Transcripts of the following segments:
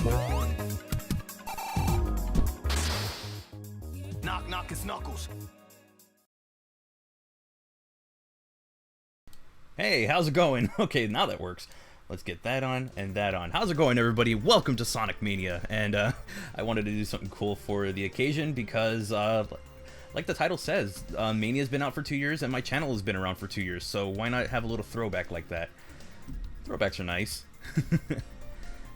Knock, knock, it's Knuckles. Hey, how's it going? Okay, now that works. Let's get that on and that on. How's it going, everybody? Welcome to Sonic Mania. And I wanted to do something cool for the occasion because, like the title says, Mania's been out for 2 years and my channel has been around for 2 years. So why not have a little throwback like that? Throwbacks are nice.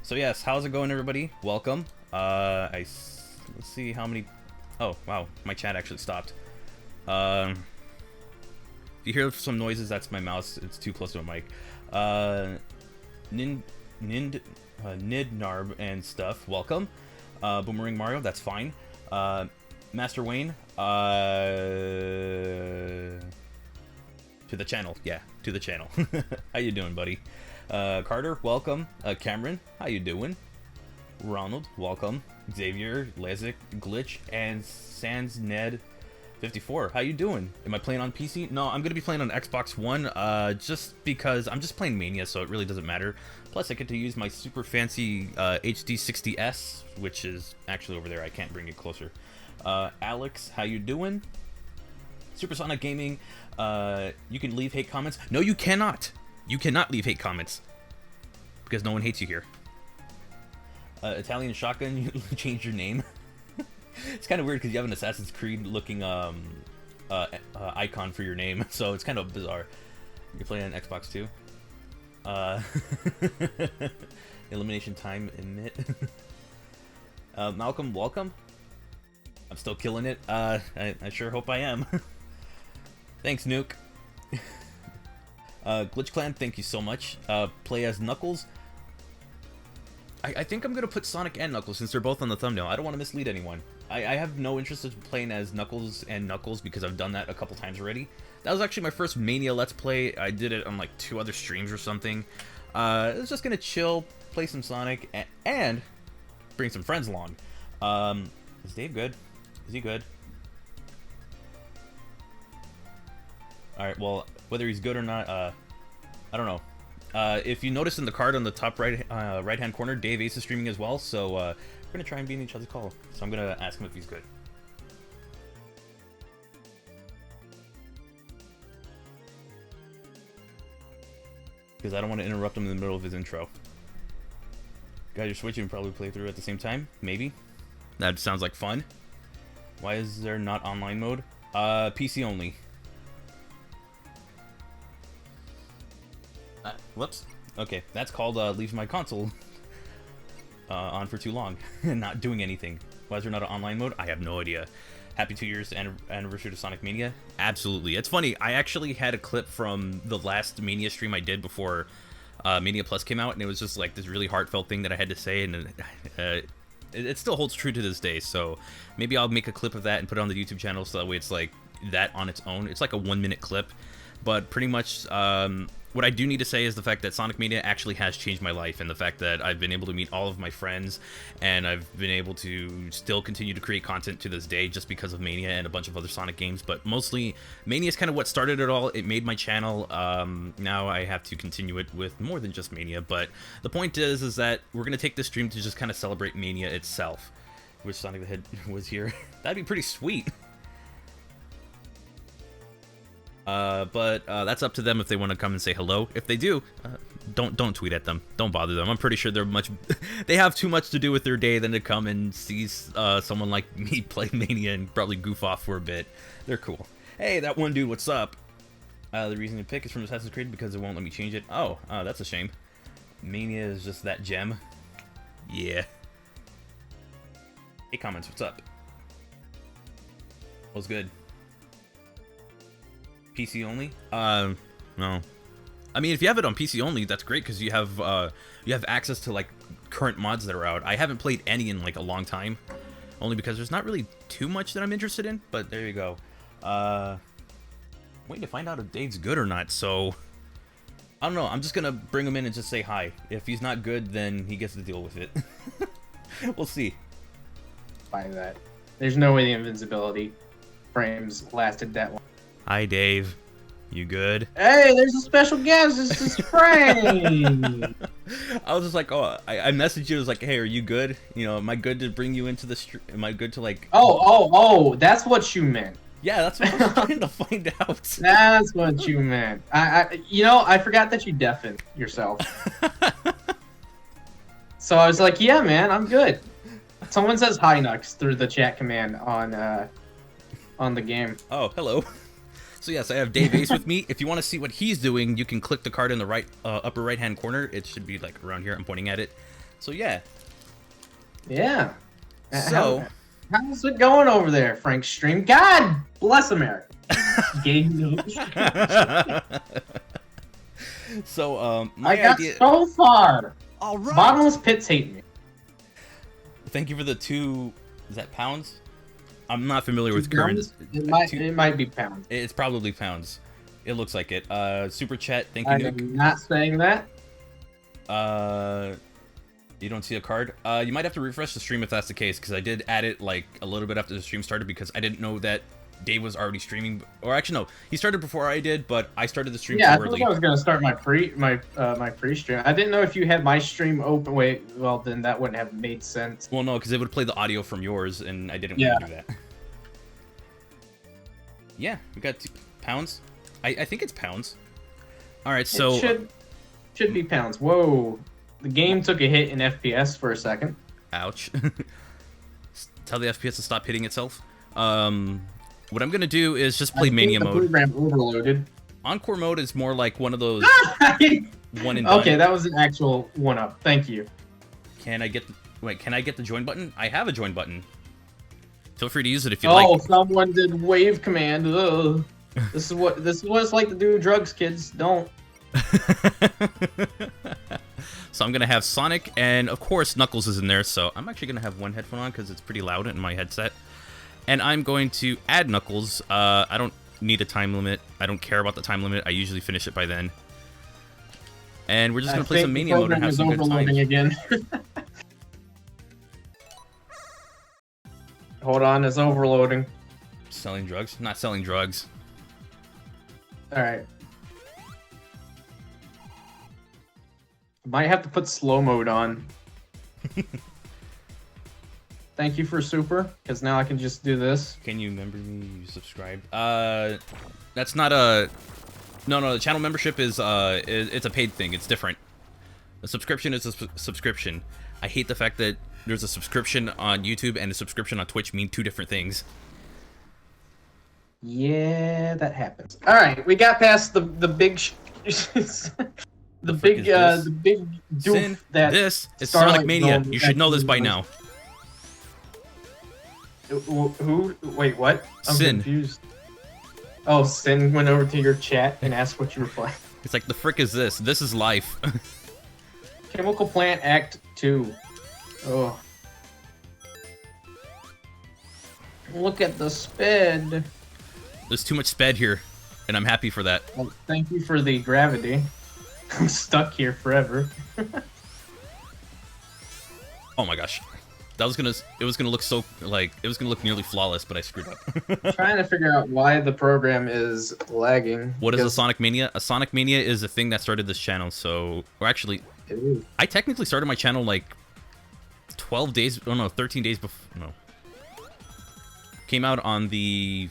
So yes, how's it going, everybody? Welcome. Let's see how many... Oh, wow, my chat actually stopped. If you hear some noises, that's my mouse. It's too close to a mic. Nidnarb and stuff, welcome. Boomerang Mario, that's fine. Master Wayne, to the channel, yeah, to the channel. How you doing, buddy? Carter, welcome. Cameron, how you doing? Ronald, welcome. Xavier, Lezik, Glitch, and Sans Ned 54. How you doing? Am I playing on PC? No, I'm gonna be playing on Xbox One, just because I'm just playing Mania, so it really doesn't matter. Plus, I get to use my super fancy HD 60S, which is actually over there. I can't bring it closer. Alex, how you doing? Supersonic Gaming, you can leave hate comments. No, you cannot. You cannot leave hate comments because no one hates you here. Italian Shotgun, you changed your name. It's kind of weird because you have an Assassin's Creed looking icon for your name, so it's kind of bizarre. You're playing on Xbox too. Elimination time emit. Malcolm, welcome. I'm still killing it. I sure hope I am. Thanks, Nuke. Glitch Clan, thank you so much. Play as Knuckles. I think I'm gonna put Sonic and Knuckles since they're both on the thumbnail. I don't want to mislead anyone. I have no interest in playing as Knuckles and Knuckles because I've done that a couple times already. That was actually my first Mania Let's Play. I did it on like 2 other streams or something. I was just gonna chill, play some Sonic, and bring some friends along. Is Dave good? Is he good? Alright, well, whether he's good or not, I don't know. If you notice in the card on the top right-hand corner, DaveAce is streaming as well, so we're gonna try and be in each other's call. So I'm gonna ask him if he's good. Because I don't want to interrupt him in the middle of his intro. Guys are switching and probably play through at the same time, maybe. That sounds like fun. Why is there not online mode? PC only. Whoops. Okay, that's called leaves my console on for too long and not doing anything. Why is there not an online mode? I have no idea. Happy 2 years anniversary to Sonic Mania. Absolutely. It's funny. I actually had a clip from the last Mania stream I did before Mania Plus came out, and it was just like this really heartfelt thing that I had to say, and it still holds true to this day. So maybe I'll make a clip of that and put it on the YouTube channel so that way it's like that on its own. It's like a 1-minute clip, but pretty much what I do need to say is the fact that Sonic Mania actually has changed my life, and the fact that I've been able to meet all of my friends, and I've been able to still continue to create content to this day just because of Mania and a bunch of other Sonic games. But mostly, Mania is kind of what started it all. It made my channel. Now I have to continue it with more than just Mania. But the point is that we're going to take this stream to just kind of celebrate Mania itself. Wish Sonic the Hedgehog was here. That'd be pretty sweet. But that's up to them if they want to come and say hello. If they do, don't tweet at them. Don't bother them. I'm pretty sure they have too much to do with their day than to come and see someone like me play Mania and probably goof off for a bit. They're cool. Hey, that one dude, what's up? The reason to pick is from Assassin's Creed because it won't let me change it. Oh, that's a shame. Mania is just that gem. Yeah. Hey, comments, what's up? What's good? PC only? No. I mean, if you have it on PC only, that's great because you have access to like current mods that are out. I haven't played any in like a long time, only because there's not really too much that I'm interested in. But there you go. Waiting to find out if Dave's good or not. So I don't know. I'm just gonna bring him in and just say hi. If he's not good, then he gets to deal with it. We'll see. By that, there's no way the invincibility frames lasted that long. Hi, Dave. You good? Hey, there's a special guest. This is Frank. I was just like, oh, I messaged you. I was like, hey, are you good? You know, am I good to bring you into the stream? Am I good to like? Oh, that's what you meant. Yeah, that's what I was trying to find out. That's what you meant. I forgot that you deafened yourself. So I was like, yeah, man, I'm good. Someone says hi, Knux, through the chat command on the game. Oh, hello. So yes, I have DaveAce with me. If you want to see what he's doing, you can click the card in the right upper right-hand corner. It should be like around here. I'm pointing at it. So yeah. Yeah. So how's it going over there, Frank's stream? God bless America. So I got so far. All right. Bottomless pits hate me. Thank you for the 2. Is that pounds? I'm not familiar with currency. It might be pounds. It's probably pounds. It looks like it. Super chat. Thank you, Nuke. I'm not saying that. You don't see a card? You might have to refresh the stream if that's the case, because I did add it like a little bit after the stream started because I didn't know that Dave was already streaming. Or actually, no, he started before I did, but I started the stream too early. I was gonna start my pre-stream. I didn't know if you had my stream open. Wait, well then that wouldn't have made sense. Well, no, because it would play the audio from yours, and I didn't want to do that. Yeah, we got pounds. I think it's pounds. All right, so it should be pounds. Whoa, the game took a hit in FPS for a second. Ouch. Tell the FPS to stop hitting itself. What I'm gonna do is just play Mania mode. Program overloaded. Encore mode is more like one of those one and Okay, done. that was an actual one-up. Thank you. Can I get the join button? I have a join button. Feel free to use it if you like. Oh, someone did wave command. Ugh. This is what it's like to do drugs, kids. Don't. So I'm gonna have Sonic, and of course Knuckles is in there. So I'm actually gonna have one headphone on because it's pretty loud in my headset. And I'm going to add Knuckles. I don't need a time limit. I don't care about the time limit. I usually finish it by then. And we're just going to play some Mania mode and have some good time. Again. Hold on, it's overloading. Selling drugs? Not selling drugs. Alright. Might have to put slow mode on. Thank you for super, because now I can just do this. Can you remember me? You subscribe? That's not a... No, the channel membership is, it's a paid thing. It's different. A subscription is a subscription. I hate the fact that there's a subscription on YouTube and a subscription on Twitch mean 2 different things. Yeah, that happens. Alright, we got past the big... the big doof Sin, that... This is Sonic Mania. You should know this by now. Who? Wait, what? I'm Sin. confused. Oh, Sin went over to your chat and asked what you were playing. It's like, the frick is this? This is life. Chemical Plant Act 2. Oh. Look at the sped. There's too much sped here, and I'm happy for that. Well, thank you for the gravity. I'm stuck here forever. Oh my gosh. It was gonna look so, like, it was gonna look nearly flawless, but I screwed up. Trying to figure out why the program is lagging. What is a Sonic Mania? A Sonic Mania is a thing that started this channel, so... Or actually, I technically started my channel, like, 12 days... Oh, no, 13 days before... No. Came out on the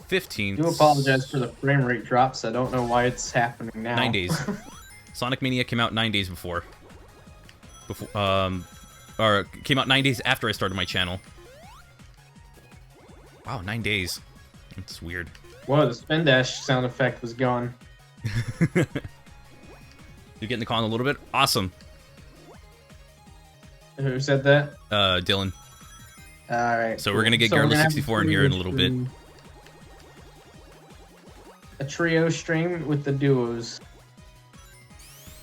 15th. I do apologize for the frame rate drops. I don't know why it's happening now. 9 days. Sonic Mania came out 9 days before. Or came out 9 days after I started my channel. Wow, 9 days. That's weird. Whoa, the spin dash sound effect was gone. You getting the con a little bit? Awesome. Who said that? Dylan. Alright. So we're gonna get Garrett 64 in here in a little bit. A trio stream with the duos.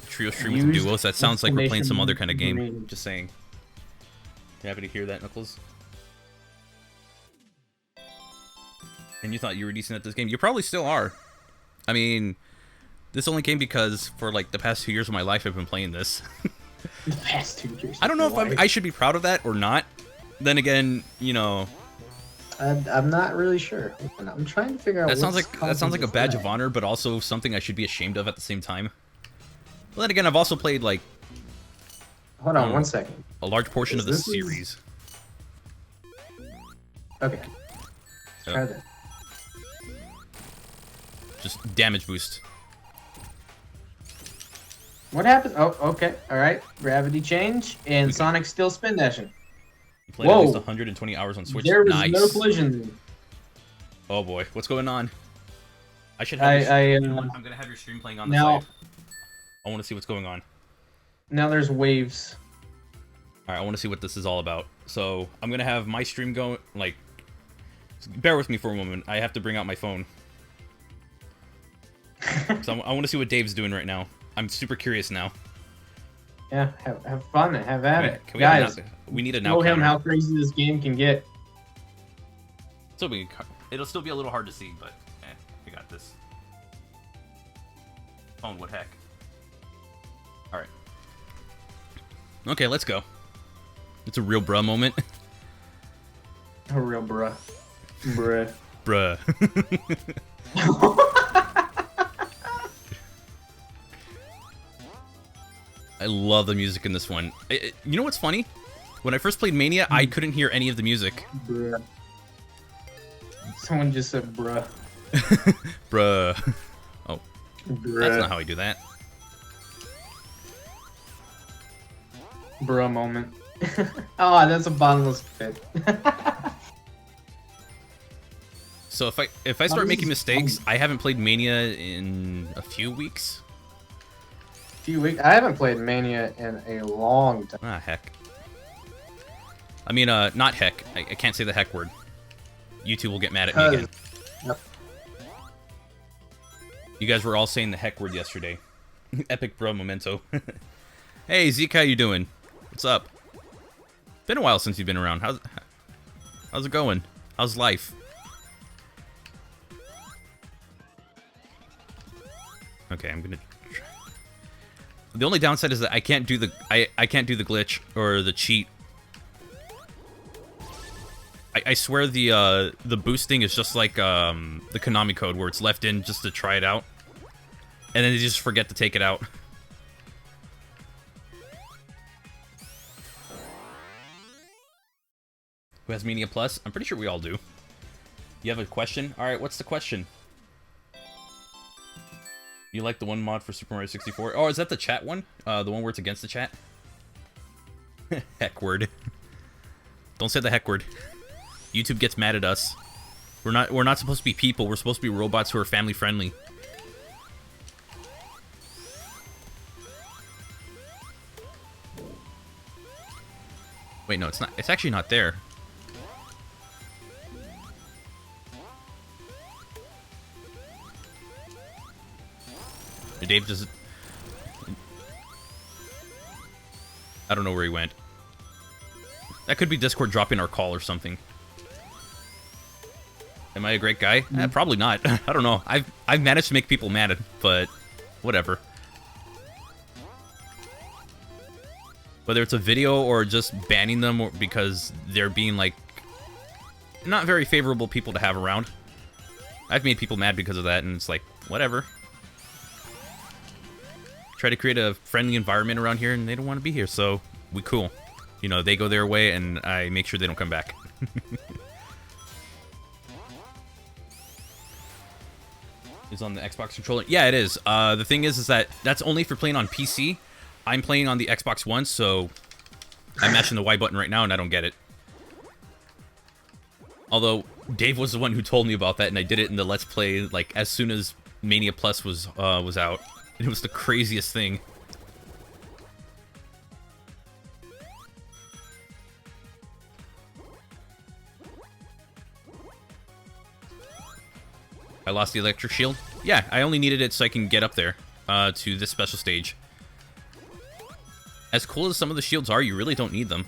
Trio stream with the duos? That sounds like we're playing some other kind of game. Just saying. You happy to hear that, Knuckles? And you thought you were decent at this game? You probably still are. I mean, this only came because for like the past 2 years of my life I've been playing this. The past 2 years. I don't know if I should be proud of that or not. Then again, you know... I'm not really sure. I'm trying to figure out. That sounds like a badge of honor, but also something I should be ashamed of at the same time. Well, then again, I've also played like Hold on 1 second. A large portion of the This is- series. Okay. Let's try that. Just damage boost. What happened? Oh, okay. All right. Gravity change, and Sonic's still spin dashing. You played at least Whoa. 120 hours on Switch. There was Nice. no collision. Oh boy, what's going on? I should have. You know what? I'm gonna have your stream playing on the now, side. I want to see what's going on. now there's waves. All right, I want to see what this is all about. So I'm gonna have my stream going. Like, bear with me for a moment. I have to bring out my phone. So I want to see what Dave's doing right now. I'm super curious now. Yeah, have fun and have at it. Can we Guys, we need a now show him counter. how crazy this game can get. It'll still be a little hard to see, but we got this. Oh, what heck. All right. Okay, let's go. It's a real bruh moment. A real bruh. Bruh. Bruh. I love the music in this one. You know what's funny? When I first played Mania, I couldn't hear any of the music. Bruh. Someone just said bruh. Bruh. Oh, Bruh. that's not how I do that. Bruh moment. Oh, that's a bottomless pit. So if I start making mistakes, I haven't played Mania in a few weeks. I haven't played Mania in a long time. Ah, heck. I mean, not heck. I can't say the heck word. YouTube will get mad at me again. Yep. You guys were all saying the heck word yesterday. Epic bro memento. Hey, Zeke, how you doing? What's up? Been a while since you've been around. How's it going? How's life? Okay, I'm gonna. The only downside is that I can't do the I can't do the glitch or the cheat. I swear the boosting is just like the Konami code where it's left in just to try it out, and then they just forget to take it out. Who has Mania Plus? I'm pretty sure we all do. You have a question? All right, what's the question? You like the one mod for Super Mario 64? Oh, is that the chat one? The one where it's against the chat? Heck word. Don't say the heck word. YouTube gets mad at us. We're not supposed to be people. We're supposed to be robots who are family friendly. Wait, no, it's not. It's actually not there. Dave doesn't. I don't know where he went. That could be Discord dropping our call or something. Am I a great guy? Probably not. I don't know. I've managed to make people mad, but whatever. Whether it's a video or just banning them because they're being like not very favorable people to have around. I've made people mad because of that, and it's like whatever. Try to create a friendly environment around here, and they don't want to be here, so we cool. You know, they go their way, and I make sure they don't come back. Is on the Xbox controller? Yeah, it is. The thing is that that's only for playing on PC. I'm playing on the Xbox One, so I'm mashing the Y button right now, and I don't get it. Although Dave was the one who told me about that, and I did it in the Let's Play like as soon as Mania Plus was out. It was the craziest thing. I lost the electric shield? Yeah, I only needed it so I can get up there to this special stage. As cool as some of the shields are, you really don't need them.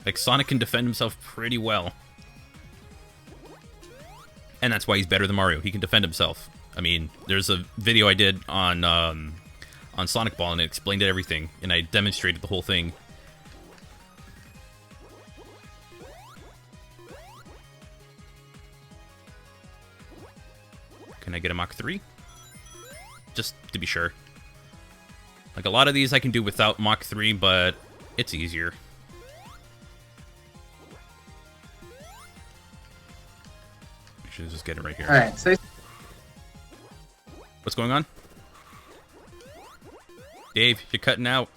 Like, Sonic can defend himself pretty well. And that's why he's better than Mario. He can defend himself. I mean, there's a video I did on Sonic Ball, and it explained everything, and I demonstrated the whole thing. Can I get a Mach 3? Just to be sure. Like, a lot of these I can do without Mach 3, but It's easier. Should just get it right here. All right, say. What's going on? Dave, you're cutting out.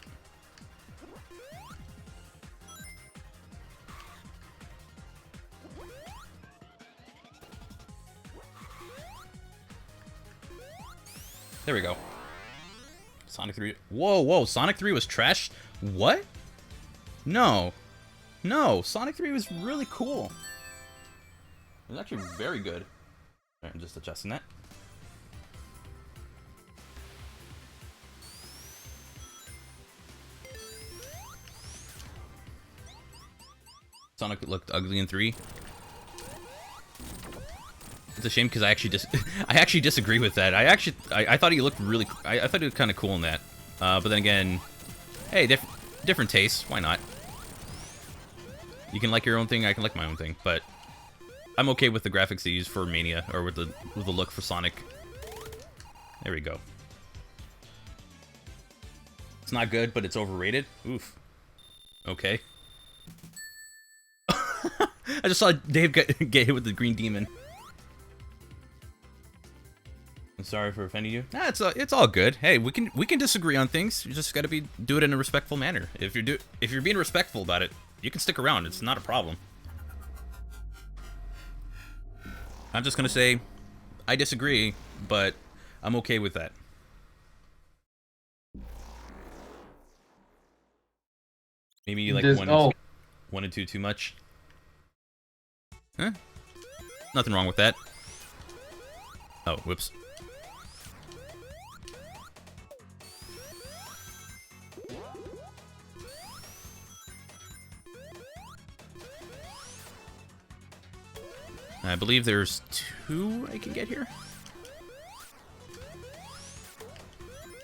There we go. Sonic 3. Whoa, whoa. Sonic 3 was trash? What? No. No. Sonic 3 was really cool. It was actually very good. Alright, I'm just adjusting that. Sonic looked ugly in 3. It's a shame because I actually disagree with that. I thought he looked really. I thought he was kind of cool in that. But then again, hey, different tastes. Why not? You can like your own thing. I can like my own thing. But I'm okay with the graphics they use for Mania, or with the look for Sonic. There we go. It's not good, but it's overrated. Oof. Okay. I just saw Dave get hit with the green demon. I'm sorry for offending you. Nah, it's all good. Hey, we can disagree on things. You just gotta do it in a respectful manner. If you're being respectful about it, you can stick around. It's not a problem. I'm just gonna say, I disagree, but I'm okay with that. Maybe you like one and two too much. Huh? Nothing wrong with that. Oh, whoops. I believe there's 2 I can get here.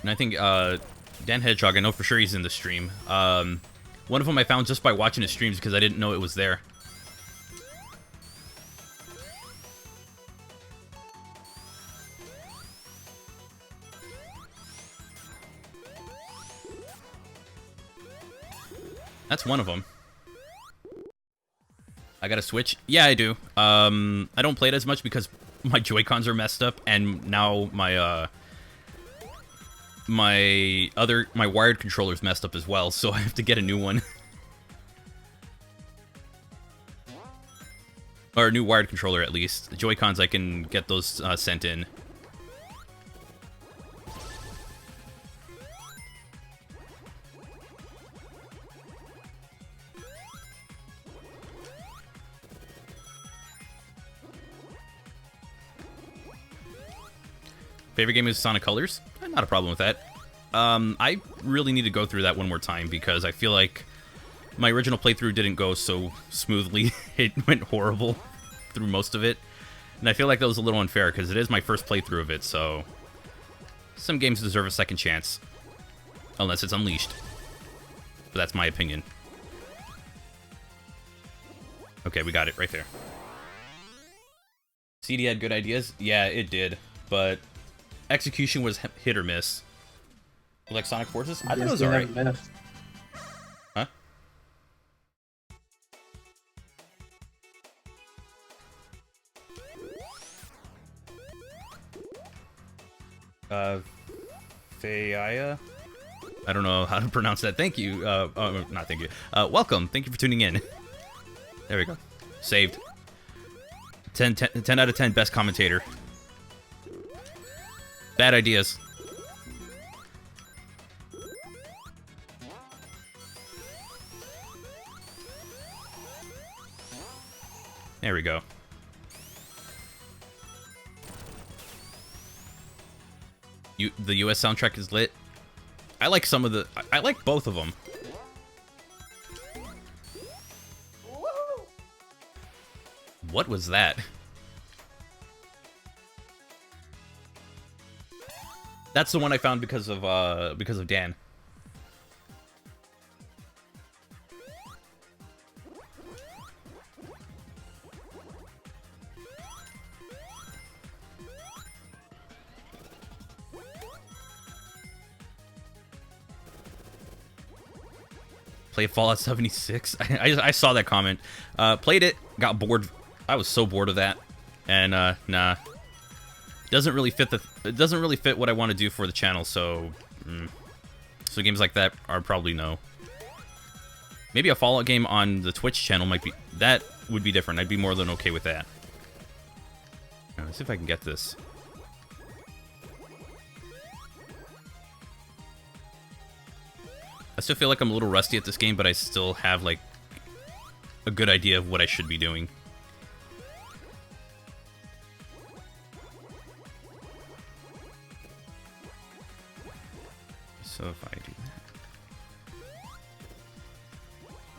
And I think Dan Hedgehog, I know for sure he's in the stream. One of them I found just by watching his streams because I didn't know it was there. That's one of them. I got a Switch? Yeah, I do. I don't play it as much because my Joy-Cons are messed up, and now my my wired controller's messed up as well, so I have to get a new one. Or a new wired controller, at least. The Joy-Cons, I can get those sent in. Favorite game is Sonic Colors? Not a problem with that. I really need to go through that one more time because I feel like my original playthrough didn't go so smoothly. It went horrible through most of it. And I feel like that was a little unfair because it is my first playthrough of it, so some games deserve a second chance. Unless it's Unleashed. But that's my opinion. Okay, we got it right there. CD had good ideas? Yeah, it did. But execution was hit or miss. Like Sonic Forces? I thought it was alright. Huh? Feyaya? I don't know how to pronounce that. Thank you. Not thank you. Welcome. Thank you for tuning in. There we go. Saved. 10 out of 10 best commentator. Bad ideas. There we go. The US soundtrack is lit. I like some of the... I like both of them. What was that? That's the one I found because of Dan. Play Fallout 76. I saw that comment. Played it, got bored. I was so bored of that, and nah, doesn't really fit it doesn't really fit what I want to do for the channel. So, so games like that are probably no. Maybe a Fallout game on the Twitch channel would be different. I'd be more than okay with that. Let's see if I can get this. I still feel like I'm a little rusty at this game, but I still have, like, a good idea of what I should be doing. So if I do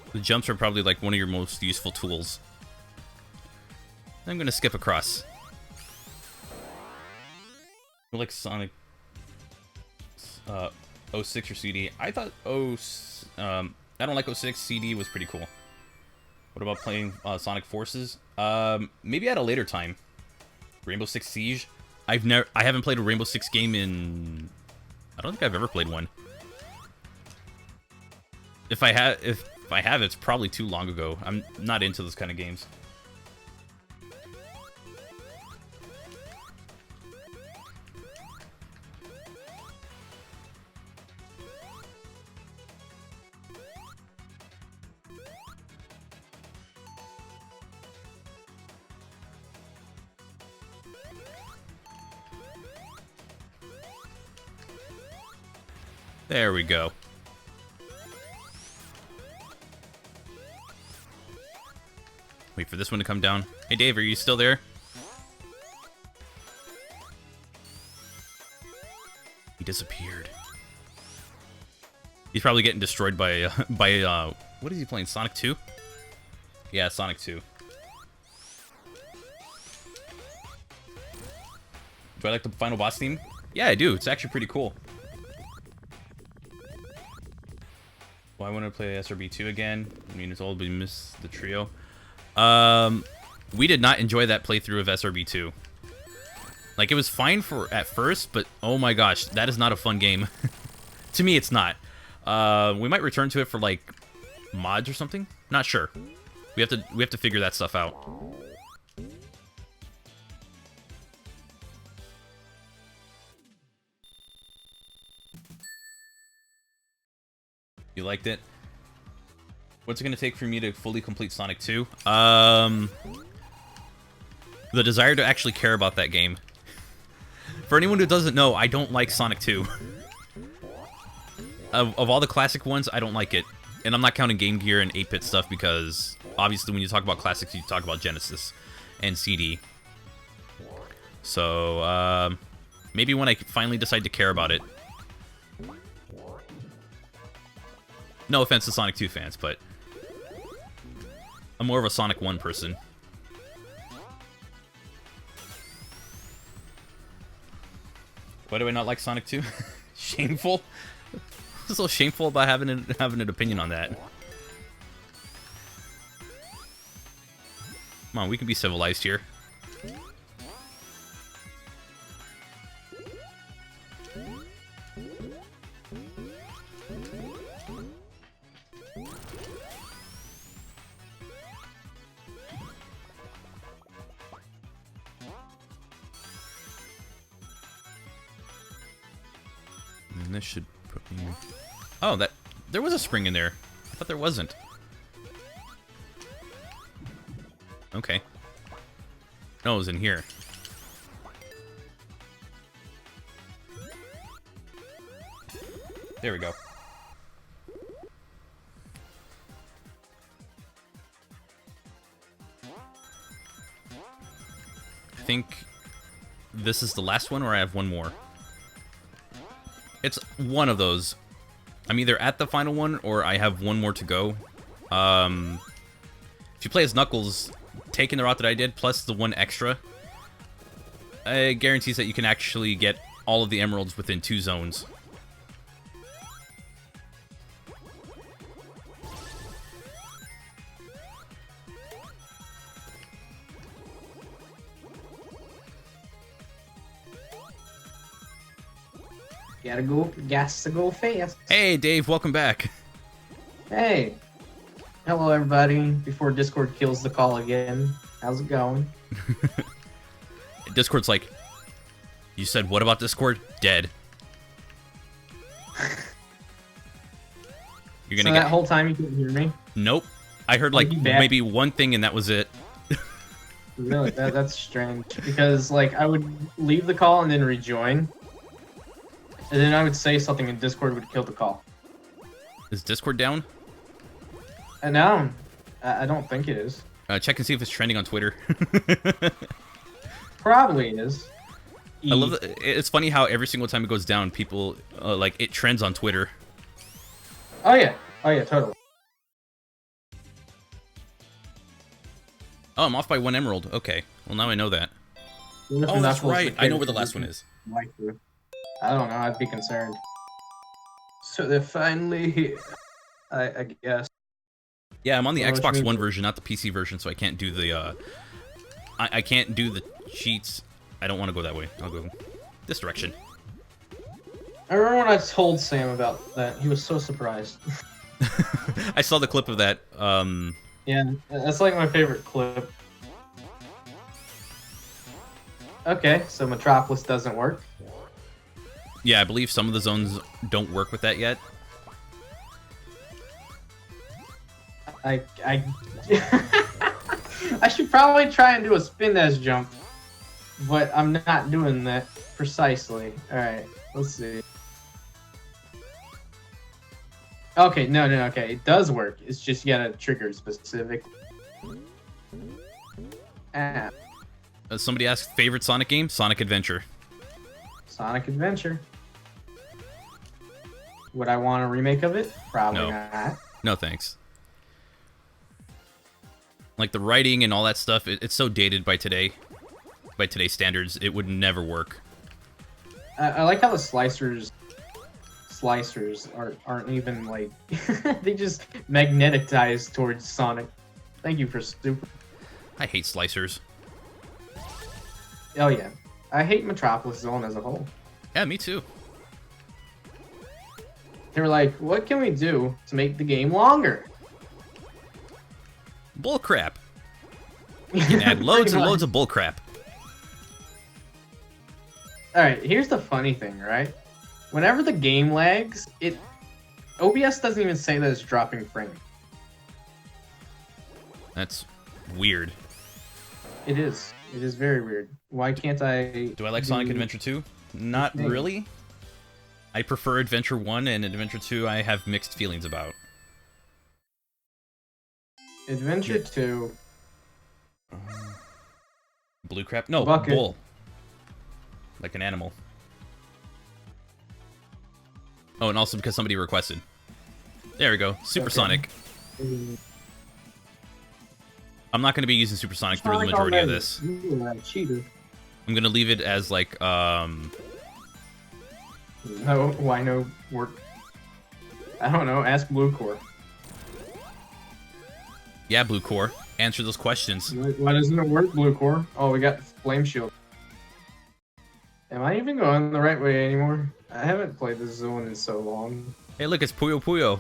that... The jumps are probably, like, one of your most useful tools. I'm gonna skip across. I like Sonic... 06 or CD. I thought I don't like 06. CD was pretty cool. What about playing Sonic Forces? Maybe at a later time. Rainbow Six Siege. I haven't played a Rainbow Six game in... I don't think I've ever played one. If I have, it's probably too long ago. I'm not into those kind of games. There we go. Wait for this one to come down. Hey Dave, are you still there? He disappeared. He's probably getting destroyed by what is he playing? Sonic 2? Yeah, Sonic 2. Do I like the final boss theme? Yeah, I do. It's actually pretty cool. Well, I want to play SRB2 again. I mean, it's old, but we miss the trio. We did not enjoy that playthrough of SRB2. Like, it was fine at first, but oh my gosh, that is not a fun game. To me, it's not. We might return to it for, like, mods or something. Not sure. We have to figure that stuff out. You liked it? What's it going to take for me to fully complete Sonic 2? The desire to actually care about that game. For anyone who doesn't know, I don't like Sonic 2. Of all the classic ones, I don't like it. And I'm not counting Game Gear and 8-bit stuff because, obviously, when you talk about classics, you talk about Genesis and CD. So, maybe when I finally decide to care about it. No offense to Sonic 2 fans, but I'm more of a Sonic 1 person. Why do I not like Sonic 2? Shameful? What's so shameful about having an opinion on that? Come on, we can be civilized here. And this should put me... Oh, there was a spring in there. I thought there wasn't. Okay. No, it was in here. There we go. I think this is the last one, or I have one more. It's one of those. I'm either at the final one, or I have one more to go. If you play as Knuckles, taking the route that I did, plus the one extra, it guarantees that you can actually get all of the emeralds within 2 zones. Gotta go, gas to go fast. Hey, Dave, welcome back. Hey. Hello, everybody. Before Discord kills the call again. How's it going? Discord's like, you said what about Discord? Dead. You're gonna So get... that whole time you couldn't hear me? Nope. I heard like maybe one thing and that was it. Really? That's strange. Because like I would leave the call and then rejoin. And then I would say something and Discord would kill the call. Is Discord down? And now, I don't think it is. Check and see if it's trending on Twitter. Probably is. I love that. It's funny how every single time it goes down, people like it trends on Twitter. Oh yeah, totally. Oh, I'm off by 1 emerald. Okay, well now I know that. Even if Oh, that's Knuckles right. the I know where the kid last one is. like to. I don't know. I'd be concerned. So they're finally here. I guess. Yeah, I'm on the Well, which Xbox means- One version, not the PC version, so I can't do the. I can't do the cheats. I don't want to go that way. I'll go this direction. I remember when I told Sam about that. He was so surprised. I saw the clip of that. Yeah, that's like my favorite clip. Okay, so Metropolis doesn't work. Yeah, I believe some of the zones don't work with that yet. I I should probably try and do a spin dash jump, but I'm not doing that precisely. All right, let's see. Okay, no, okay, it does work. It's just you gotta trigger specific. Ah, Somebody asked favorite Sonic game? Sonic Adventure. Sonic Adventure. Would I want a remake of it? Probably No. not. No thanks. Like the writing and all that stuff, it's so dated by today's standards. It would never work. I like how the slicers aren't even like they just magnetized towards Sonic. Thank you for super. I hate slicers. Oh yeah, I hate Metropolis Zone as a whole. Yeah, me too. They were like, what can we do to make the game longer? Bullcrap. You can add loads and loads of bullcrap. Alright, here's the funny thing, right? Whenever the game lags, OBS doesn't even say that it's dropping frame. That's weird. It is. It is very weird. Why can't I... Do I like Sonic Adventure 2? Not thing? really. I prefer Adventure 1, and Adventure 2 I have mixed feelings about. Adventure 2... Blue crap? No, Bucket. bull. Like an animal. Oh, and also because somebody requested. There we go. Supersonic. I'm not going to be using Supersonic through the majority of this. You're a cheater. I'm going to leave it as like, No, why no work? I don't know, ask Blue Core. yeah, Blue Core. Answer those questions. Why doesn't it work, Blue Core? Oh, we got Flame Shield. Am I even going the right way anymore? I haven't played this zone in so long. Hey, look, it's Puyo Puyo.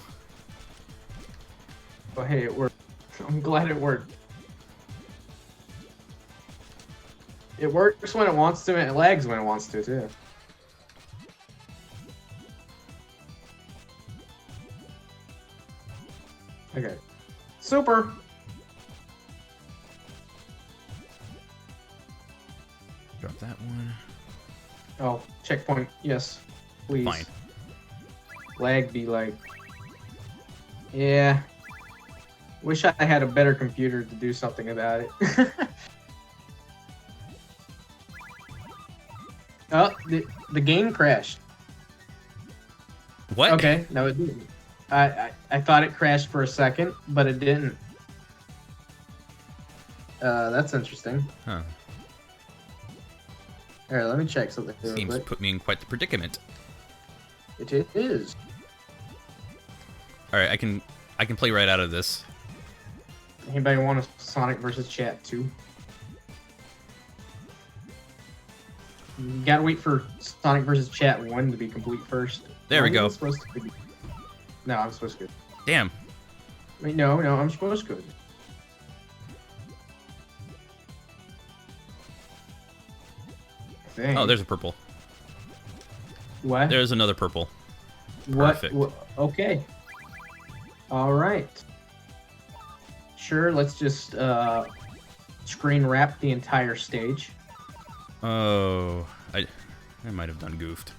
But hey, it worked. I'm glad it worked. It works when it wants to, and it lags when it wants to, too. Okay. Super! Drop that one. Oh, checkpoint. Yes. Please. Fine. Lag be like... Yeah. Wish I had a better computer to do something about it. Oh, the game crashed. What? Okay, no it didn't. I thought it crashed for a second, but it didn't. That's interesting. Huh. Alright, let me check something real Seems to quick. put me in quite the predicament. It is. Alright, I can play right out of this. Anybody want a Sonic versus Chat 2? You gotta wait for Sonic versus Chat 1 to be complete first. There we Am I go. supposed to be... No, I'm supposed to. Damn. Wait, no, I'm supposed to. Oh, there's a purple. What? There's another purple. What? Perfect. Okay. All right. Sure, let's just screen wrap the entire stage. Oh, I might have done goofed.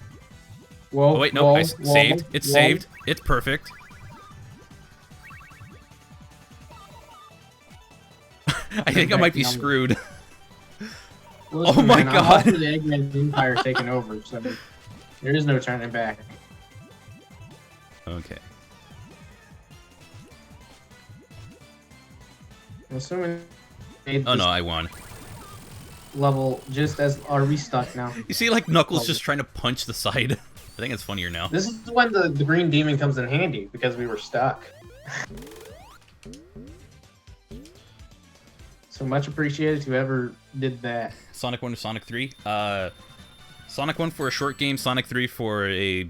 Whoa, Oh wait, no, I saved. It's saved. It's perfect. I think I might be screwed. Listen, Oh my man, I'm off God. to the Eggman Empire taking over, so there is no turning back. Okay. I'm assuming made Oh this no, I won. level just as are we stuck now? You see, like Knuckles just trying to punch the side. I think it's funnier now. This is when the green demon comes in handy because we were stuck. So much appreciated to whoever did that. Sonic 1 to Sonic 3. Sonic 1 for a short game, Sonic 3 for a...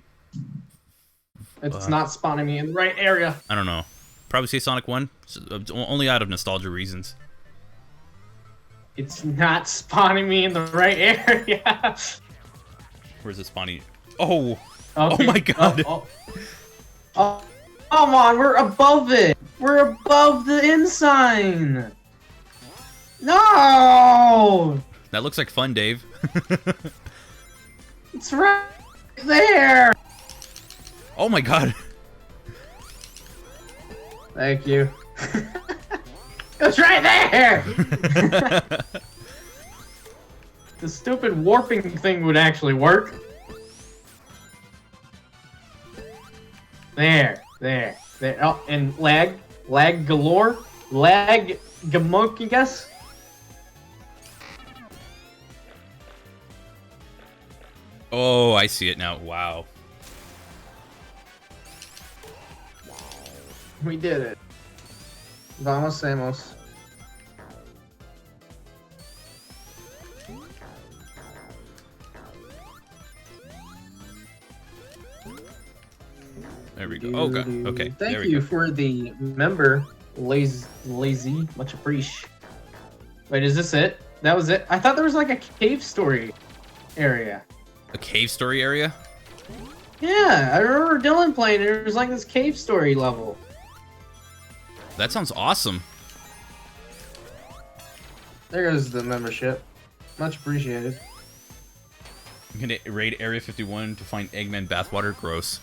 It's not spawning me in the right area. I don't know. Probably say Sonic 1, only out of nostalgia reasons. It's not spawning me in the right area. Where's it spawning? Oh! Okay. Oh my God! Oh, come on, we're above it. We're above the ensign. No! That looks like fun, Dave. It's right there. Oh my God! Thank you. It's right there! The stupid warping thing would actually work. There. Oh, and lag galore, lag gamunkus. Oh, I see it now. Wow. We did it. Vamos, Samos. There we go. Oh, God. Okay. Thank there we you go. for the member, lazy. Much appreciated. Wait, is this it? That was it? I thought there was like a cave story area. A cave story area? Yeah, I remember Dylan playing it. It was like this cave story level. That sounds awesome. There goes the membership. Much appreciated. I'm gonna raid Area 51 to find Eggman bathwater. Gross.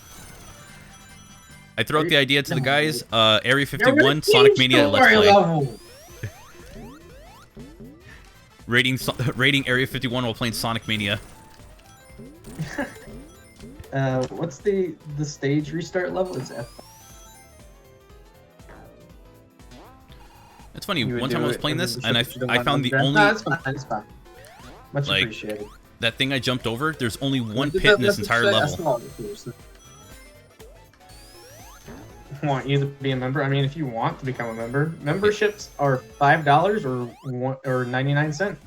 I throw out the idea to the guys. Area 51, Sonic Mania, let's play. Level. Raiding Area 51 while playing Sonic Mania. What's the stage restart level? It's F. It's funny. You would One do time I was it playing and this, then and I switch to found the 100. only No, it's fine. It's fine. Much Like, appreciated. that thing I jumped over. There's only one pit in this entire level. Want you to be a member? I mean, if you want to become a member, memberships are $5 or 99 cents.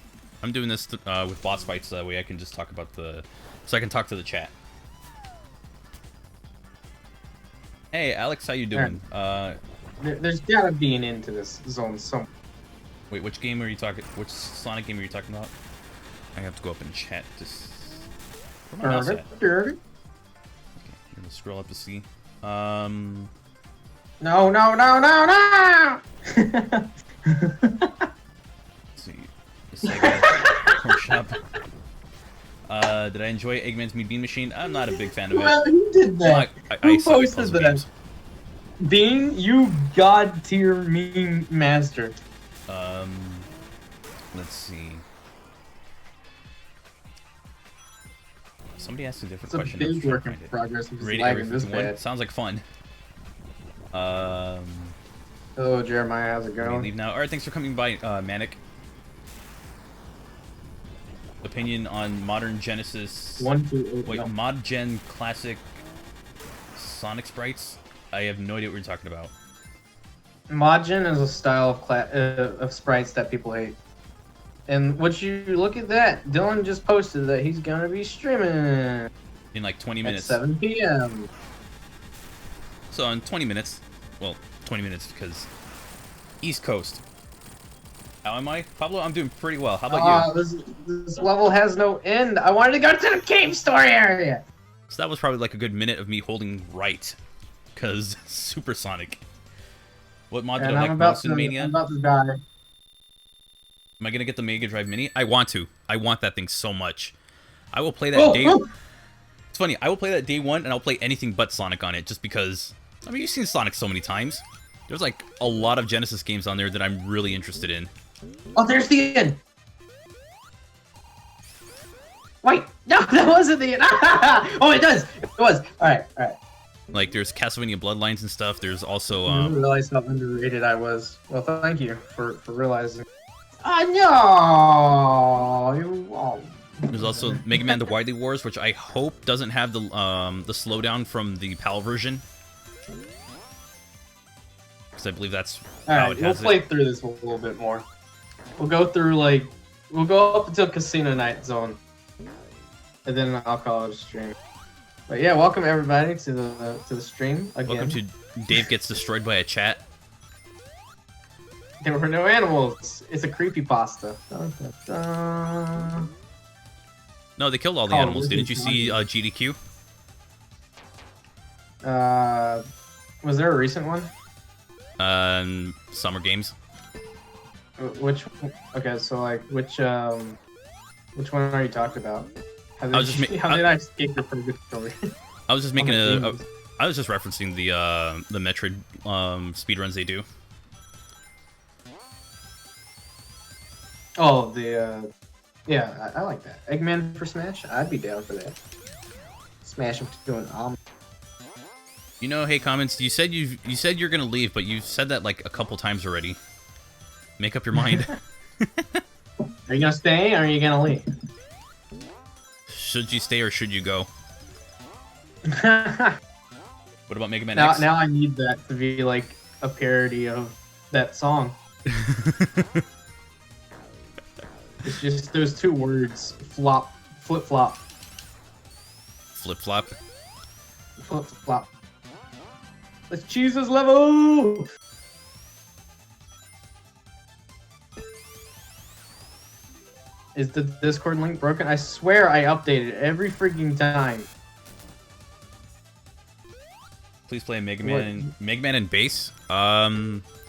I'm doing this with boss fights, so that way I can just talk about so I can talk to the chat. Hey, Alex, how you doing? There's gotta be an end to this zone somewhere. Wait, which game are you talking? Which Sonic game are you talking about? I have to go up and chat. Where my mouse at? Okay, I'm gonna scroll up to see. No. Let's see. The Sega Workshop. Did I enjoy Eggman's Mean Bean Machine? I'm not a big fan of it. Well, who did that? I Who suck at posted puzzle that? games. Bean, you god tier meme master. Let's see. Somebody asked a different It's a question. big work in progress. It's Raid Area lagging this 51. bad. Sounds like fun. Hello, Jeremiah. How's it Let me going? leave now. Alright, thanks for coming by, Manic. Opinion on modern Genesis... 1, 2, 8, Wait, no. Mod Gen Classic Sonic sprites? I have no idea what you're talking about. Modgen is a style of sprites that people hate. And what you look at that, Dylan just posted that he's gonna be streaming In like 20 at minutes. 7 p.m. So in 20 minutes, well, 20 minutes because East Coast. How am I? Pablo, I'm doing pretty well. How about you? This level has no end. I wanted to go to the cave story area. So that was probably like a good minute of me holding right. Because Supersonic. What mod did I like most in Mania? I'm about to die. Am I going to get the Mega Drive Mini? I want to. I want that thing so much. I will play that day... It's funny, I will play that day one, and I'll play anything but Sonic on it, just because... I mean, you've seen Sonic so many times. There's, like, a lot of Genesis games on there that I'm really interested in. Oh, there's the end! Wait! No, that wasn't the end! Oh, it does! It was! Alright, alright. Like, there's Castlevania Bloodlines and stuff. There's also, I didn't realize how underrated I was. Well, thank you for realizing. No! There's also Mega Man: The Wily Wars, which I hope doesn't have the slowdown from the PAL version, because I believe that's how it has it. We'll play through this a little bit more. We'll go through we'll go up until Casino Night Zone, and then I'll call it a stream. But yeah, welcome everybody to the stream again. Welcome to Dave Gets Destroyed by a Chat. There were no animals. It's a creepypasta. Dun, dun, dun. No, they killed all the animals. Didn't you see GDQ? Was there a recent one? Summer Games. Which? Okay, so like which one are you talking about? How did I escape your purgatory? I was just making I was just referencing the Metroid speedruns they do. Oh, yeah, I like that. Eggman for Smash? I'd be down for that. Smash him to an omelet. You know, hey comments, you said you're gonna leave, but you've said that like a couple times already. Make up your mind. Are you gonna stay or are you gonna leave? Should you stay or should you go? What about Mega Man X? Now I need that to be like a parody of that song. It's just those two words, flip flop. Flip flop. Flip flop. Let's choose this level. Is the Discord link broken? I swear I update it every freaking time. Please play Mega Man and Bass. I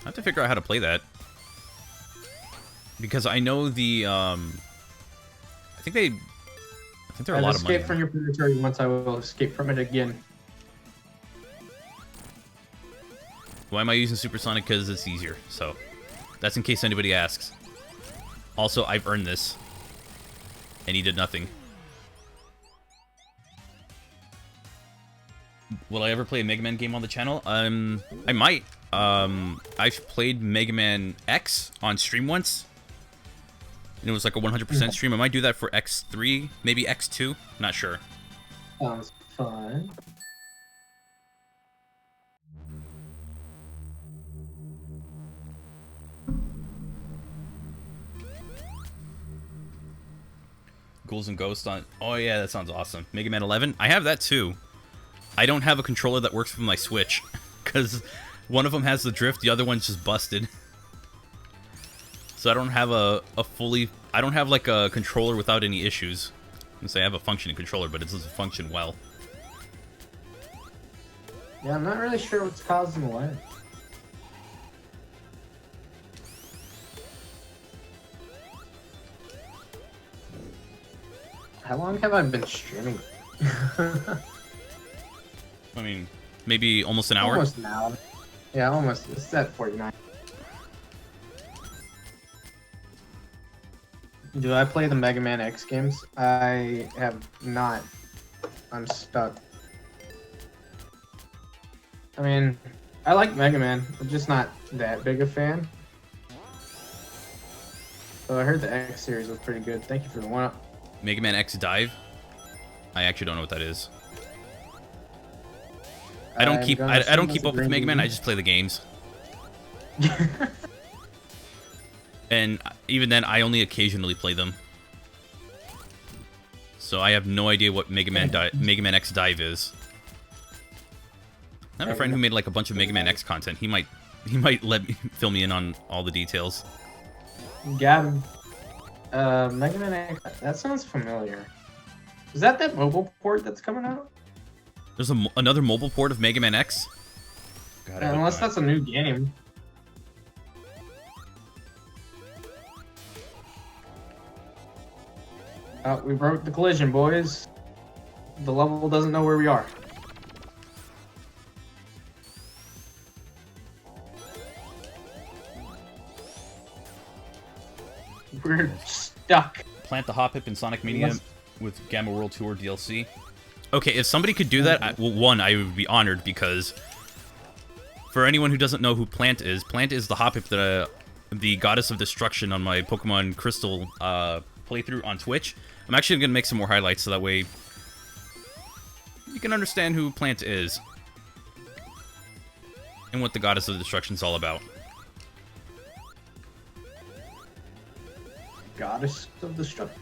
have to figure out how to play that. Because I know the I think there are a lot of money. Escape from your purgatory once I will escape from it again. Why am I using Supersonic? Because it's easier. So that's in case anybody asks. Also, I've earned this. And he did nothing. Will I ever play a Mega Man game on the channel? I might. I've played Mega Man X on stream once. And it was like a 100% stream. I might do that for X3, maybe X2. Not sure. Sounds fun. Ghouls and Ghosts on... Oh yeah, that sounds awesome. Mega Man 11? I have that too. I don't have a controller that works with my Switch. Because one of them has the drift, the other one's just busted. So I don't have a fully... I don't have like a controller without any issues. I can say I have a functioning controller, but it doesn't function well. Yeah, I'm not really sure what's causing the lag. How long have I been streaming? I mean, maybe almost an hour? Almost an hour. Yeah, almost. It's at 49. Do I play the Mega Man X games? I have not. I'm stuck. I mean, I like Mega Man. I'm just not that big a fan. So I heard the X series was pretty good. Thank you for the one-up. Mega Man X Dive? I actually don't know what that is. I don't keep up with Mega Man. I just play the games. And even then, I only occasionally play them. So I have no idea what Mega Man X Dive is. I have a friend who made like a bunch of Mega Man X content. He might He might let me fill me in on all the details. Got him. Mega Man X. That sounds familiar. Is that mobile port that's coming out? There's another mobile port of Mega Man X? God, Unless that's a new game. We broke the collision, boys. The level doesn't know where we are. We're stuck. Plant the Hop Hip in Sonic Mania with Gamma World Tour DLC. Okay, if somebody could do that, well, one, I would be honored, because for anyone who doesn't know who Plant is the Hop Hip that the Goddess of Destruction on my Pokemon Crystal playthrough on Twitch. I'm actually going to make some more highlights so that way you can understand who Plant is and what the Goddess of Destruction is all about. Goddess of Destruction.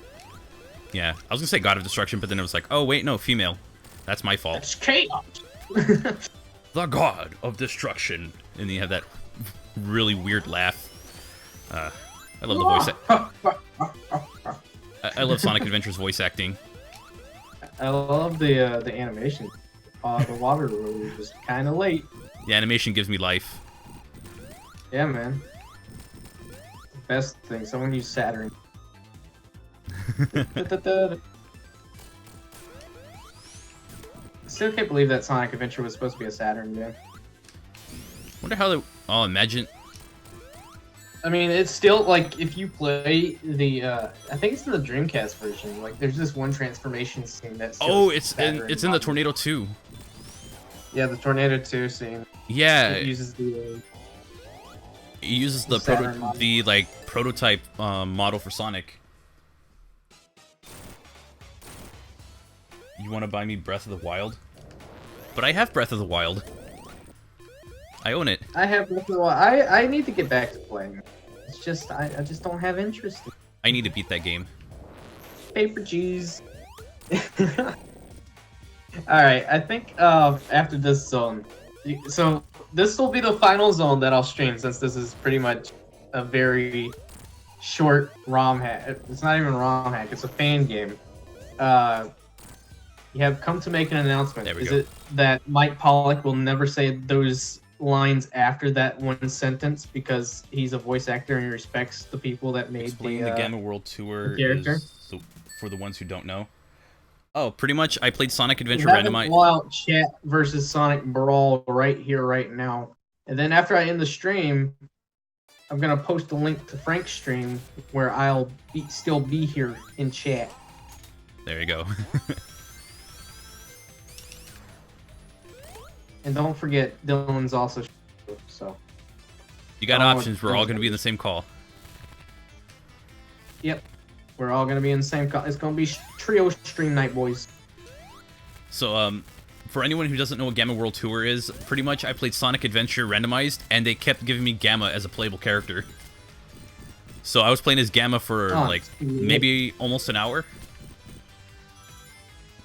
Yeah, I was gonna say God of Destruction, but then it was like, oh wait, no, female. That's my fault. It's chaos. The God of Destruction, and you have that really weird laugh. I love the voice. I love Sonic Adventure's voice acting. I love the animation. The water was just kind of late. The animation gives me life. Yeah, man. Best thing. Someone used Saturn. Still can't believe that Sonic Adventure was supposed to be a Saturn game. Wonder how they. Oh, imagine. I mean, it's still like if you play the. I think it's in the Dreamcast version. Like, there's this one transformation scene that's. Oh, it's in the Tornado 2. Yeah, the Tornado 2 scene. Yeah. It uses the. It uses the prototype model for Sonic. You want to buy me Breath of the Wild? But I have Breath of the Wild. I own it. I have Breath of the Wild. I need to get back to playing. It's just I just don't have interest. I need to beat that game. Paper cheese. All right, I think after this zone, so this will be the final zone that I'll stream, since this is pretty much a very short ROM hack. It's not even a ROM hack; it's a fan game. You have come to make an announcement. There we Is go. it that Mike Pollock will never say those lines after that one sentence because he's a voice actor and he respects the people that made Explain the Gamma World Tour character? is for the ones who don't know. Oh, pretty much. I played Sonic Adventure We're having Randomized. all-out chat versus Sonic Brawl right here, right now. And then after I end the stream, I'm gonna post a link to Frank's stream where I'll still be here in chat. There you go. And don't forget, Dylan's also so. You got Oh, options. We're all going to be in the same call. Yep, we're all gonna be in the same call. It's gonna be trio stream night, boys. So, for anyone who doesn't know what Gamma World Tour is, pretty much I played Sonic Adventure Randomized, and they kept giving me Gamma as a playable character. So I was playing as Gamma for, maybe almost an hour.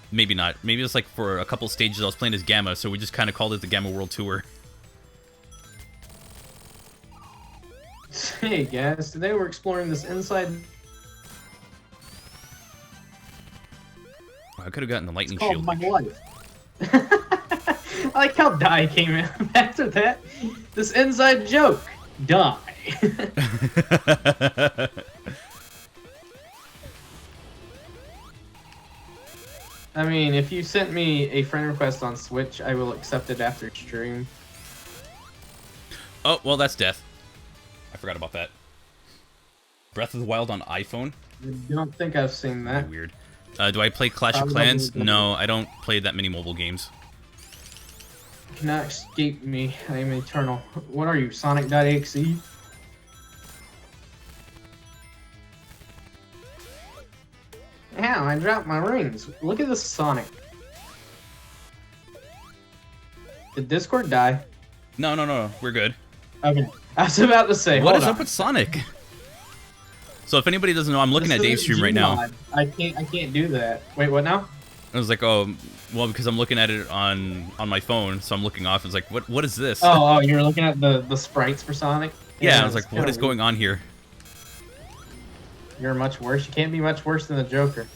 Maybe not. Maybe it was like for a couple stages I was playing as Gamma, so we just kind of called it the Gamma World Tour. Hey guys, today we're exploring this inside. I could have gotten the lightning It's called shield. My Life. I like how Die came in after that. This inside joke. Die. I mean, if you sent me a friend request on Switch, I will accept it after stream. Oh, well, that's death. I forgot about that. Breath of the Wild on iPhone? I don't think I've seen that. Weird. Do I play Clash of Clans? No, I don't play that many mobile games. You cannot escape me. I am eternal. What are you, Sonic.exe? Ow, I dropped my rings. Look at this Sonic. Did Discord die? No, we're good. Okay. I was about to say, What hold is on. up with Sonic? So if anybody doesn't know, I'm looking This at is Dave's stream right now. Gmod. I can't do that. Wait, what now? I was like, oh, well, because I'm looking at it on my phone, so I'm looking off. It's like, what is this? Oh, you're looking at the sprites for Sonic? Yeah, I was like, what is going on here? You're much worse. You can't be much worse than the Joker.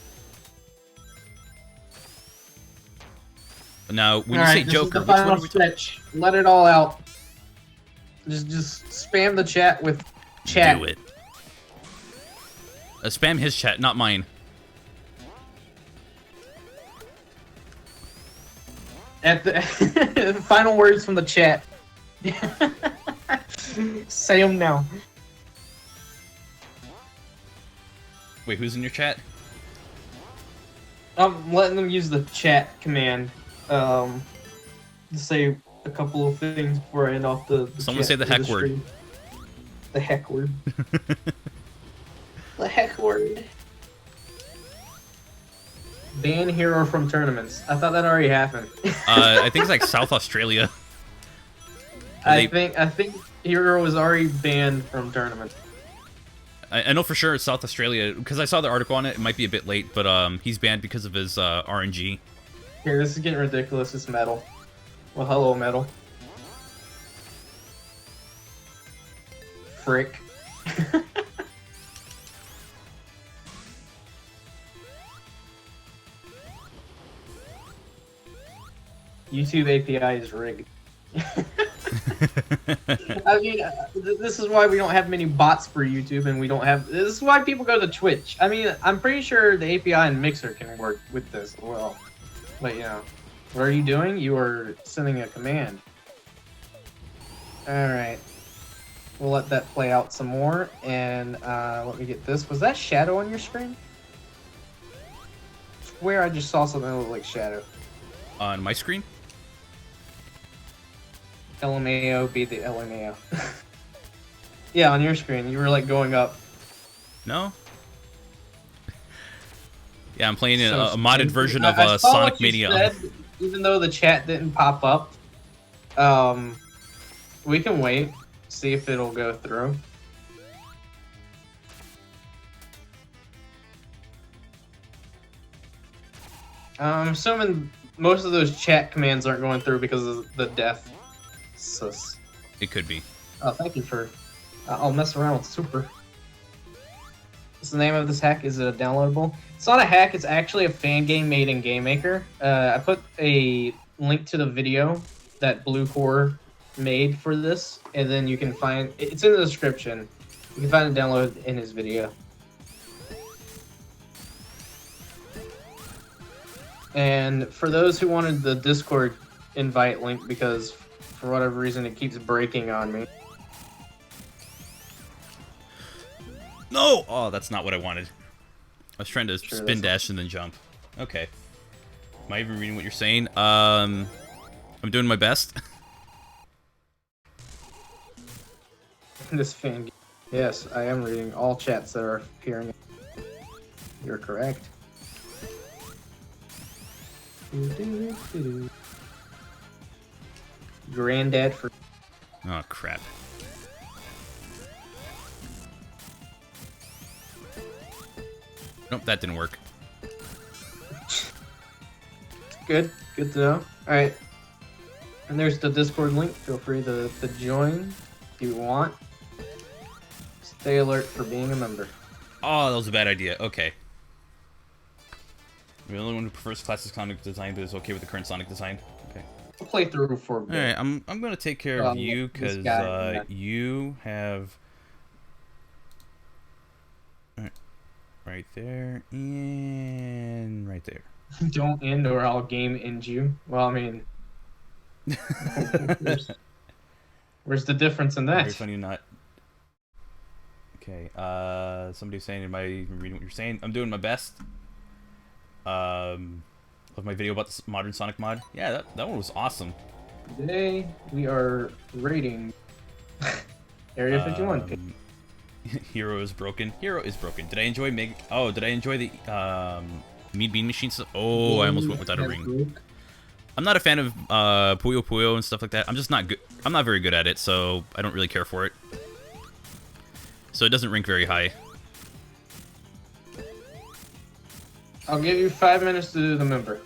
Now, when All you right, say Joker, this is the final which one stretch. Let it all out. Just spam the chat with chat. do it? Spam his chat, not mine. At the final words from the chat. Say them now. Wait, who's in your chat? I'm letting them use the chat command to say a couple of things before I end off the Someone chat say the for heck word. stream. The heck word. The heck word. Ban hero from tournaments. I thought that already happened. I think it's like South Australia. I think hero was already banned from tournaments. I know for sure it's South Australia because I saw the article on it. It might be a bit late, but he's banned because of his RNG. Here, this is getting ridiculous. It's metal. Well, hello, metal. Frick. YouTube API is rigged. I mean, this is why we don't have many bots for YouTube, and we don't have. This is why people go to Twitch. I mean, I'm pretty sure the API and Mixer can work with this as well. But you know, what are you doing? You are sending a command. All right, we'll let that play out some more, and let me get this. Was that shadow on your screen? I swear I just saw something that looked like shadow. On my screen? LMAO be the LMAO. Yeah, on your screen, you were like going up. No. Yeah, I'm playing So a modded version of I saw Sonic what you Mania. said, even though the chat didn't pop up. We can wait, see if it'll go through. I'm assuming most of those chat commands aren't going through because of the death. Sus. It could be. Oh, thank you for... I'll mess around with Super. What's the name of this hack? Is it a downloadable? It's not a hack, it's actually a fan game made in GameMaker. I put a link to the video that Blue Core made for this, and then you can find... It's in the description. You can find a download in his video. And for those who wanted the Discord invite link, because for whatever reason it keeps breaking on me. No! Oh, that's not what I wanted. I was trying to Sure, spin dash and then jump. Okay. Am I even reading what you're saying? I'm doing my best. This fan game. Yes, I am reading all chats that are appearing. You're correct. Granddad for... Oh, crap. Nope, that didn't work. Good to know. Alright. And there's the Discord link. Feel free to join if you want. Stay alert for being a member. Oh, that was a bad idea. Okay. I'm the only one who prefers classic Sonic design, but is okay with the current Sonic design. Okay. I'll play through for a bit. Alright, I'm gonna take care of you, this because guy, you have... Right there, and right there. Don't end or I'll game end you. Well, I mean... where's the difference in that? Very funny not... Okay, somebody's saying, am I even reading what you're saying? I'm doing my best. Love my video about the modern Sonic mod. Yeah, that one was awesome. Today, we are rating Area 51. Hero is broken. Hero is broken. Did I enjoy did I enjoy the Mean Bean Machine stuff? Oh, I almost went without a ring. I'm not a fan of Puyo Puyo and stuff like that. I'm just not good. I'm not very good at it, so I don't really care for it. So it doesn't rank very high. I'll give you 5 minutes to do the member.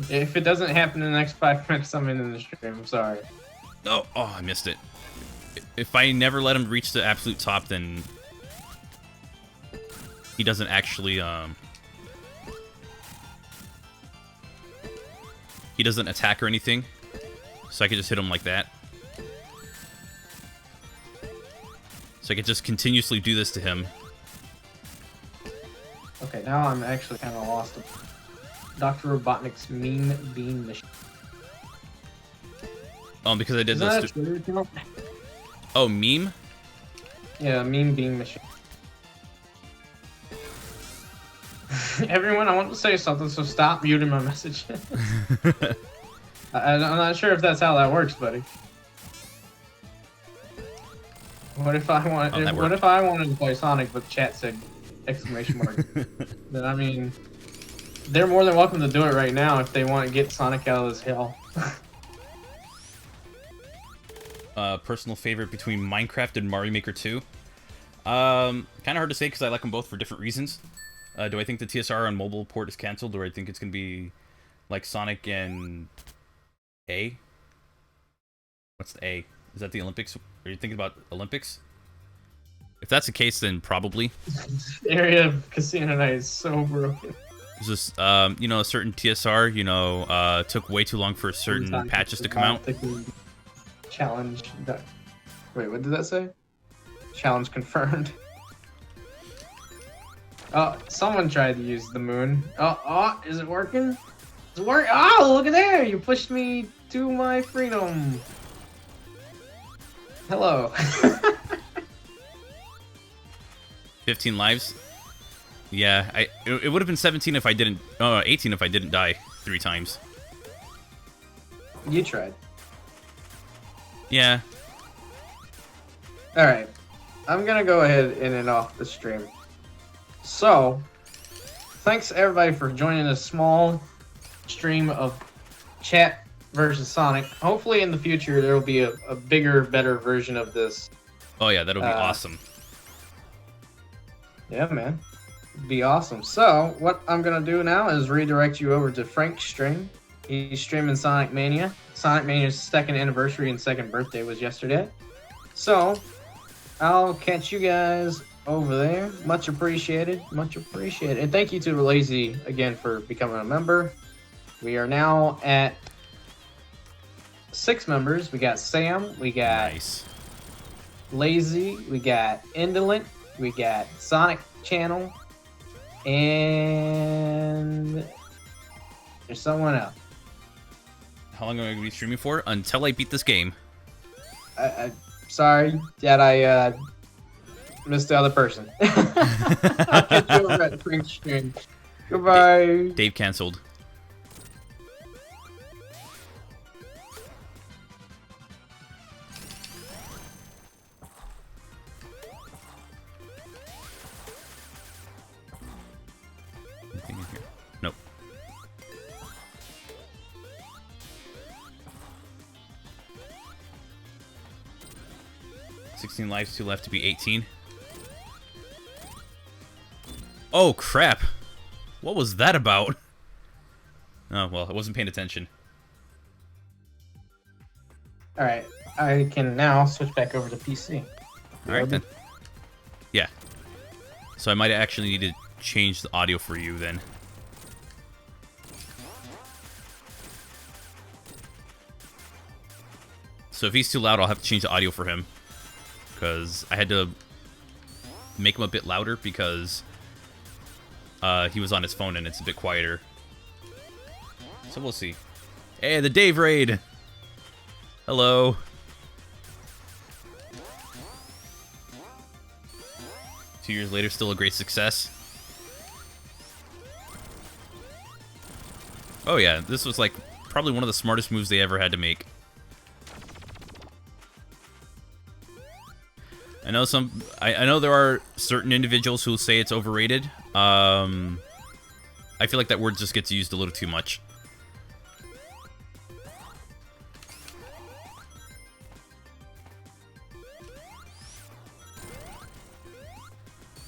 If it doesn't happen in the next 5 minutes, I'm in the stream. I'm sorry. Oh, I missed it. If I never let him reach the absolute top, then he doesn't actually, he doesn't attack or anything. So I could just hit him like that. So I could just continuously do this to him. Okay, now I'm actually kind of lost. Dr. Robotnik's Mean Bean Machine. Because I did Is that this. a Twitter account? Oh, meme? Yeah, Mean Bean Machine. Everyone, I want to say something, so stop muting my messages. I'm not sure if that's how that works, buddy. What if I want? What if I wanted to play Sonic, but chat said exclamation mark? Then I mean, they're more than welcome to do it right now if they want to get Sonic out of this hell. Personal favorite between Minecraft and Mario Maker 2? Kind of hard to say because I like them both for different reasons. Do I think the TSR on mobile port is canceled, or I think it's going to be like Sonic and A? What's the A? Is that the Olympics? Are you thinking about Olympics? If that's the case, then probably. The area of Casino Night is so broken. It's just, you know, a certain TSR, you know, took way too long for certain patches to come out. Challenge. Wait, what did that say? Challenge confirmed. Oh, someone tried to use the moon. Oh, is it working? Is it work? Oh, look at there! You pushed me to my freedom. Hello. 15 lives. Yeah, it would have been 17 if I didn't. 18 if I didn't die 3 times. You tried. Yeah. All right, I'm gonna go ahead and end off the stream. So, thanks everybody for joining this small stream of chat versus Sonic. Hopefully in the future there will be a bigger, better version of this. Oh yeah, that'll be awesome. Yeah, man. It'd be awesome. So, what I'm gonna do now is redirect you over to Frank's stream. He's streaming Sonic Mania. Sonic Mania's 2nd anniversary and 2nd birthday was yesterday. So, I'll catch you guys over there. Much appreciated. Much appreciated. And thank you to Lazy again for becoming a member. We are now at 6 members. We got Sam. We got Lazy. We got Indolent. We got Sonic Channel. And there's someone else. How long am I going to be streaming for? Until I beat this game. Sorry that I missed the other person. I'll catch you over at Frank's stream. Goodbye. Dave canceled. Anything in here? Nope. $16 lives, 2 left to be 18. Oh, crap. What was that about? Oh, well, I wasn't paying attention. Alright, I can now switch back over to PC. Alright, then. Yeah. So I might actually need to change the audio for you, then. So if he's too loud, I'll have to change the audio for him. Because I had to make him a bit louder because he was on his phone and it's a bit quieter. So we'll see. Hey, the Dave raid! Hello. Two years later, still a great success. Oh yeah, this was like probably one of the smartest moves they ever had to make. I know I know there are certain individuals who say it's overrated. I feel like that word just gets used a little too much.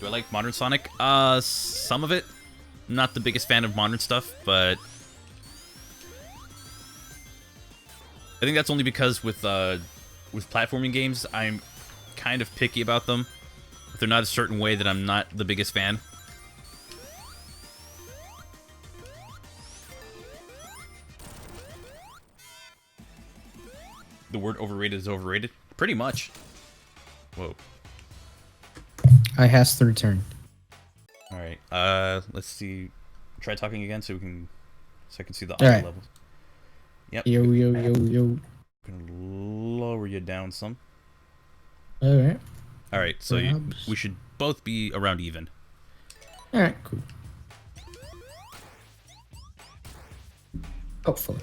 Do I like Modern Sonic? Some of it. not the biggest fan of modern stuff, but I think that's only because with platforming games, I'm kind of picky about them. If they're not a certain way, that I'm not the biggest fan. The word overrated is overrated? Pretty much. Whoa. I has to return. Alright, let's see. Try talking again so I can see the All right. levels. Yep. Yo, yo, yo, yo. Gonna lower you down some. Alright. Alright, so we should both be around even. Alright, cool. Hopefully.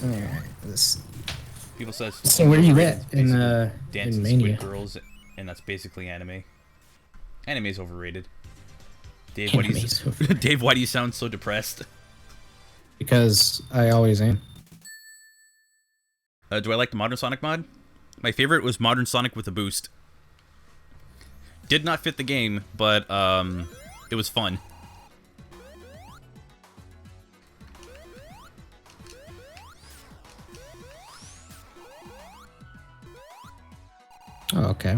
Alright, let's see. People says. So where are you at in Dancing Mania? Squid Girls, and that's basically anime. Anime's overrated. Dave, why do you Dave, why do you sound so depressed? Because I always am. Do I like the Modern Sonic mod? My favorite was Modern Sonic with a boost. Did not fit the game, but it was fun. Oh, okay.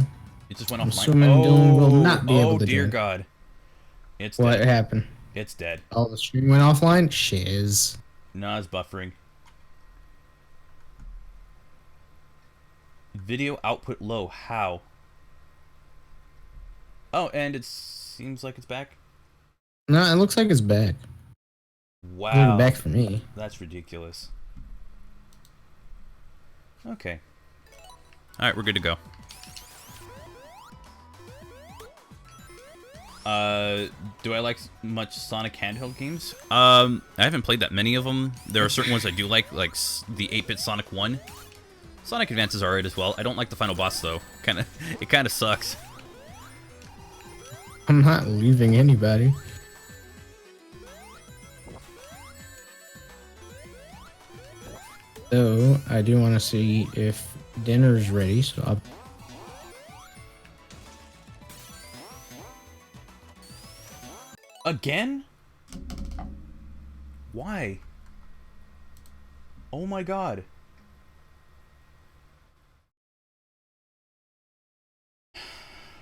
It just went I'm offline. assuming Dylan will not be able to dear join. God. It's What dead. happened? It's dead. Oh, the stream went offline? Shiz. Nah, it's buffering. Video output low. How? Oh, and it seems like it's back. No, it looks like it's back. Wow. It's back for me. That's ridiculous. Okay. Alright, we're good to go. Do I like much Sonic handheld games? I haven't played that many of them. There are certain ones I do like the 8-bit Sonic 1. Sonic Advance is alright as well. I don't like the final boss though. It kinda sucks. I'm not leaving anybody. So, I do want to see if dinner's ready, so I'll... Again? Why? Oh my God.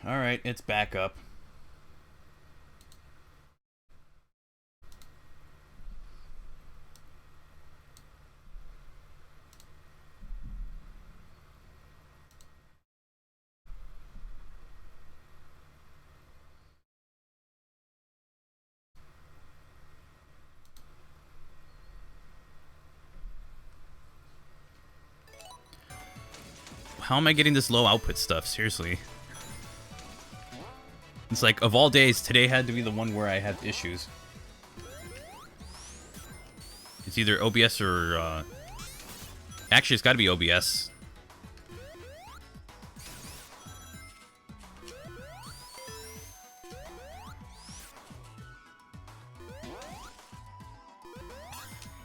Alright, it's back up. How am I getting this low output stuff? Seriously. It's like, of all days, today had to be the one where I had issues. It's either OBS or, actually, it's gotta be OBS.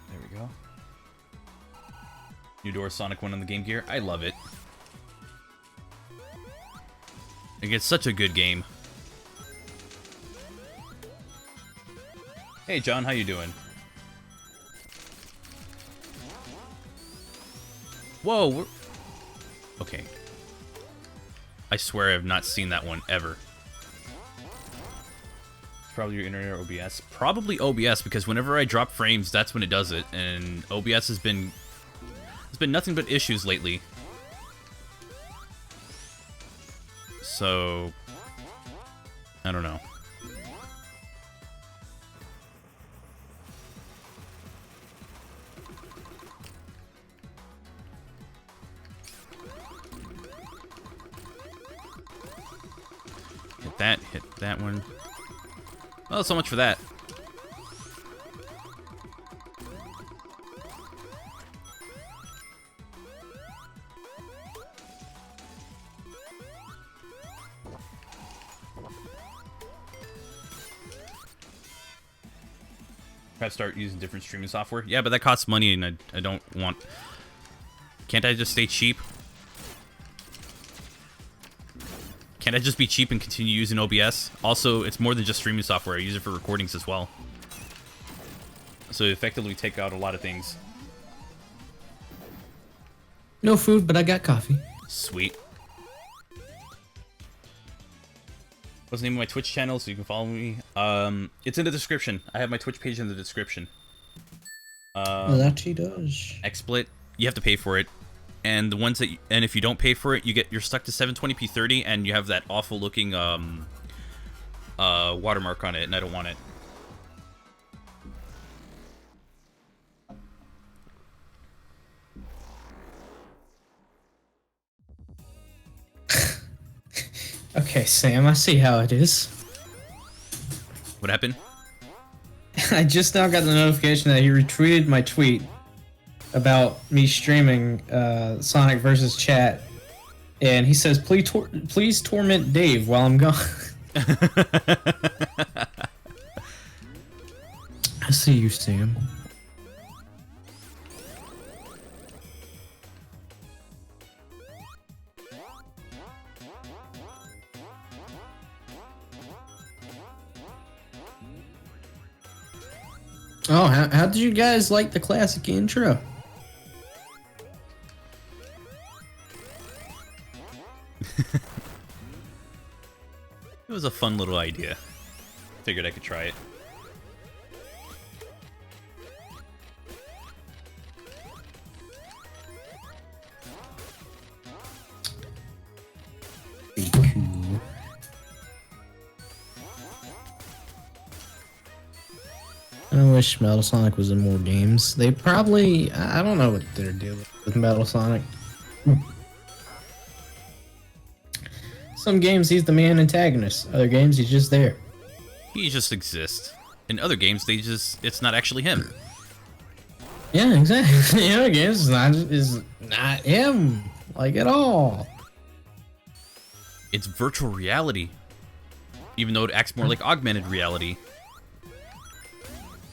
There we go. New Door Sonic 1 on the Game Gear. I love it. Like, it's such a good game. Hey John, how you doing? Whoa, okay. I swear I've not seen that one ever. It's probably your internet or OBS. Probably OBS, because whenever I drop frames, that's when it does it. And OBS has been... There's been nothing but issues lately. So... I don't know. Hit that one. Well, so much for that. Perhaps start using different streaming software. Yeah, but that costs money, and I don't want... Can't I just stay cheap? Can't I just be cheap and continue using OBS? Also, it's more than just streaming software. I use it for recordings as well. So effectively take out a lot of things. No food, but I got coffee. Sweet. What's the name of my Twitch channel so you can follow me? It's in the description. I have my Twitch page in the description. That he does. XSplit, you have to pay for it. And the ones that and if you don't pay for it, you're stuck to 720p 30 and you have that awful looking watermark on it, and I don't want it. Okay, Sam, I see how it is. What happened? I just now got the notification that he retweeted my tweet about me streaming Sonic versus chat, and he says, please torment Dave while I'm gone." I see you, Sam. Oh, how did you guys like the classic intro? It was a fun little idea. Figured I could try it. Be cool. I wish Metal Sonic was in more games. They probably... I don't know what they're doing with Metal Sonic. Some games he's the main antagonist. Other games he's just there. He just exists. In other games, it's not actually him. Yeah, exactly. In other games is not him. Like at all. It's virtual reality. Even though it acts more like augmented reality.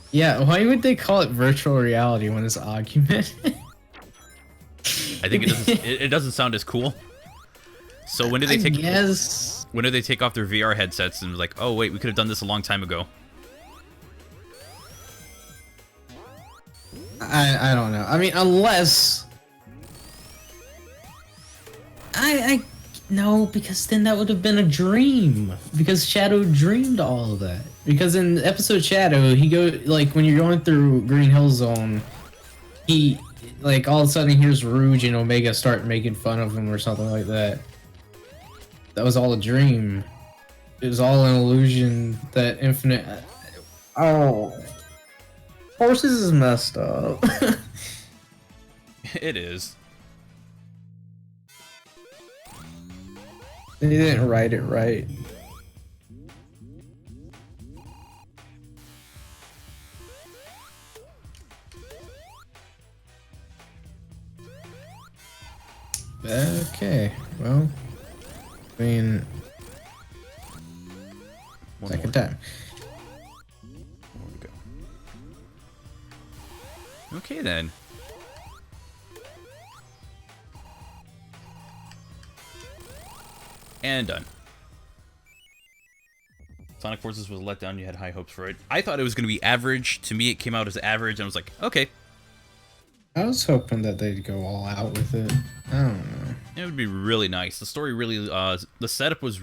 Yeah, why would they call it virtual reality when it's augmented? I think it doesn't sound as cool. So when did they take? Yes. When did they take off their VR headsets and was like, oh wait, we could have done this a long time ago? I don't know. I mean, unless no, because then that would have been a dream. Because Shadow dreamed all of that. Because in episode Shadow, he like when you're going through Green Hill Zone, he like all of a sudden he hears Rouge and Omega start making fun of him or something like that. That was all a dream. It was all an illusion. That infinite. Oh, Horses is messed up. It is. They didn't write it right. Okay, well, I mean, second time. More to go. Okay then. And done. Sonic Forces was a letdown. You had high hopes for it. I thought it was going to be average. To me, it came out as average. And I was like, okay. I was hoping that they'd go all out with it. I don't know. It would be really nice. The story really, the setup was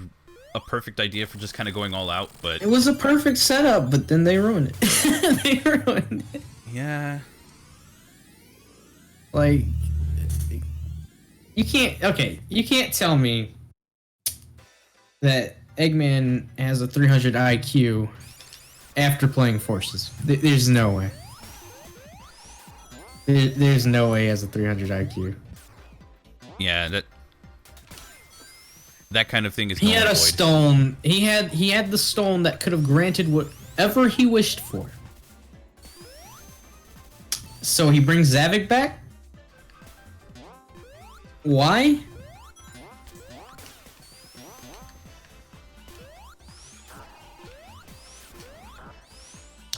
a perfect idea for just kind of going all out, but... It was a perfect setup, but then they ruined it. They ruined it. Yeah. Like, you can't tell me that Eggman has a 300 IQ after playing Forces. There's no way. There's no way he has a 300 IQ. Yeah, that kind of thing is. He had a stone. He had the stone that could have granted whatever he wished for. So he brings Zavik back? Why?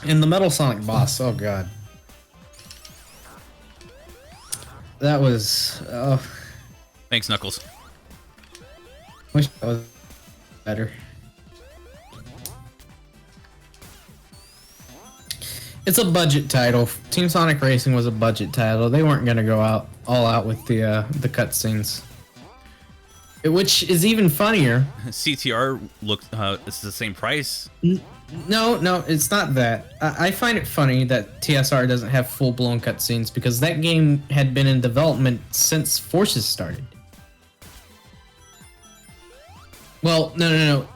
And the Metal Sonic boss, oh god. That was... Thanks, Knuckles. Wish that was better. It's a budget title. Team Sonic Racing was a budget title. They weren't gonna go all out with the cutscenes. Which is even funnier. CTR looked it's the same price. No, it's not that. I find it funny that TSR doesn't have full-blown cutscenes because that game had been in development since Forces started. Well, no.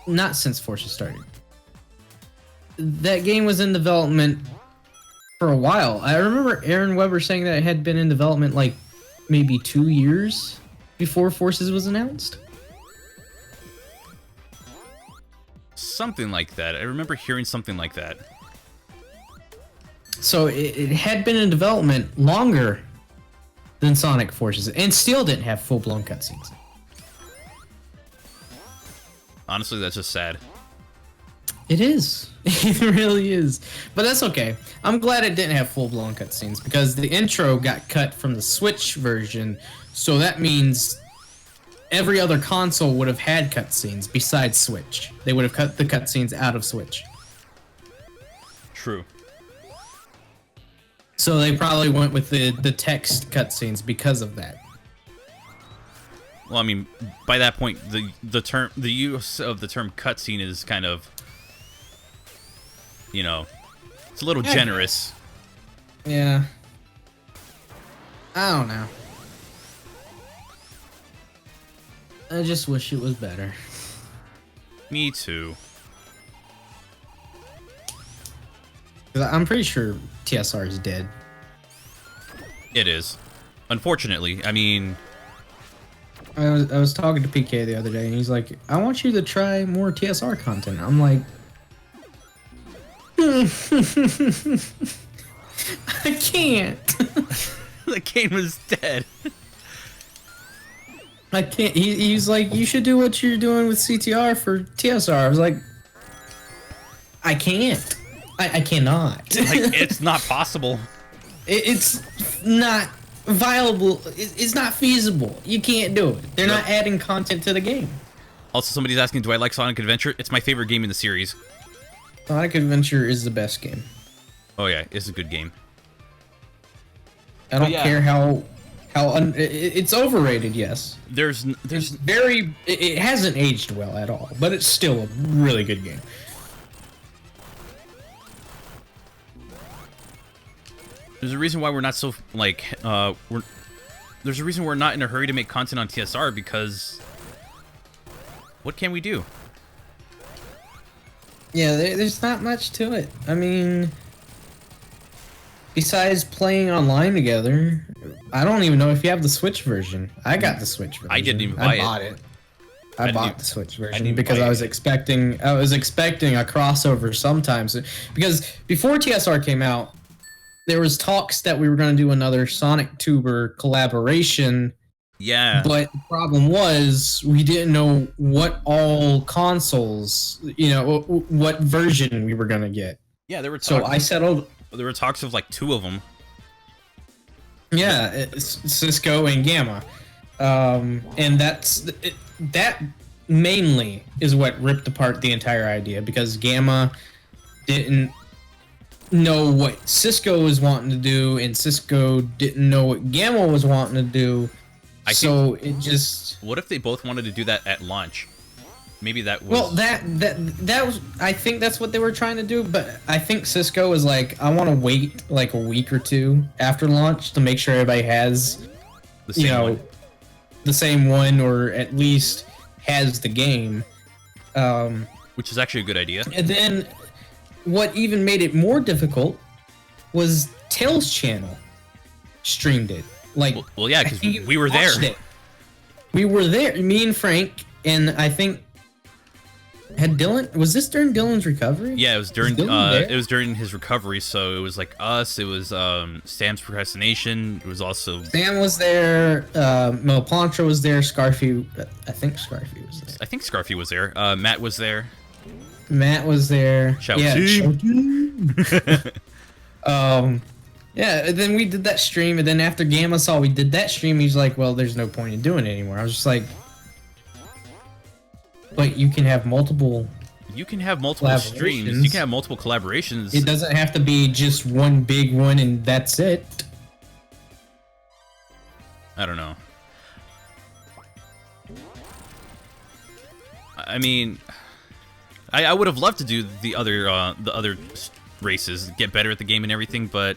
Not since Forces started. That game was in development for a while. I remember Aaron Weber saying that it had been in development like maybe 2 years before Forces was announced. Something like that. I remember hearing something like that. So it had been in development longer than Sonic Forces and still didn't have full-blown cutscenes. Honestly, that's just sad. It is. It really is. But that's okay. I'm glad it didn't have full-blown cutscenes because the intro got cut from the Switch version, so that means every other console would have had cutscenes besides Switch. They would have cut the cutscenes out of Switch. True. So they probably went with the text cutscenes because of that. Well, I mean, by that point, the use of the term cutscene is kind of, you know, it's a little generous. Yeah. I don't know. I just wish it was better. Me too. 'Cause I'm pretty sure TSR is dead. It is. Unfortunately, I mean, I was talking to PK the other day, and he's like, "I want you to try more TSR content." I'm like, I can't. the game is dead. I can't. He's like, "You should do what you're doing with CTR for TSR." I was like, I can't. I cannot. Like, it's not possible. It's not viable. It's not feasible. You can't do it. They're not adding content to the game. Also, somebody's asking, do I like Sonic Adventure? It's my favorite game in the series. Sonic Adventure is the best game. Oh yeah, it's a good game. I don't care how it's overrated. Yes, There's it hasn't aged well at all, but it's still a really good game. There's a reason why we're not so, like, there's a reason we're not in a hurry to make content on TSR, because what can we do? Yeah, there's not much to it. I mean, besides playing online together, I don't even know if you have the Switch version. I got the Switch version. I didn't even buy it. I bought it. I bought the Switch version because I was expecting a crossover sometimes, because before TSR came out, there was talks that we were going to do another Sonic Tuber collaboration. Yeah. But the problem was we didn't know what all consoles, what version we were going to get. Yeah, there were talks. So I settled. There were talks of like 2 of them. Yeah, it's Cisco and Gamma. And that mainly is what ripped apart the entire idea, because Gamma didn't know what Cisco was wanting to do, and Cisco didn't know what Gamma was wanting to do. What if they both wanted to do that at launch? Maybe that was... Well, that was... I think that's what they were trying to do, but I think Cisco was like, I want to wait like a week or 2 after launch to make sure everybody has, the same one, or at least has the game. Which is actually a good idea. And then what even made it more difficult was Tails channel streamed it. Like, well, yeah, because we were there. We were there. Me and Frank, and I think had Dylan. Was this during Dylan's recovery? Yeah, it was during. It was during his recovery. So it was like us. It was Sam's procrastination. It was also Sam was there. Mel Plantra was there. Scarfy. I think Scarfy was there. I think Scarfy was there. Matt was there. Matt was there. Team. Yeah, and then we did that stream, and then after Gamma saw we did that stream, he's like, well, there's no point in doing it anymore. I was just like, but you can have multiple. You can have multiple streams. You can have multiple collaborations. It doesn't have to be just one big one and that's it. I don't know. I mean, I would have loved to do the other races, get better at the game and everything, but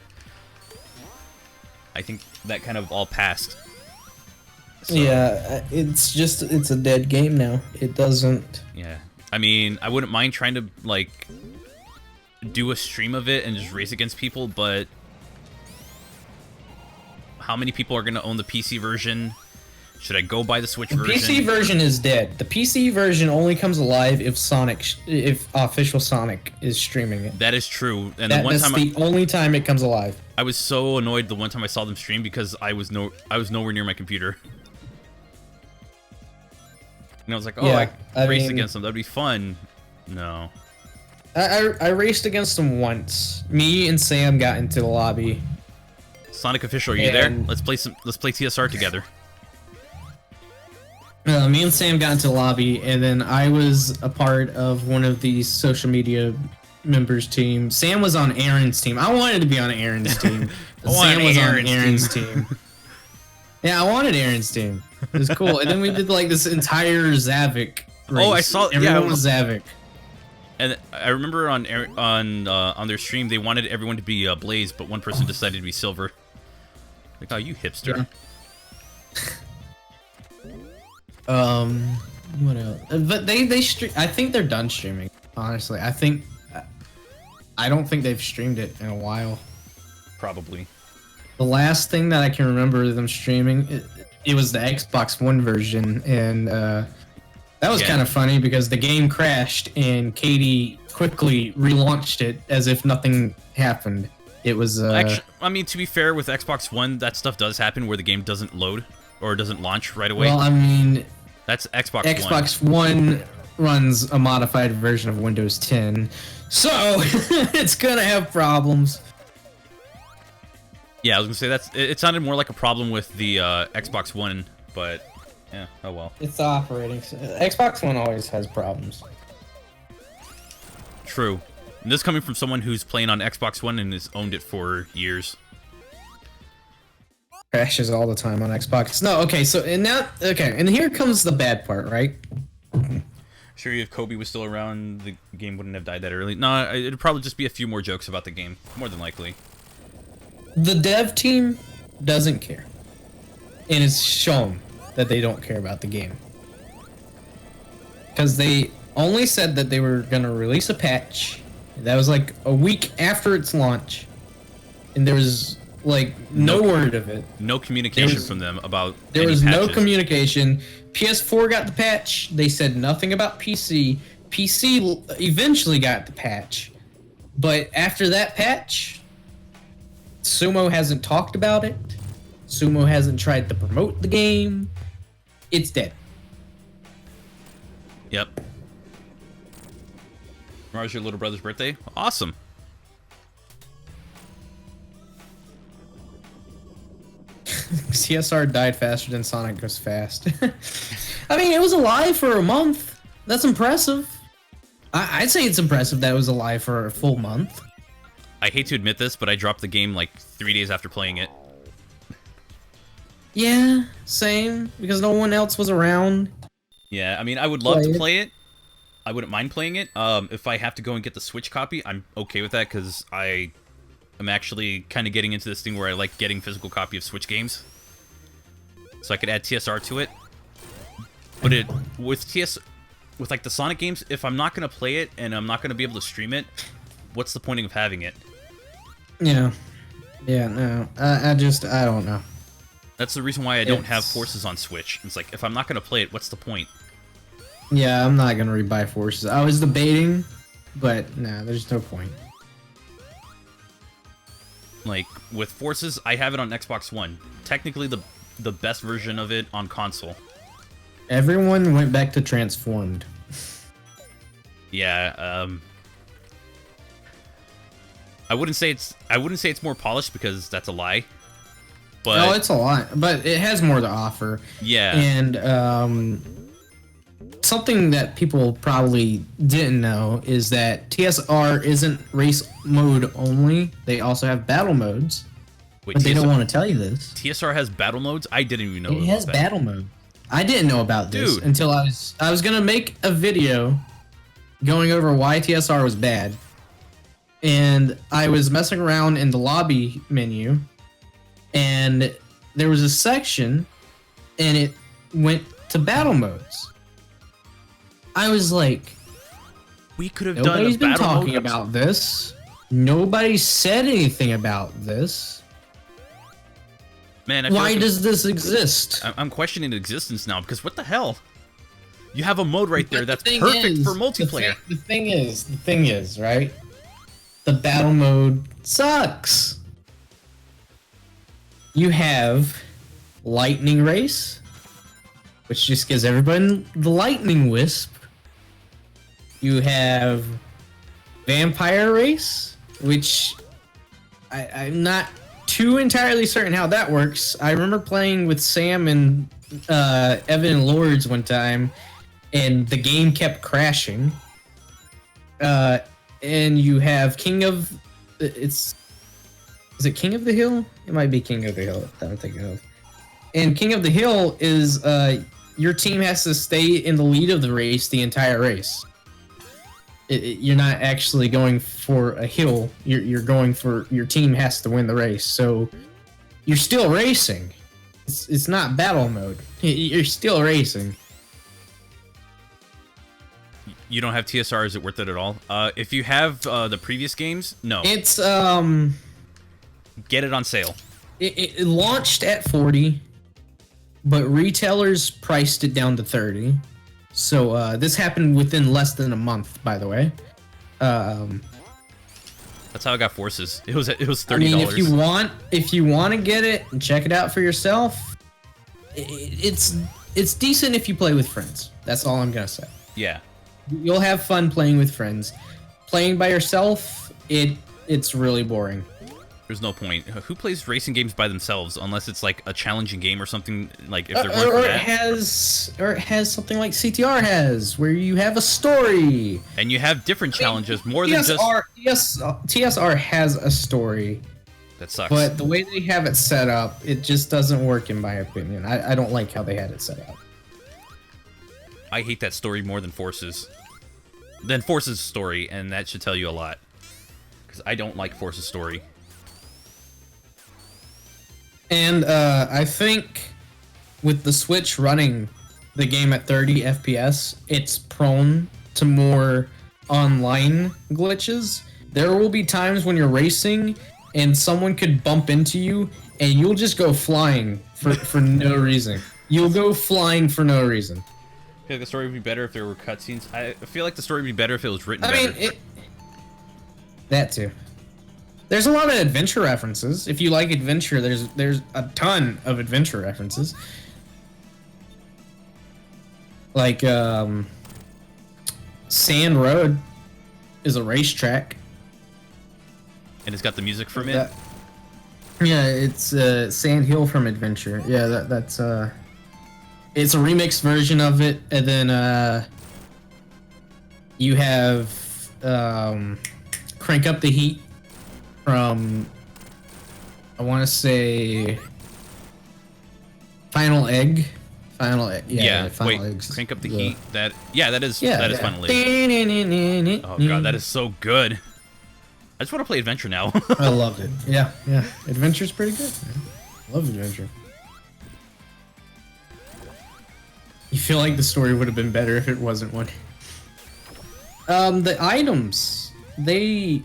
I think that kind of all passed. So, yeah, it's a dead game now. It doesn't. Yeah. I mean, I wouldn't mind trying to, like, do a stream of it and just race against people, but how many people are going to own the PC version? Should I go buy the Switch version? The PC version is dead. The PC version only comes alive if if official Sonic is streaming it. That is true. And that's the only time it comes alive. I was so annoyed the one time I saw them stream because I was nowhere near my computer. And I was like, oh, yeah, I raced against them. That'd be fun. No. I raced against them once. Me and Sam got into the lobby. Sonic Official, are you there? Let's play TSR together. Me and Sam got into the lobby, and then I was a part of one of the social media members' team. Sam was on Aaron's team. I wanted to be on Aaron's team. Sam was on Aaron's team. Yeah, I wanted Aaron's team. It was cool. And then we did like this entire Zavik race. Oh, I saw. Everyone was Zavik. And I remember on their stream they wanted everyone to be Blaze, but one person decided to be Silver. Like, oh, you hipster. Yeah. What else? But they stream. I think they're done streaming. Honestly, I don't think they've streamed it in a while. Probably. The last thing that I can remember them streaming, it was the Xbox One version, and that was kind of funny because the game crashed and Katie quickly relaunched it as if nothing happened. It was. Actually, I mean, to be fair, with Xbox One, that stuff does happen where the game doesn't load or doesn't launch right away. Well, I mean, that's Xbox One. Xbox One runs a modified version of Windows 10, so it's gonna have problems. Yeah, I was gonna say it sounded more like a problem with the Xbox One, but yeah, oh well. It's the operating system. Xbox One always has problems. True. And this coming from someone who's playing on Xbox One and has owned it for years. Crashes all the time on Xbox. No, okay, so and here comes the bad part, right? Sure, if Kobe was still around, the game wouldn't have died that early. No, it'd probably just be a few more jokes about the game, more than likely. The dev team doesn't care, and it's shown that they don't care about the game because they only said that they were gonna release a patch. That was like a week after its launch, and there was like no word of it. No communication from them about. There was no communication. PS4 got the patch. They said nothing about PC. PC eventually got the patch, but after that patch, Sumo hasn't talked about it. Sumo hasn't tried to promote the game. It's dead. Yep. Tomorrow's your little brother's birthday? Awesome. CSR died faster than Sonic goes fast. I mean, it was alive for a month. That's impressive. I'd say it's impressive that it was alive for a full month. I hate to admit this, but I dropped the game like 3 days after playing it. Yeah, same. Because no one else was around. Yeah, I mean, I would love to play it. I wouldn't mind playing it. If I have to go and get the Switch copy, I'm okay with that because I am actually kind of getting into this thing where I like getting physical copy of Switch games. So I could add TSR to it. But with like the Sonic games, if I'm not gonna play it and I'm not gonna be able to stream it, what's the point of having it? Yeah. Yeah, no. I don't know. That's the reason why I don't have Forces on Switch. It's like, if I'm not gonna play it, what's the point? Yeah, I'm not gonna rebuy Forces. I was debating, but no, there's no point. Like, with Forces, I have it on Xbox One. Technically the best version of it on console. Everyone went back to Transformed. Yeah, I wouldn't say it's more polished because that's a lie. But no, it's a lot, but it has more to offer. Yeah. And something that people probably didn't know is that TSR isn't race mode only. They also have battle modes. Wait, But they don't want to tell you this. TSR has battle modes? I didn't even know It has that. battle mode. I didn't know about this Dude. until I was gonna make a video going over why TSR was bad. And I was messing around in the lobby menu, and there was a section, and it went to battle modes. I was like, We could have done a nobody's been battle talking mode. about this. Nobody said anything about this. Man, I feel Why like does this exist? I'm questioning its existence now because what the hell? You have a mode right there But that's the thing perfect is- for multiplayer. The thing is, right? The battle mode sucks. You have Lightning Race, which just gives everybody the Lightning Wisp. You have Vampire Race, which I'm not too entirely certain how that works. I remember playing with Sam and Evan and Lords one time, and the game kept crashing. And you have King of... Is it King of the Hill? It might be King of the Hill that I'm thinking of. And King of the Hill is your team has to stay in the lead of the race the entire race. You're not actually going for a hill. You're going for... Your team has to win the race. So you're still racing. It's not battle mode. You're still racing. You don't have TSR, is it worth it at all? If you have the previous games, no. It's Get it on sale. it launched at 40, but retailers priced it down to 30. So this happened within less than a month, by the way. That's how I got Forces. It was $30. I mean, if you want to get it and check it out for yourself, it's decent if you play with friends. That's all I'm gonna say. Yeah. You'll have fun playing with friends. Playing by yourself, it's really boring. There's no point. Who plays racing games by themselves unless it's like a challenging game or something? Like if they're going for Or that. it has something like CTR has, where you have a story. And you have different challenges more than just. TSR has a story, That sucks. but the way they have it set up, it just doesn't work in my opinion. I don't like how they had it set up. I hate that story more than Forces. Than Forces' story, and that should tell you a lot. Because I don't like Forces' story. And I think with the Switch running the game at 30 FPS, it's prone to more online glitches. There will be times when you're racing and someone could bump into you and you'll just go flying for no reason. You'll go flying for no reason. I feel like the story would be better if there were cutscenes. I feel like the story would be better if it was written I better. mean, that too. There's a lot of adventure references. If you like adventure, there's a ton of adventure references. Like Sand Road is a racetrack. And it's got the music from it. Yeah, it's Sand Hill from Adventure. Yeah, that's it's a remix version of it, and then you have Crank Up the Heat from, I want to say, Final Egg. Yeah, Final wait, Eggs. Crank Up the Yeah. Heat. That is Final Egg. Oh god, that is so good. I just want to play Adventure now. I love it. Yeah. Adventure's pretty good, man. Love Adventure. You feel like the story would have been better if it wasn't one. The items, it's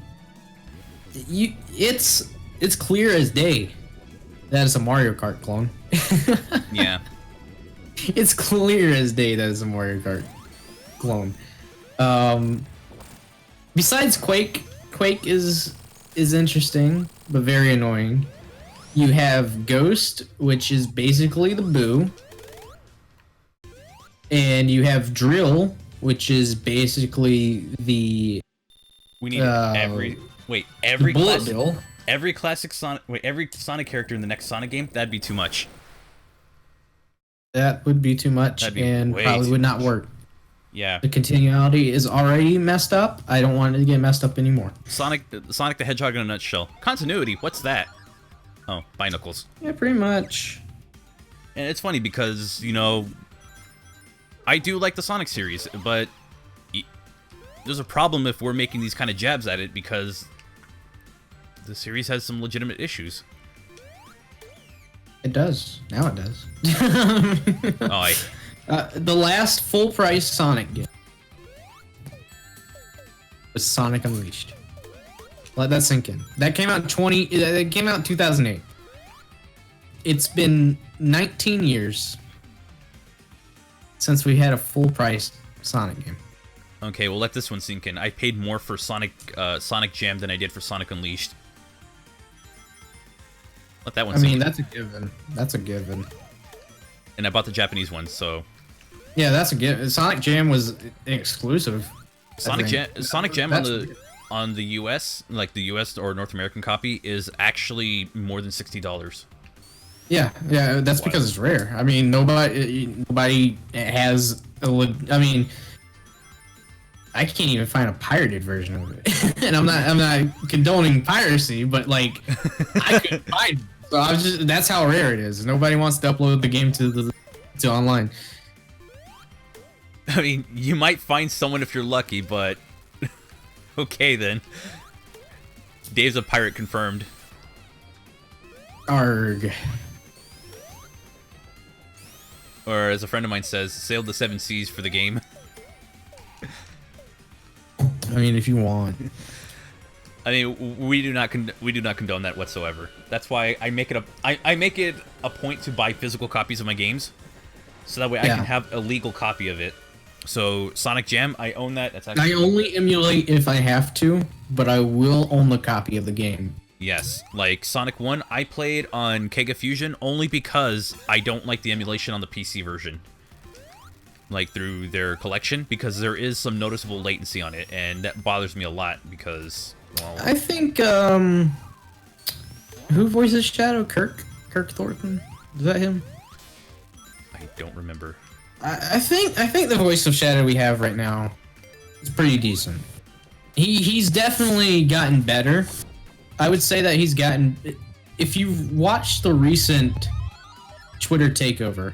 clear as day that it's a Mario Kart clone. Yeah. It's clear as day that it's a Mario Kart clone. Besides Quake is interesting but very annoying. You have Ghost, which is basically the Boo. And you have Drill, which is basically the We need every Bullet classic, Bill. every classic Sonic, every Sonic character in the next Sonic game. That'd be too much. That would be too much That'd be and way probably too would not much. work. Yeah. The continuity is already messed up. I don't want it to get messed up anymore. Sonic the Hedgehog in a nutshell. Continuity, what's that? Oh, Binacles. Yeah, pretty much. And it's funny because, you know, I do like the Sonic series, but there's a problem if we're making these kind of jabs at it because the series has some legitimate issues. It does. Now it does. Oh, the last full-price Sonic game was Sonic Unleashed. Let that sink in. That came out it came out in 2008. It's been 19 years since we had a full-price Sonic game. okay, well, let this one sink in. I paid more for Sonic Jam than I did for Sonic Unleashed. Let that one sink in. That's a given. That's a given. And I bought the Japanese one, so... Yeah, that's a given. Sonic Jam was exclusive. Sonic Jam on the US, like the US or North American copy, is actually more than $60. Yeah, that's because it's rare. I mean, nobody has I mean, I can't even find a pirated version of it. And I'm not condoning piracy, but like I couldn't find it. So that's how rare it is. Nobody wants to upload the game to online. I mean, you might find someone if you're lucky, but okay then. Dave's a pirate confirmed. Arg. Or as a friend of mine says, sailed the 7 seas for the game. I mean, if you want. I mean, we do not condone that whatsoever. That's why I make it a point to buy physical copies of my games, so that way I can have a legal copy of it. So Sonic Jam, I own that. That's actually... I only emulate if I have to, but I will own the copy of the game. Yes, like Sonic 1, I played on Kega Fusion only because I don't like the emulation on the PC version. Like through their collection, because there is some noticeable latency on it, and that bothers me a lot because, well... I think, who voices Shadow? Kirk Thornton? Is that him? I don't remember. I think the voice of Shadow we have right now is pretty decent. He's definitely gotten better. I would say that he's gotten... If you've watched the recent Twitter takeover,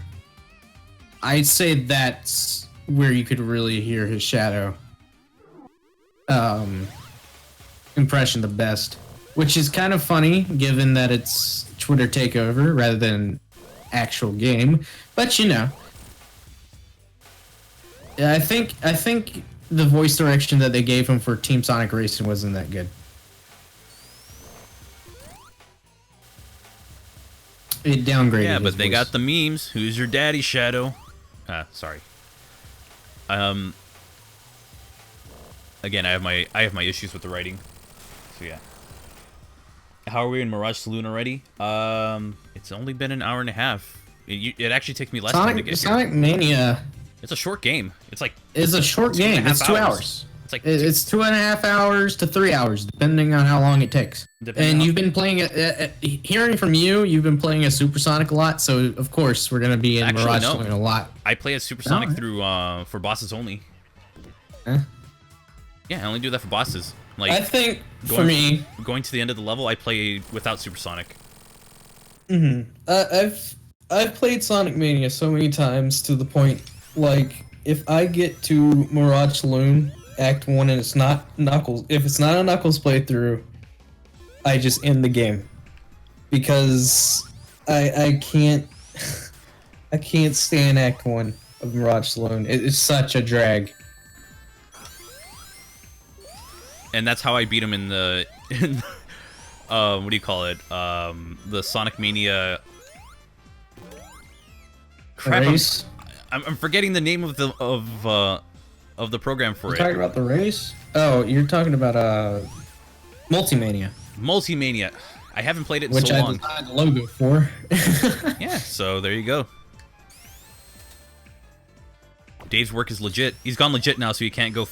I'd say that's where you could really hear his Shadow impression the best. Which is kind of funny, given that it's Twitter takeover rather than actual game. But you know, I think the voice direction that they gave him for Team Sonic Racing wasn't that good. It downgraded. Yeah, but his they voice. got the memes. Who's your daddy, Shadow? Sorry. Again, I have my issues with the writing. So yeah. How are we in Mirage Saloon already? It's only been an hour and a half. It actually takes me less time to get here. Sonic Mania. It's a short game. It's a short game. It's 2 hours. It's 2.5 hours to 3 hours, depending on how long it takes. You've been playing it. Hearing from you, you've been playing a Supersonic a lot, so of course we're gonna be in Mirage Saloon a lot. I play a Supersonic through for bosses only. Huh? Yeah, I only do that for bosses. Like, I think for me, going to the end of the level, I play without Supersonic. I've played Sonic Mania so many times to the point, like, if I get to Mirage Saloon Act 1 and it's not Knuckles, if it's not a Knuckles playthrough, I just end the game. Because I can't I can't stand Act 1 of Mirage Saloon. It is such a drag. And that's how I beat him in the what do you call it? The Sonic Mania Race? I'm forgetting the name of the program for You're it. talking about the race? Oh, you're talking about Multimania. Multimania. I haven't played it in so long. Which I designed the logo for. Yeah, so there you go. Dave's work is legit. He's gone legit now, so he can't go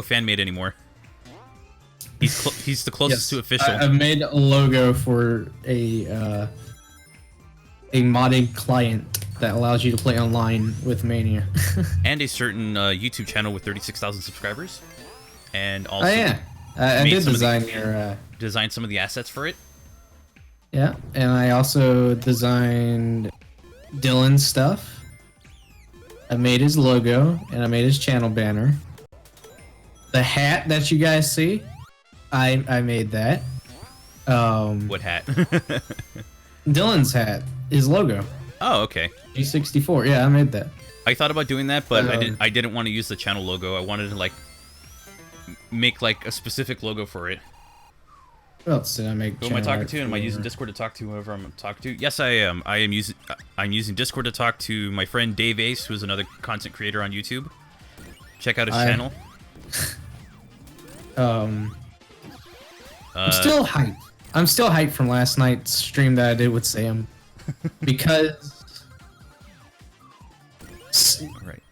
fan made anymore. He's the closest to official. I've made a logo for a modded client that allows you to play online with Mania. And a certain YouTube channel with 36,000 subscribers. And also Oh yeah, I made did some of the- design your. designed some of the assets for it. Yeah, and I also designed Dylan's stuff. I made his logo, and I made his channel banner. The hat that you guys see, I made that. What hat? Dylan's hat, his logo. Oh, okay. G64, yeah, I made that. I thought about doing that, but I didn't want to use the channel logo. I wanted to like make like a specific logo for it. What else did I make? Who am I talking to? Am I using Discord to talk to whoever I'm talking to? Yes, I am. I'm using Discord to talk to my friend DaveAce, who's another content creator on YouTube. Check out his channel. I'm still hyped. I'm still hyped from last night's stream that I did with Sam, because Right.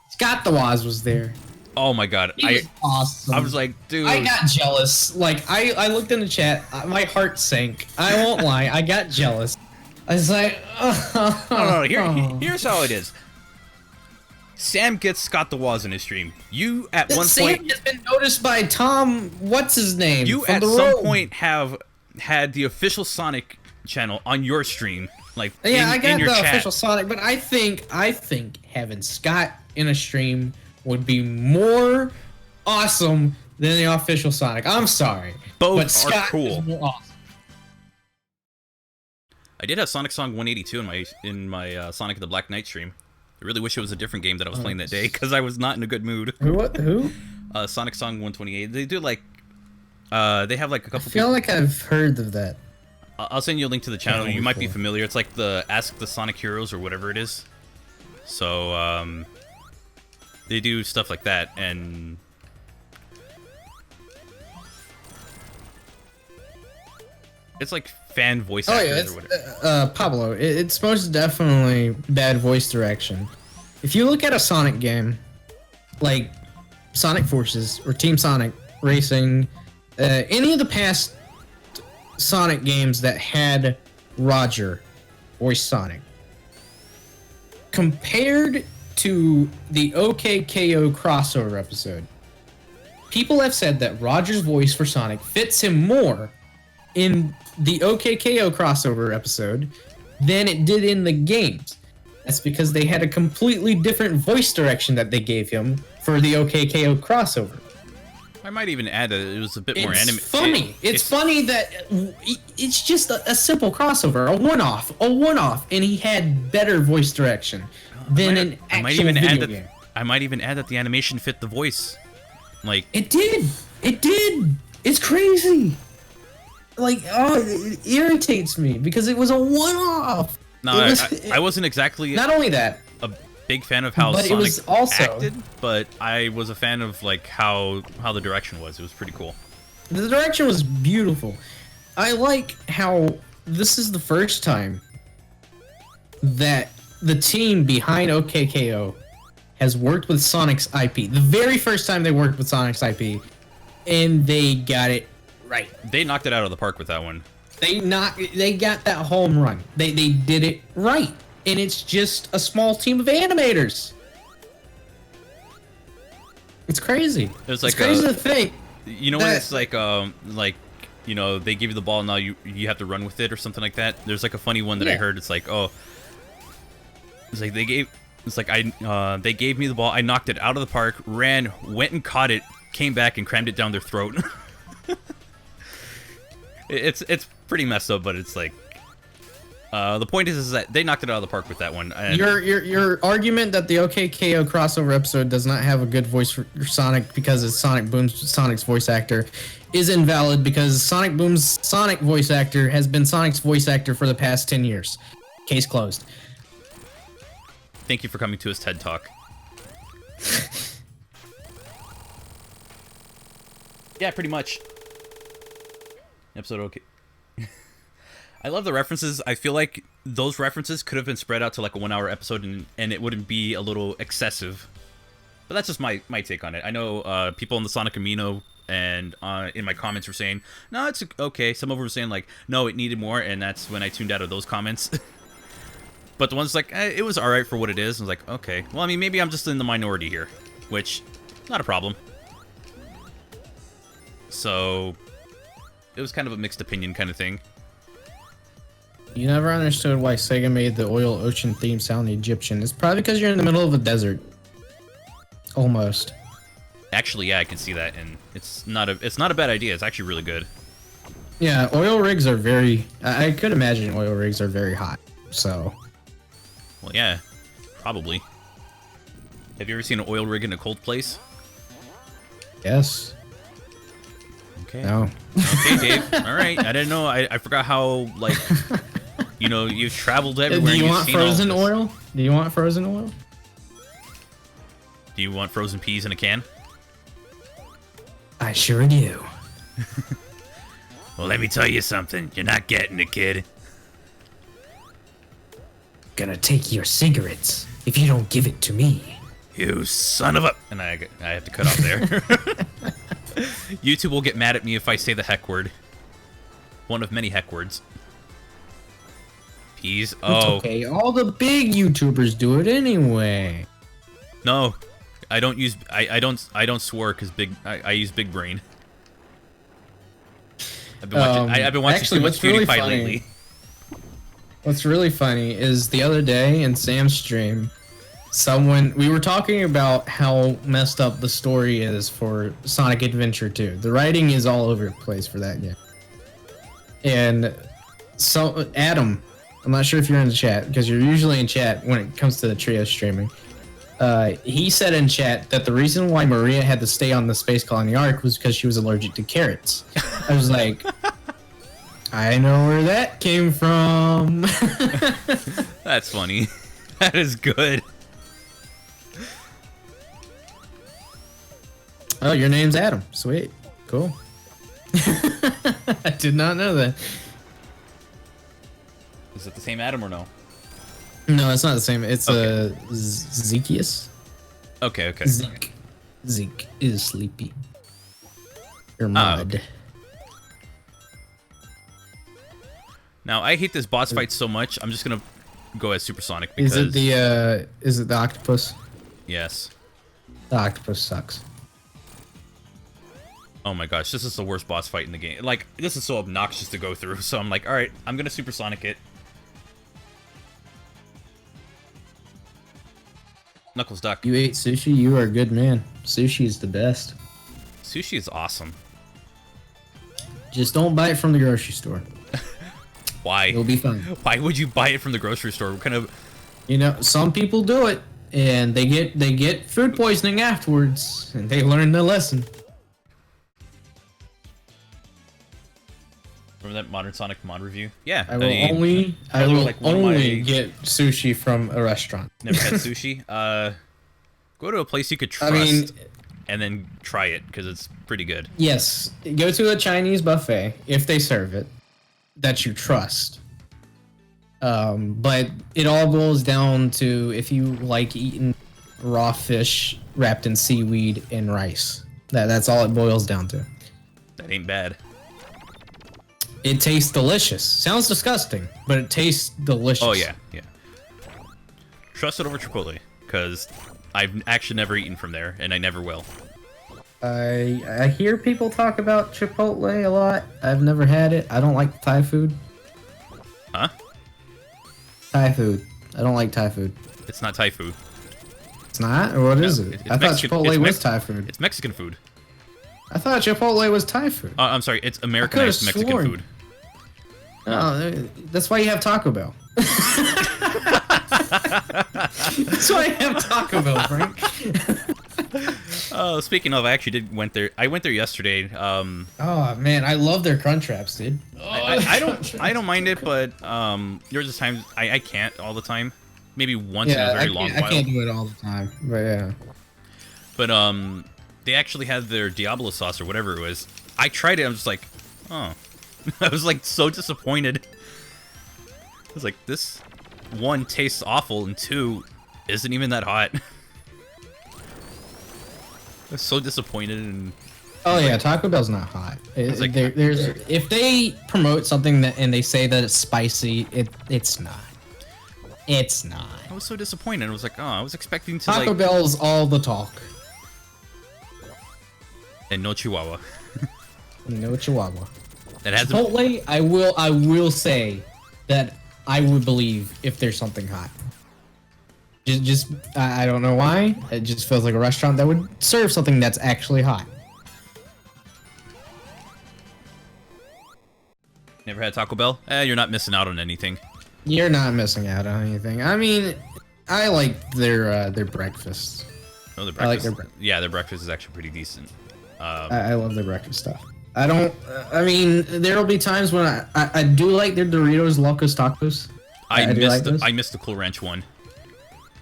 Scott the Waz was there. Oh my god. He was awesome. I was like, dude. I got jealous. Like, I looked in the chat, my heart sank. I won't lie, I got jealous. I was like, No, here's how it is. Sam gets Scott the Waz in his stream. You at one Sam point has been noticed by Tom. What's his name? you from at the some road. point have had the official Sonic channel on your stream, like Yeah, I in got your the chat. official Sonic, but I think having Scott in a stream would be more awesome than the official Sonic. I'm sorry, Both but are Scott cool. is more awesome. I did have Sonic Song 182 in my Sonic the Black Knight stream. I really wish it was a different game that I was playing that day because I was not in a good mood. Who? Sonic Song 128. They do like, they have like a I couple. feel like I've heard of that. I'll send you a link to the channel. Oh, You might be cool. familiar. It's like the Ask the Sonic Heroes or whatever it is. So they do stuff like that, and it's like fan voice Oh actors yeah, or it's, whatever. Pablo. It's most definitely bad voice direction. If you look at a Sonic game, like Sonic Forces or Team Sonic Racing, any of the past Sonic games that had Roger voice Sonic, compared to the OKKO crossover episode, people have said that Roger's voice for Sonic fits him more in the OKKO crossover episode than it did in the games. That's because they had a completely different voice direction that they gave him for the OKKO crossover. I might even add that it was a bit more anime. It's funny. It's funny that it's just a simple crossover, a one-off, and he had better voice direction than an actual video game. I might even add that the animation fit the voice. Like It did. It's crazy. Like, oh, it irritates me because it was a one-off. no, It was- I wasn't exactly Not only that, a big fan of how but it Sonic was also- acted, but I was a fan of like how the direction was. It was pretty cool. the direction was beautiful. I like how this is the first time that the team behind OKKO has worked with Sonic's IP. The very first time they worked with Sonic's IP, and they got it right. They knocked it out of the park with that one. They got that home run. They did it right. And it's just a small team of animators. It's crazy. It's like it's crazy to think. You know when that- it's like you know, they give you the ball, now you have to run with it or something like that. There's like a funny one that I Yeah. heard. It's like, oh, it's like they gave me the ball, I knocked it out of the park, ran, went and caught it, came back and crammed it down their throat. It's pretty messed up, but it's like the point is that they knocked it out of the park with that one. And Your argument that the OKKO crossover episode does not have a good voice for Sonic because it's Sonic Boom's Sonic's voice actor is invalid because Sonic Boom's Sonic voice actor has been Sonic's voice actor for the past 10 years. Case closed. Thank you for coming to his TED Talk. Yeah, pretty much. Episode okay. I love the references. I feel like those references could have been spread out to like a 1 hour episode and it wouldn't be a little excessive. But that's just my take on it. I know people in the Sonic Amino and in my comments were saying, no, it's okay. Some of them were saying like, no, it needed more, and that's when I tuned out of those comments. But the one's like, it was alright for what it is. I was like, okay. Well, I mean, maybe I'm just in the minority here. Which, not a problem. So, it was kind of a mixed opinion kind of thing. You never understood why Sega made the oil ocean theme sound Egyptian. It's probably because you're in the middle of a desert. Almost. Actually, yeah, I can see that, and it's not a bad idea. It's actually really good. Yeah, oil rigs are very... I could imagine oil rigs are very hot, so... Well, yeah, probably. Have you ever seen an oil rig in a cold place? Yes. Okay. No. Okay, Dave. All right. I didn't know. I forgot how, like, you know, you've traveled everywhere. Do you and want you've seen frozen all this. oil? Do you want frozen oil? Do you want frozen peas in a can? I sure do. Well, let me tell you something. You're not getting it, kid. Gonna take your cigarettes if you don't give it to me. You son of a... And I have to cut off there. YouTube will get mad at me if I say the heck word. One of many heck words. Peas. It's Oh. okay. All the big YouTubers do it anyway. No. I don't use... I don't swear because I use big brain. I've been watching, I've been watching actually, too much what's really PewDiePie funny- lately. What's really funny is the other day in Sam's stream, we were talking about how messed up the story is for Sonic Adventure 2. The writing is all over the place for that game. And so Adam, I'm not sure if you're in the chat because you're usually in chat when it comes to the trio streaming. He said in chat that the reason why Maria had to stay on the Space Colony Ark was because she was allergic to carrots. I was like, I know where that came from. That's funny. That is good. Oh, your name's Adam. Sweet. Cool. I did not know that. Is it the same Adam or no? No, it's not the same. It's Okay. Zekius. Okay, okay. Zeke is sleepy. Your mod. okay. Now, I hate this boss fight so much, I'm just gonna go as Supersonic because... Is it the octopus? Yes. The octopus sucks. Oh my gosh, this is the worst boss fight in the game. Like, this is so obnoxious to go through, so I'm like, alright, I'm gonna Supersonic it. Knuckles Duck. You ate sushi, you are a good man. Sushi is the best. Sushi is awesome. Just don't buy it from the grocery store. Why? It'll be fine. Why would you buy it from the grocery store? What kind of... You know, some people do it, and they get food poisoning afterwards, and they learn the lesson. Remember that Modern Sonic mod review? Yeah. I will like one of only my- get sushi from a restaurant. Never had sushi. Go to a place you could I trust mean, and then try it, because it's pretty good. yes, go to a Chinese buffet if they serve it that you trust. But it all boils down to if you like eating raw fish wrapped in seaweed and rice. That's all it boils down to. That ain't bad. It tastes delicious. Sounds disgusting, but it tastes delicious. Oh, yeah, yeah. Trust it over Chipotle, because I've actually never eaten from there, and I never will. I hear people talk about Chipotle a lot. I've never had it. I don't like Thai food. Huh? Thai food. I don't like Thai food. It's not Thai food. It's not? Or what is No, it? it's I thought Mexican- Chipotle it's was Mex- Thai food. It's Mexican food. I thought Chipotle was Thai food. I'm sorry, it's Americanized Mexican sworn. food. Oh, that's why you have Taco Bell. That's why I have Taco Bell, Frank. Oh, speaking of, I actually went there. I went there yesterday. Oh man, I love their crunch wraps, dude. I don't mind it, but there's just times I can't all the time. Maybe once in a very long while. I can't do it all the time, but yeah. But they actually had their Diablo sauce or whatever it was. I tried it. I'm just like, oh. I was like so disappointed. I was like, this one tastes awful, and two isn't even that hot. I was so disappointed, and Oh yeah, Taco Bell's not hot. was like- There's if they promote something and they say that it's spicy, it's not. It's not. I was so disappointed. I was like, oh, I was expecting to Taco like Bell's all the talk. and no Chihuahua. No Chihuahua. That has Chipotle, I will say that I would believe if there's something hot. Just I don't know why. It just feels like a restaurant that would serve something that's actually hot. Never had Taco Bell? You're not missing out on anything. You're not missing out on anything. I mean, I like their breakfast. Oh, their I like breakfast. their Yeah, their breakfast is actually pretty decent. I love their breakfast stuff. I don't. I mean, there'll be times when I do like their Doritos Locos Tacos. I do like those. missed the Cool Ranch one.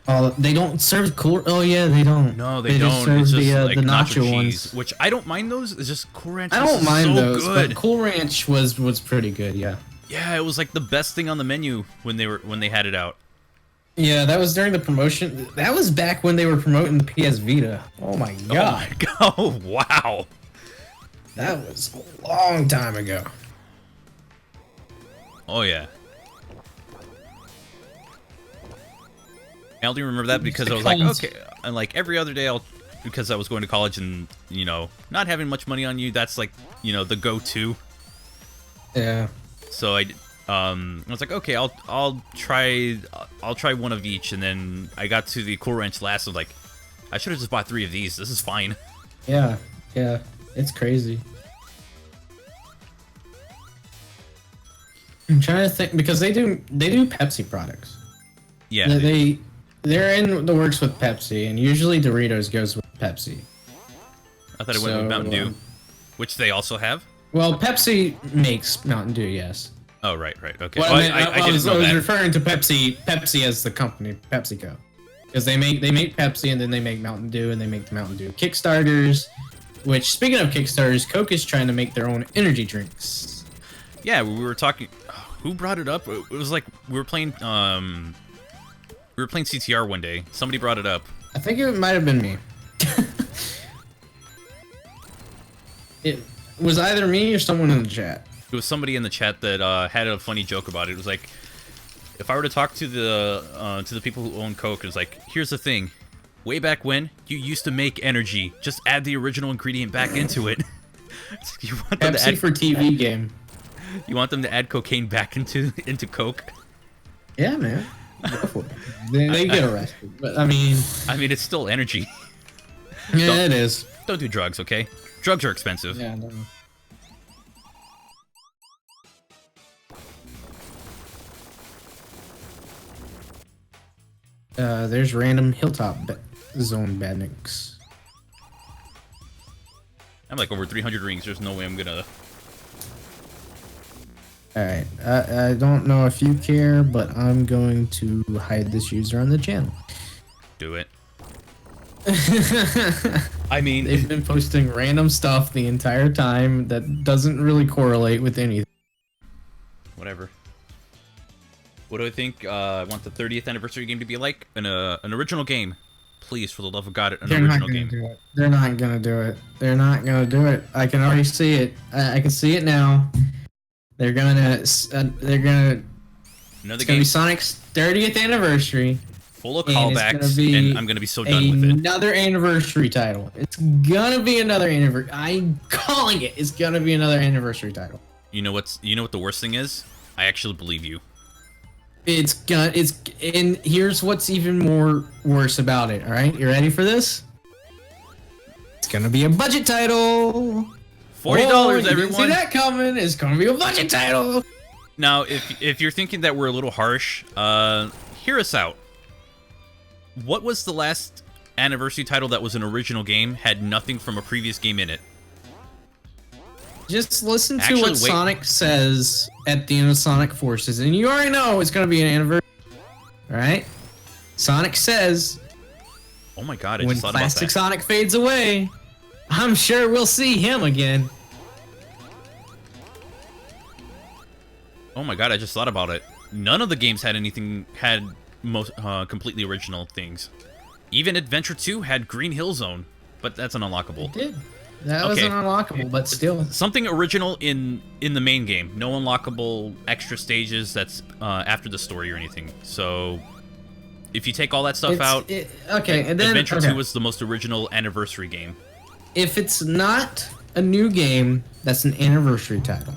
Oh, they don't serve cool. Oh yeah, they don't. No, they just don't. It's serve just like the nacho nacho cheese, ones. which I don't mind those. It's just Cool Ranch. I don't mind so those, good. but Cool Ranch was pretty good. Yeah. Yeah, it was like the best thing on the menu when they had it out. Yeah, that was during the promotion. That was back when they were promoting the PS Vita. Oh my god. Oh my god! Oh, wow. That was a long time ago. Oh yeah. I only remember that because I was like, okay, and like every other day because I was going to college and, you know, not having much money on you, that's like, you know, the go-to. Yeah. So I was like, okay, I'll try one of each, and then I got to the Cool Ranch last. I was like, I should have just bought 3 of these. This is fine. Yeah. Yeah. It's crazy. I'm trying to think because they do Pepsi products. Yeah. They're in the works with Pepsi, and usually Doritos goes with Pepsi. I thought it went with Mountain Dew, which they also have. Well, Pepsi makes Mountain Dew, yes. Oh, right, okay. Well, I didn't know I was that. referring to Pepsi as the company, PepsiCo, because they make Pepsi and then they make Mountain Dew and they make the Mountain Dew Kickstarters. Which, speaking of Kickstarters, Coke is trying to make their own energy drinks. Yeah, we were talking. Who brought it up? It was like we were playing CTR one day. Somebody brought it up. I think it might have been me. It was either me or someone in the chat. It was somebody in the chat that had a funny joke about it. It was like, if I were to talk to the people who own Coke, it was like, here's the thing. Way back when, you used to make energy. Just add the original ingredient back into it. You want them Pepsi to add, for TV game. You want them to add cocaine back into Coke? Yeah, man. Go for it. They get arrested, but I mean, it's still energy. yeah, it is. Don't do drugs, okay? Drugs are expensive. Yeah. No. There's random hilltop zone badniks. I'm like over 300 rings. There's no way I'm gonna. Alright, I don't know if you care, but I'm going to hide this user on the channel. Do it. I mean, They've been posting random stuff the entire time that doesn't really correlate with anything. Whatever. What do I think? I want the 30th anniversary game to be like an original game. Please, for the love of God, They're original not gonna game. do it. They're not gonna do it. They're not gonna do it. I can already see it. I can see it now. They're gonna Another be game Sonic's 30th anniversary. full of and it's callbacks, gonna be and I'm gonna be so done with it. Another anniversary title. It's gonna be another anniversary. I'm calling it. It's gonna be another anniversary title. You know what the worst thing is? I actually believe you. And here's what's even more worse about it. All right, you ready for this? It's gonna be a budget title. $40, you everyone. didn't see that coming. It's gonna be a budget title. Now, if you're thinking that we're a little harsh, hear us out. What was the last anniversary title that was an original game, had nothing from a previous game in it? Just listen to Actually, what wait. Sonic says at the end of Sonic Forces, and you already know it's gonna be an anniversary. All right? Sonic says, Oh my god, I when just thought about Plastic that. Sonic fades away, I'm sure we'll see him again. Oh my god, I just thought about it. None of the games had most completely original things. Even Adventure 2 had Green Hill Zone, but that's an unlockable. It That Okay. wasn't unlockable, but still. Something original in the main game. No unlockable extra stages that's after the story or anything. So if you take all that stuff out, Okay, and then Adventure okay. 2 was the most original anniversary game. If it's not a new game, that's an anniversary title.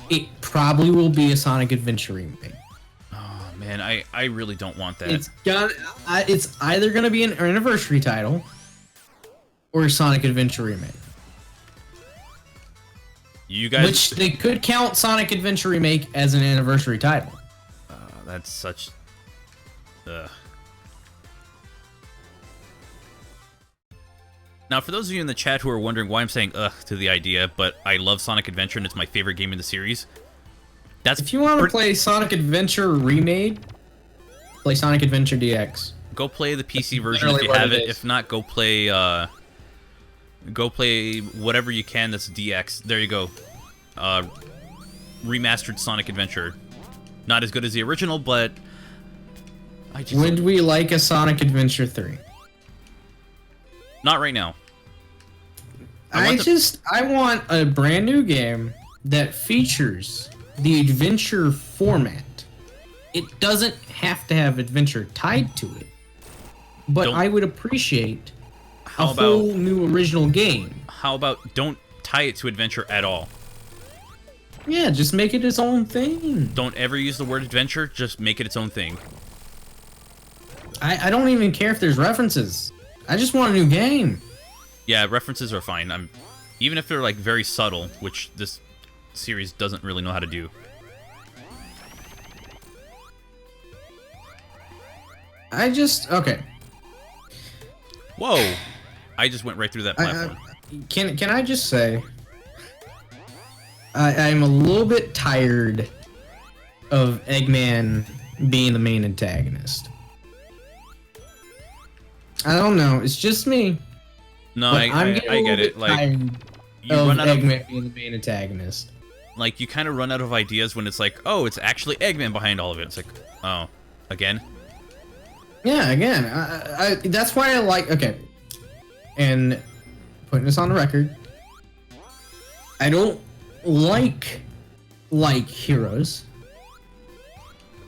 It probably will be a Sonic Adventure remake. Oh man, I really don't want that. It's either gonna be an anniversary title or a Sonic Adventure remake. You guys, Which they could count Sonic Adventure remake as an anniversary title. that's such. Now, for those of you in the chat who are wondering why I'm saying "ugh" to the idea, but I love Sonic Adventure and it's my favorite game in the series. That's If you want to play Sonic Adventure remade, play Sonic Adventure DX. Go play the PC version if literally you what have it it. is. If not, go play whatever you can that's DX. There you go. Remastered Sonic Adventure. Not as good as the original, but I just Would we like a Sonic Adventure 3? not right now. I want a brand new game that features the adventure format. It doesn't have to have adventure tied to it, but Don't- I would appreciate How a about whole new original game. how about don't tie it to adventure at all? Yeah, just make it its own thing. Don't ever use the word adventure. Just make it its own thing. I don't even care if there's references. I just want a new game. Yeah, references are fine. Even if they're like very subtle, which this series doesn't really know how to do. Okay. Whoa! I just went right through that platform. Can I just say, I'm a little bit tired of Eggman being the main antagonist. I don't know. It's just me. No, but I getting a get little it. bit Like tired you of run out of Eggman being the main antagonist. like you kind of run out of ideas when it's like, oh, it's actually Eggman behind all of it. It's like, oh, again. Yeah, again, I that's why I like. Okay, and putting this on the record, I don't like Heroes,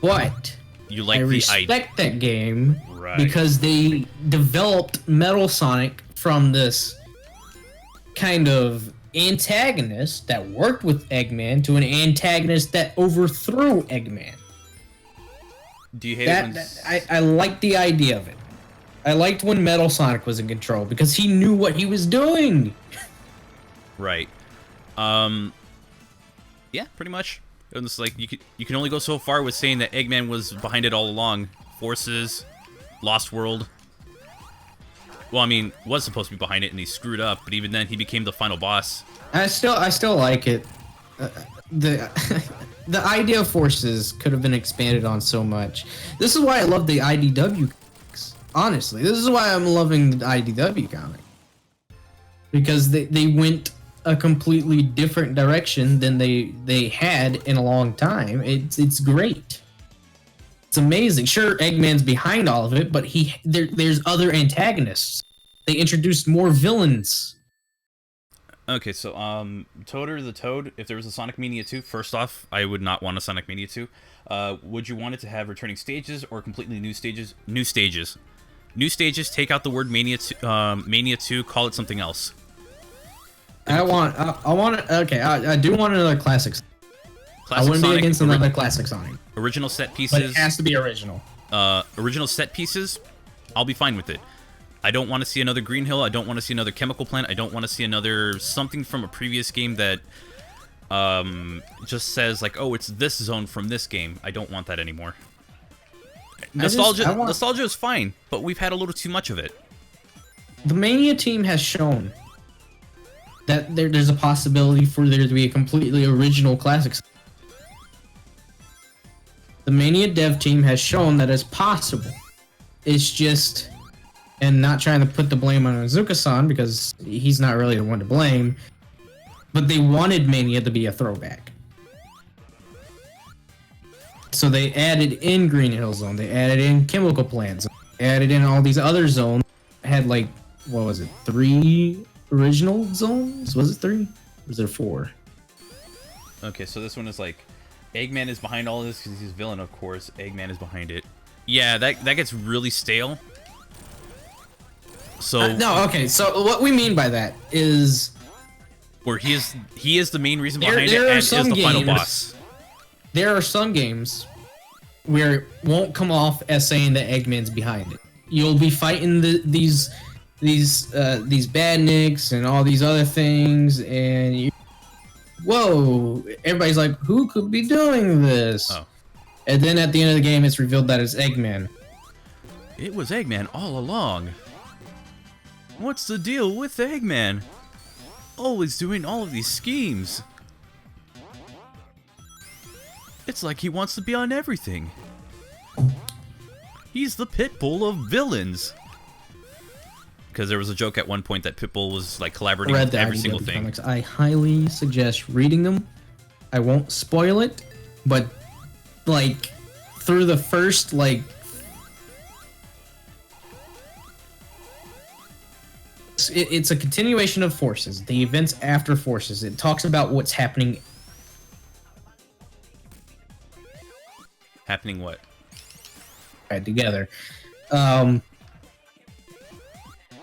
but You like I the respect idea, that game right? because they developed Metal Sonic from this kind of antagonist that worked with Eggman to an antagonist that overthrew Eggman. Do you hate it when I like the idea of it. I liked when Metal Sonic was in control because he knew what he was doing. right? Yeah, pretty much. It was like you can only go so far with saying that Eggman was behind it all along. Forces, Lost World. Well, I mean, was supposed to be behind it and he screwed up, but even then he became the final boss. I still like it. The the idea of Forces could have been expanded on so much. This is why I love the IDW comics. Honestly, this is why I'm loving the IDW comic. Because they went a completely different direction than they had in a long time. It's great. It's amazing. Sure, Eggman's behind all of it, but there's other antagonists. They introduced more villains. Okay, so Toader the Toad, if there was a Sonic Mania 2, first off, I would not want a Sonic Mania 2. Would you want it to have returning stages or completely new stages? New stages. New stages, take out the word Mania 2, call it something else. I want it. Okay, I do want another classic. I wouldn't be against another classic Sonic, Original set but pieces. it has to be original. Original set pieces, I'll be fine with it. I don't want to see another Green Hill. I don't want to see another Chemical Plant. I don't want to see another something from a previous game that just says like, oh, it's this zone from this game. I don't want that anymore. Nostalgia is fine, but we've had a little too much of it. The Mania team has shown that there's a possibility for there to be a completely original classic. The Mania dev team has shown that it's possible. It's just, and not trying to put the blame on Azuka-san because he's not really the one to blame, but they wanted Mania to be a throwback. So they added in Green Hill Zone, they added in Chemical Plant Zone, added in all these other zones, had like what was it? 3 original zones? Was it 3? Or was there 4? Okay, so this one is like, Eggman is behind all of this because he's a villain, of course. Eggman is behind it. Yeah, that gets really stale. So no, okay. So what we mean by that is where he is the main reason behind there it are and is some the final games- boss. there are some games where it won't come off as saying that Eggman's behind it. You'll be fighting these badniks and all these other things, and whoa, everybody's like, who could be doing this? Oh. And then at the end of the game, it's revealed that it's Eggman. It was Eggman all along. What's the deal with Eggman? Always doing all of these schemes. It's like he wants to be on everything. He's the Pitbull of villains. Because there was a joke at one point that Pitbull was like collaborating with every single thing. Comics. I highly suggest reading them. I won't spoil it, but like through the first like it's a continuation of Forces, the events after Forces. It talks about what's happening. Happening what? Together. And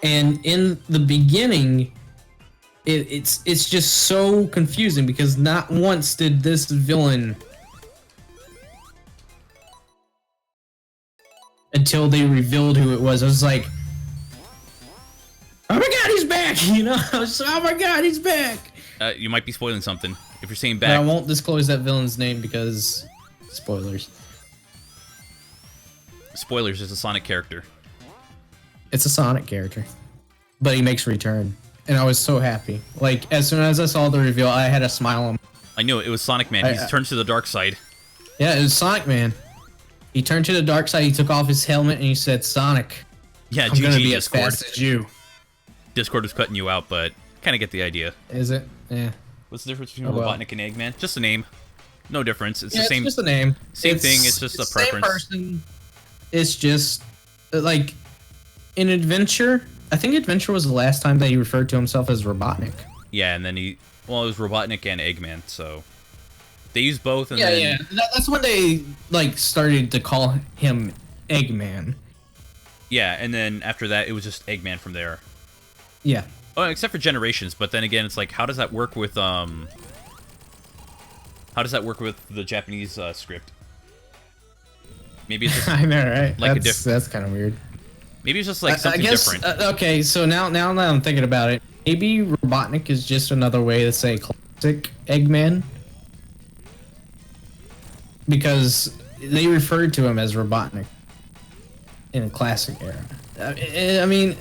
in the beginning, it's just so confusing because not once did this villain, until they revealed who it was, I was like, oh my god, he's back! You know, I was like, oh my god, he's back! You might be spoiling something if you're saying But I back. won't disclose that villain's name because spoilers. Spoilers, it's a Sonic character. It's a Sonic character, but he makes a return, and I was so happy. Like as soon as I saw the reveal, I had a smile on. I knew it was Sonic Man. He's turned to the dark side. Yeah, it was Sonic Man. He turned to the dark side. He took off his helmet and he said, "Sonic, Yeah, I'm gonna GG be as Discord. fast as you." Discord was cutting you out, but kind of get the idea. Is it? Yeah. What's the difference between Oh, well. Robotnik and Eggman? Just a name. No difference. It's Yeah, the same. It's just a name. same thing, it's just a Same preference. person. It's just like in Adventure. I think Adventure was the last time that he referred to himself as Robotnik. Yeah, and then it was Robotnik and Eggman, so they use both. And Yeah, then, yeah. That's when they like started to call him Eggman. Yeah, and then after that, it was just Eggman from there. Yeah. Oh, except for Generations, but then again, it's like, how does that work with How does that work with the Japanese script? Maybe it's just I know, right? Like a That's kind of weird. maybe it's just like something I guess, different. Okay, so now that I'm thinking about it, maybe Robotnik is just another way to say classic Eggman. Because they referred to him as Robotnik in a classic era. I mean,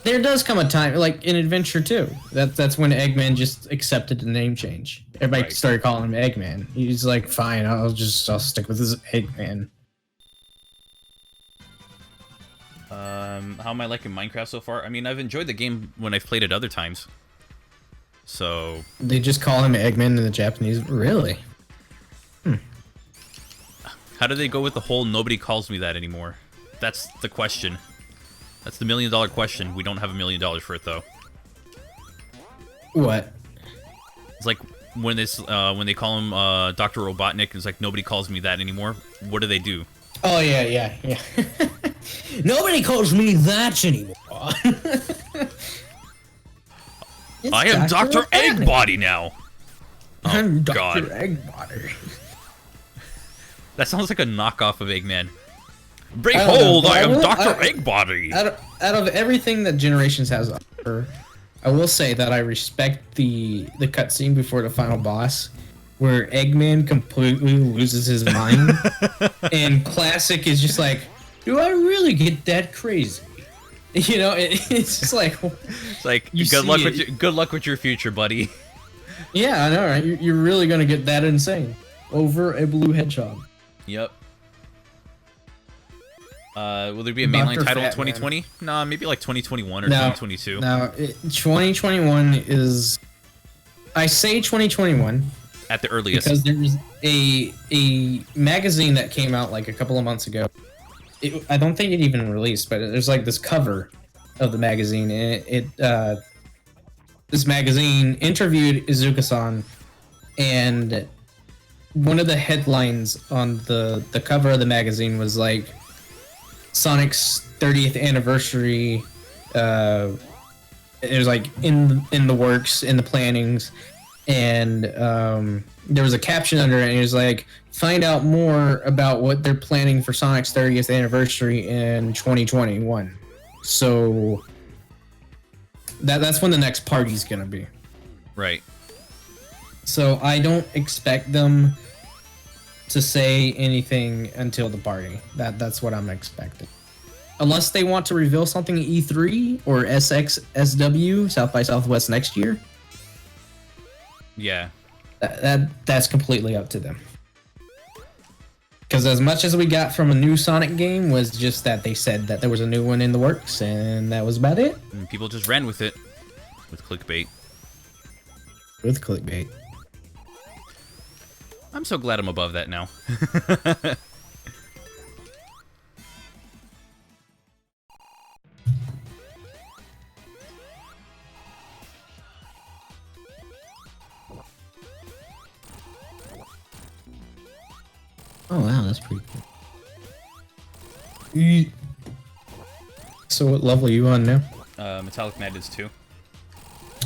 there does come a time, like in Adventure 2, that's when Eggman just accepted the name change. Everybody Right. started calling him Eggman. He's like, fine, I'll stick with this Eggman. How am I liking Minecraft so far? I mean, I've enjoyed the game when I've played it other times. So, They just call him Eggman in the Japanese. Really? how do they go with the whole nobody calls me that anymore? That's the question. That's the $1 million question. We don't have $1 million for it, though. What? It's like when they call him Dr. Robotnik, it's like nobody calls me that anymore. What do they do? Oh, yeah. Nobody calls me that anymore. I am Dr. Eggbody now. I'm Dr. God. Eggbody. That sounds like a knockoff of Eggman. Bring I don't know, hold, but I am I will- Dr. I- Eggbody. Out of everything that Generations has to offer, I will say that I respect the cutscene before the final boss, where Eggman completely loses his mind, and Classic is just like, "Do I really get that crazy?" You know, it's just like, It's like You good see luck with your future, buddy. yeah, I know, right? You're really gonna get that insane over a blue hedgehog. Yep. Will there be a mainline Dr. title in Fat Man. 2020? Nah, maybe like 2021 or No. 2022. Now, 2021 is, I say 2021 At the earliest. because there was a magazine that came out like a couple of months ago. I don't think it even released, but there's like this cover of the magazine, and this magazine interviewed Izuka-san, and one of the headlines on the cover of the magazine was like Sonic's 30th anniversary. It was like in the works, in the plannings, and there was a caption under it, and it was like, find out more about what they're planning for Sonic's 30th anniversary in 2021. So that's when the next party's gonna be. Right. So I don't expect them to say anything until the party. That's what I'm expecting. Unless they want to reveal something at E3 or SXSW, South by Southwest next year. Yeah. That's completely up to them. Because as much as we got from a new Sonic game was just that they said that there was a new one in the works, and that was about it. And people just ran with it. With clickbait. With clickbait. I'm so glad I'm above that now. Oh wow, that's pretty cool. So what level are you on now? Metallic Madness 2.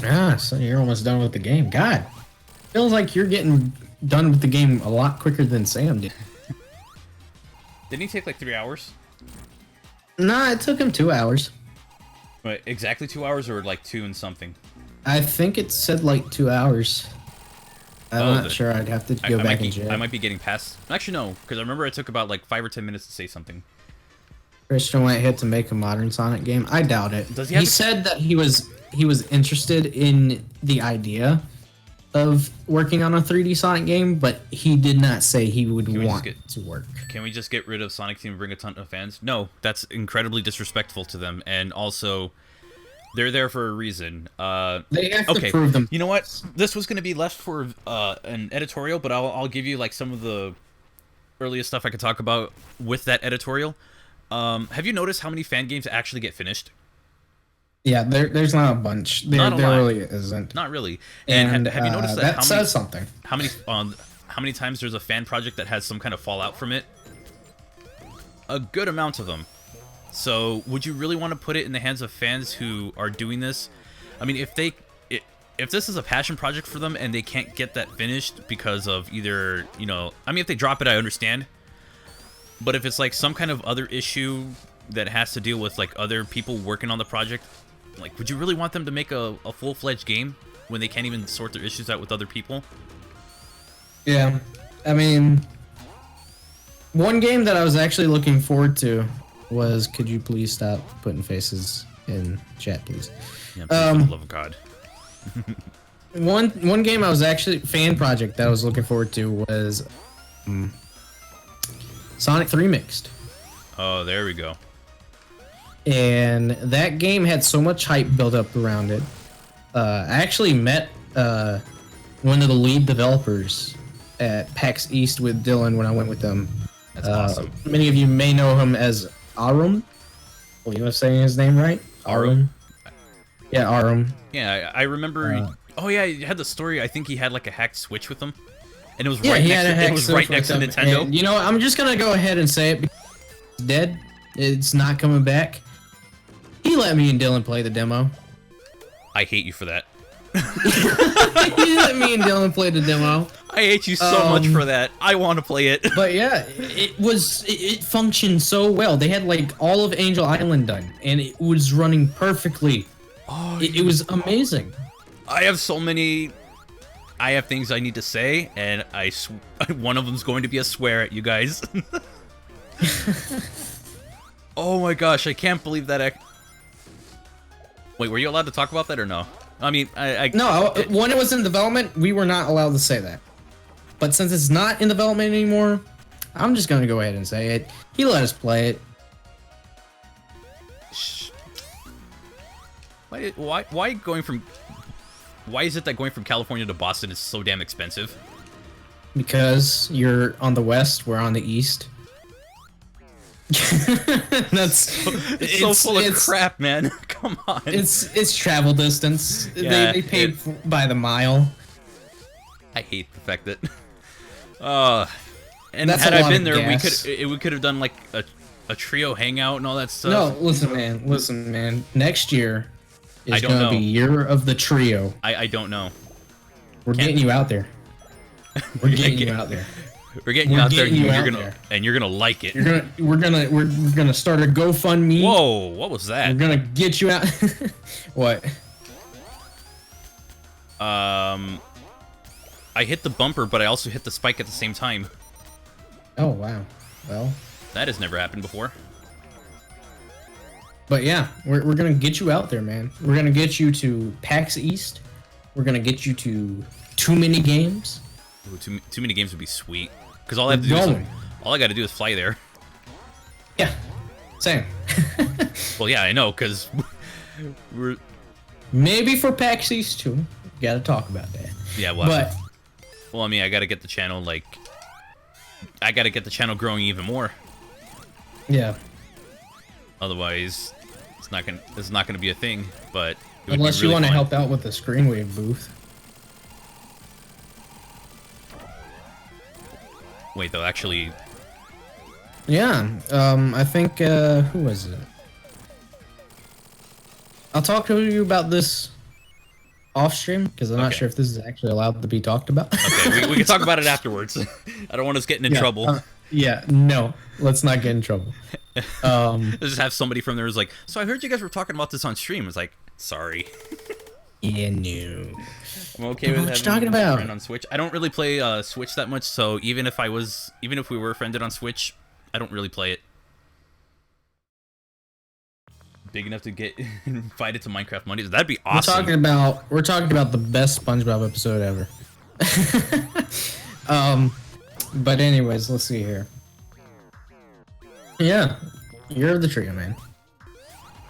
Ah, so you're almost done with the game. God, feels like you're getting done with the game a lot quicker than Sam did. Didn't he take like 3 hours? Nah, it took him 2 hours. Wait, exactly 2 hours or like 2 and something? I think it said like 2 hours. I'm not sure. I'd have to go back and check. I might be getting past. Actually, no, because I remember it took about like 5 or 10 minutes to say something. Christian went ahead to make a modern Sonic game. I doubt it. Does he said that he was interested in the idea of working on a 3D Sonic game, but he did not say he would want it to work. Can we just get rid of Sonic Team and bring a ton of fans? No, that's incredibly disrespectful to them, and also they're there for a reason. They have to prove them. You know what? This was going to be left for an editorial, but I'll give you like some of the earliest stuff I could talk about with that editorial. Have you noticed how many fan games actually get finished? Yeah, there's not a bunch. There really isn't. Not really. And have you noticed that says something? How many times there's a fan project that has some kind of fallout from it? A good amount of them. So, would you really want to put it in the hands of fans who are doing this? I mean, if this is a passion project for them and they can't get that finished because of either, you know, I mean, if they drop it, I understand. But if it's like some kind of other issue that has to deal with like other people working on the project, like, would you really want them to make a full-fledged game when they can't even sort their issues out with other people? Yeah, I mean, one game that I was actually looking forward to was, could you please stop putting faces in chat, please? Yeah, for the love of God. one game I was actually fan project that I was looking forward to was Sonic 3 Mixed. Oh, there we go. And that game had so much hype built up around it. I actually met one of the lead developers at PAX East with Dylan when I went with them. That's awesome. Many of you may know him as Arum. Well, you know saying his name right? Arum. Yeah, Arum. Yeah, I remember. Oh yeah, he had the story. I think he had like a hacked Switch with him, and it was right next to Nintendo. And, you know, I'm just gonna go ahead and say it. Because it's dead. It's not coming back. He let me and Dylan play the demo. I hate you for that. He let me and Dylan play the demo. I hate you so much for that. I want to play it. But yeah, it functioned so well. They had like all of Angel Island done, and it was running perfectly. Oh, it was amazing. I have so many. I have things I need to say, and one of them's going to be a swear at you guys. Oh my gosh, I can't believe that. Wait, were you allowed to talk about that or no? I mean, No, when it was in development, we were not allowed to say that. But since it's not in development anymore, I'm just going to go ahead and say it. He let us play it. Why going from... Why is it that going from California to Boston is so damn expensive? Because you're on the west, we're on the east. It's so full of crap, man. Come on. It's travel distance. Yeah, They paid by the mile. I hate the fact that. And That's had a I lot been of there, gas. we could have done like a trio hangout and all that stuff. No, listen, man. Next year I is don't gonna know. be year of the trio. I don't know. We're getting you out there. We're getting you out there. We're getting you out there, and getting you you're out gonna there. and you're gonna like it. We're gonna start a GoFundMe. Whoa! What was that? We're gonna get you out. What? I hit the bumper, but I also hit the spike at the same time. Oh wow. Well. That has never happened before. But yeah, we're gonna get you out there, man. We're gonna get you to PAX East. We're gonna get you to too many games. Ooh, too many games would be sweet. Because all I have to do is all I got to do is fly there. Yeah, same. Well, yeah, I know, because we're Maybe for PAX East too. Gotta talk about that. yeah. Well, But well, I mean, I got to get the channel I got to get the channel growing even more. yeah, Otherwise, it's not gonna be a thing. But it would unless be really you want to fun. help out with the Screenwave booth. Wait, though, actually, Yeah, I think who was it? I'll talk to you about this off stream because I'm not Okay. sure if this is actually allowed to be talked about. okay, we can talk about it afterwards. I don't want us getting in Yeah, trouble. Yeah, no, let's not get in trouble. Just have somebody from there who's like, so I heard you guys were talking about this on stream. It's like, sorry. Yeah, no. I'm okay with What you having talking a about? friend on Switch. I don't really play Switch that much, so even if we were friended on Switch, I don't really play it. Big enough to get invited to Minecraft Mondays. That'd be awesome. We're talking about the best SpongeBob episode ever. But anyways, let's see here. Yeah, you're the trio, man.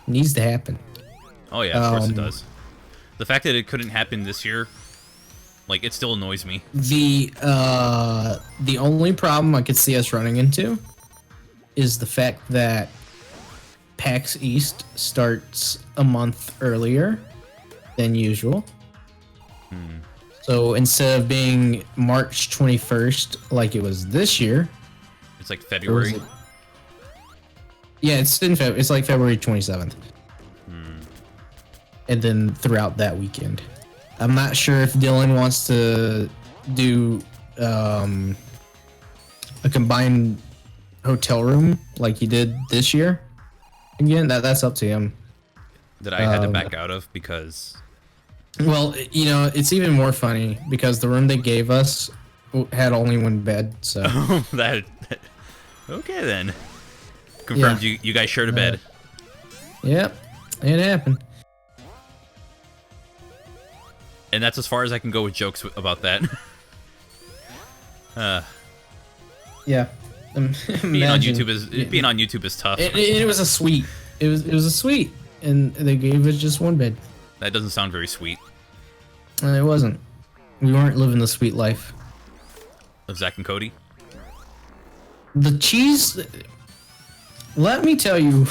Needs to happen. Oh yeah, of course it Um, does. The fact that it couldn't happen this year, like, it still annoys me. The only problem I could see us running into is the fact that PAX East starts a month earlier than usual. So instead of being March 21st like it was this year, It's like or was February. it- yeah, it's in it's like February 27th. And then throughout that weekend. I'm not sure if Dylan wants to do a combined hotel room like he did this year. Again, that's up to him. That I had to back out of because Well, you know, it's even more funny because the room they gave us had only one bed, so that. Okay then. Confirmed. Yeah. You guys shared a bed. yep, it happened. And that's as far as I can go with jokes about that. Yeah. Being on YouTube is tough. It was a suite. It was a suite, and they gave us just one bed. That doesn't sound very sweet. It wasn't. We weren't living the sweet life. Of Zach and Cody. The cheese. Let me tell you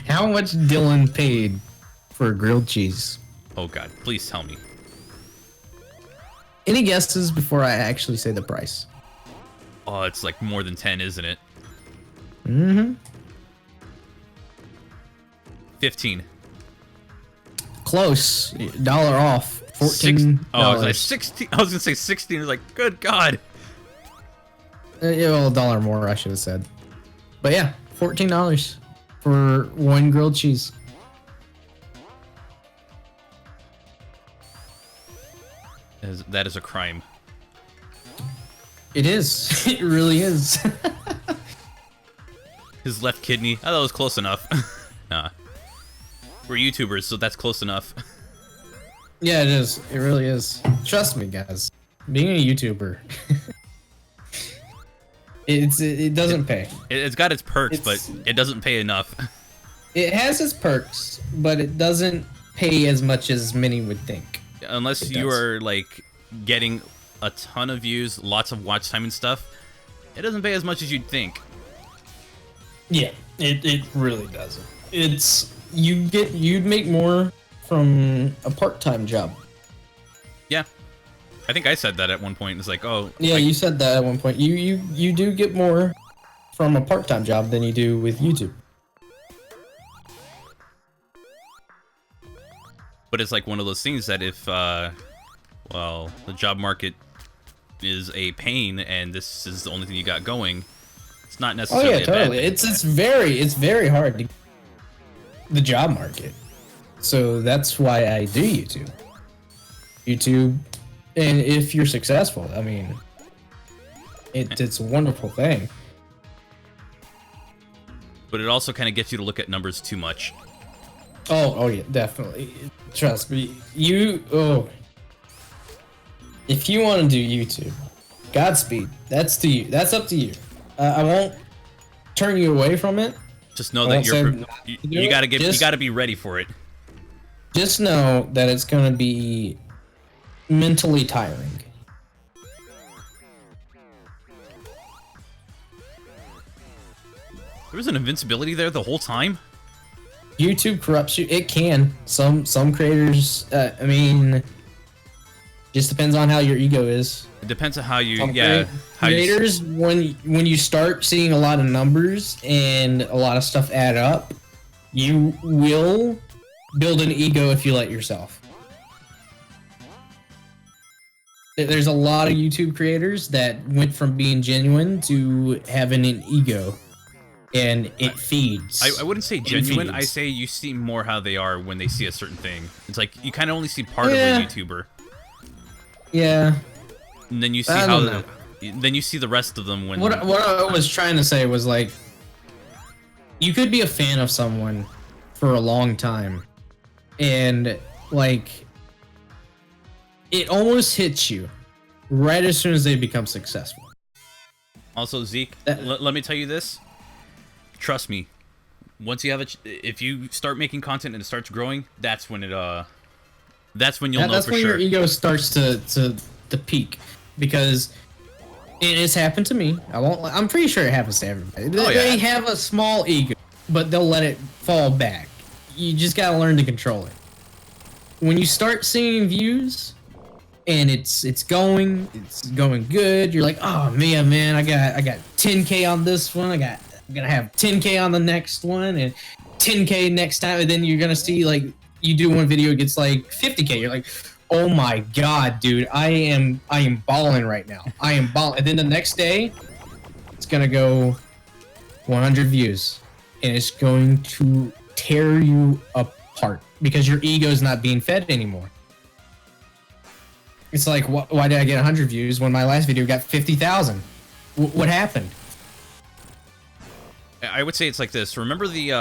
how much Dylan paid for grilled cheese. Oh god, please tell me. Any guesses before I actually say the price? Oh, it's like more than 10, isn't it? Mm-hmm. 15. Close. Dollar off. $14. I was like 16. I was gonna say 16. I was like, good god. Yeah, well, $1 more, I should have said. But yeah, $14 for one grilled cheese. That is a crime. It is. It really is. His left kidney. I thought it was close enough. Nah. We're YouTubers, so that's close enough. Yeah, it is. It really is. Trust me, guys. Being a YouTuber, it doesn't pay. It's got its perks, It's- but it doesn't pay enough. It has its perks, but it doesn't pay as much as many would think. Unless It you does. are like getting a ton of views, lots of watch time and stuff, it doesn't pay as much as you'd think. Yeah, it really doesn't. you'd make more from a part-time job. Yeah. I think I said that at one point. It's like, oh. Yeah, you said that at one point. You do get more from a part-time job than you do with YouTube. But it's like one of those things that if, well, the job market is a pain and this is the only thing you got going, it's not Oh necessarily yeah, totally. a bad thing. It's very hard to the job market. So that's why I do YouTube. YouTube, and if you're successful, I mean, it's a wonderful thing. But it also kind of gets you to look at numbers too much. Oh yeah, definitely. Trust me. If you want to do YouTube, Godspeed. That's to you. That's up to you. I won't turn you away from it. Just know that you gotta Just- you gotta be ready for it. Just know that it's gonna be mentally tiring. There was an invincibility there the whole time. YouTube corrupts you. It can. Some creators. I mean, just depends on how your ego is. It depends on how you, Some how you. creators, when you start seeing a lot of numbers and a lot of stuff add up, you will build an ego if you let yourself. There's a lot of YouTube creators that went from being genuine to having an ego, and it feeds. I wouldn't say genuine. I feeds. say you see more how they are when they see a certain thing. It's like you kind of only see part Yeah. of a YouTuber, Yeah. and then you see I how. don't know. Then you see the rest of them when. What I was trying to say was like, you could be a fan of someone for a long time, and like, it almost hits you right as soon as they become successful. Also, Zeke, let me tell you this. Trust me, once you have if you start making content and it starts growing, that's when that's when you'll know That's for when sure. your ego starts to peak, because it has happened to me. I'm pretty sure it happens to everybody. Oh, yeah. They have a small ego, but they'll let it fall back. You just gotta learn to control it. When you start seeing views and it's going good, you're like, oh man, I got 10K on this one. I'm gonna have 10K on the next one and 10K next time, and then you're gonna see like you do one video, it gets like 50K. You're like, oh my god, dude, I am balling right now. I am balling. And then the next day, it's gonna go 100 views, and it's going to tear you apart because your ego is not being fed anymore. It's like, why did I get 100 views when my last video got 50,000? What happened? I would say it's like this. Remember the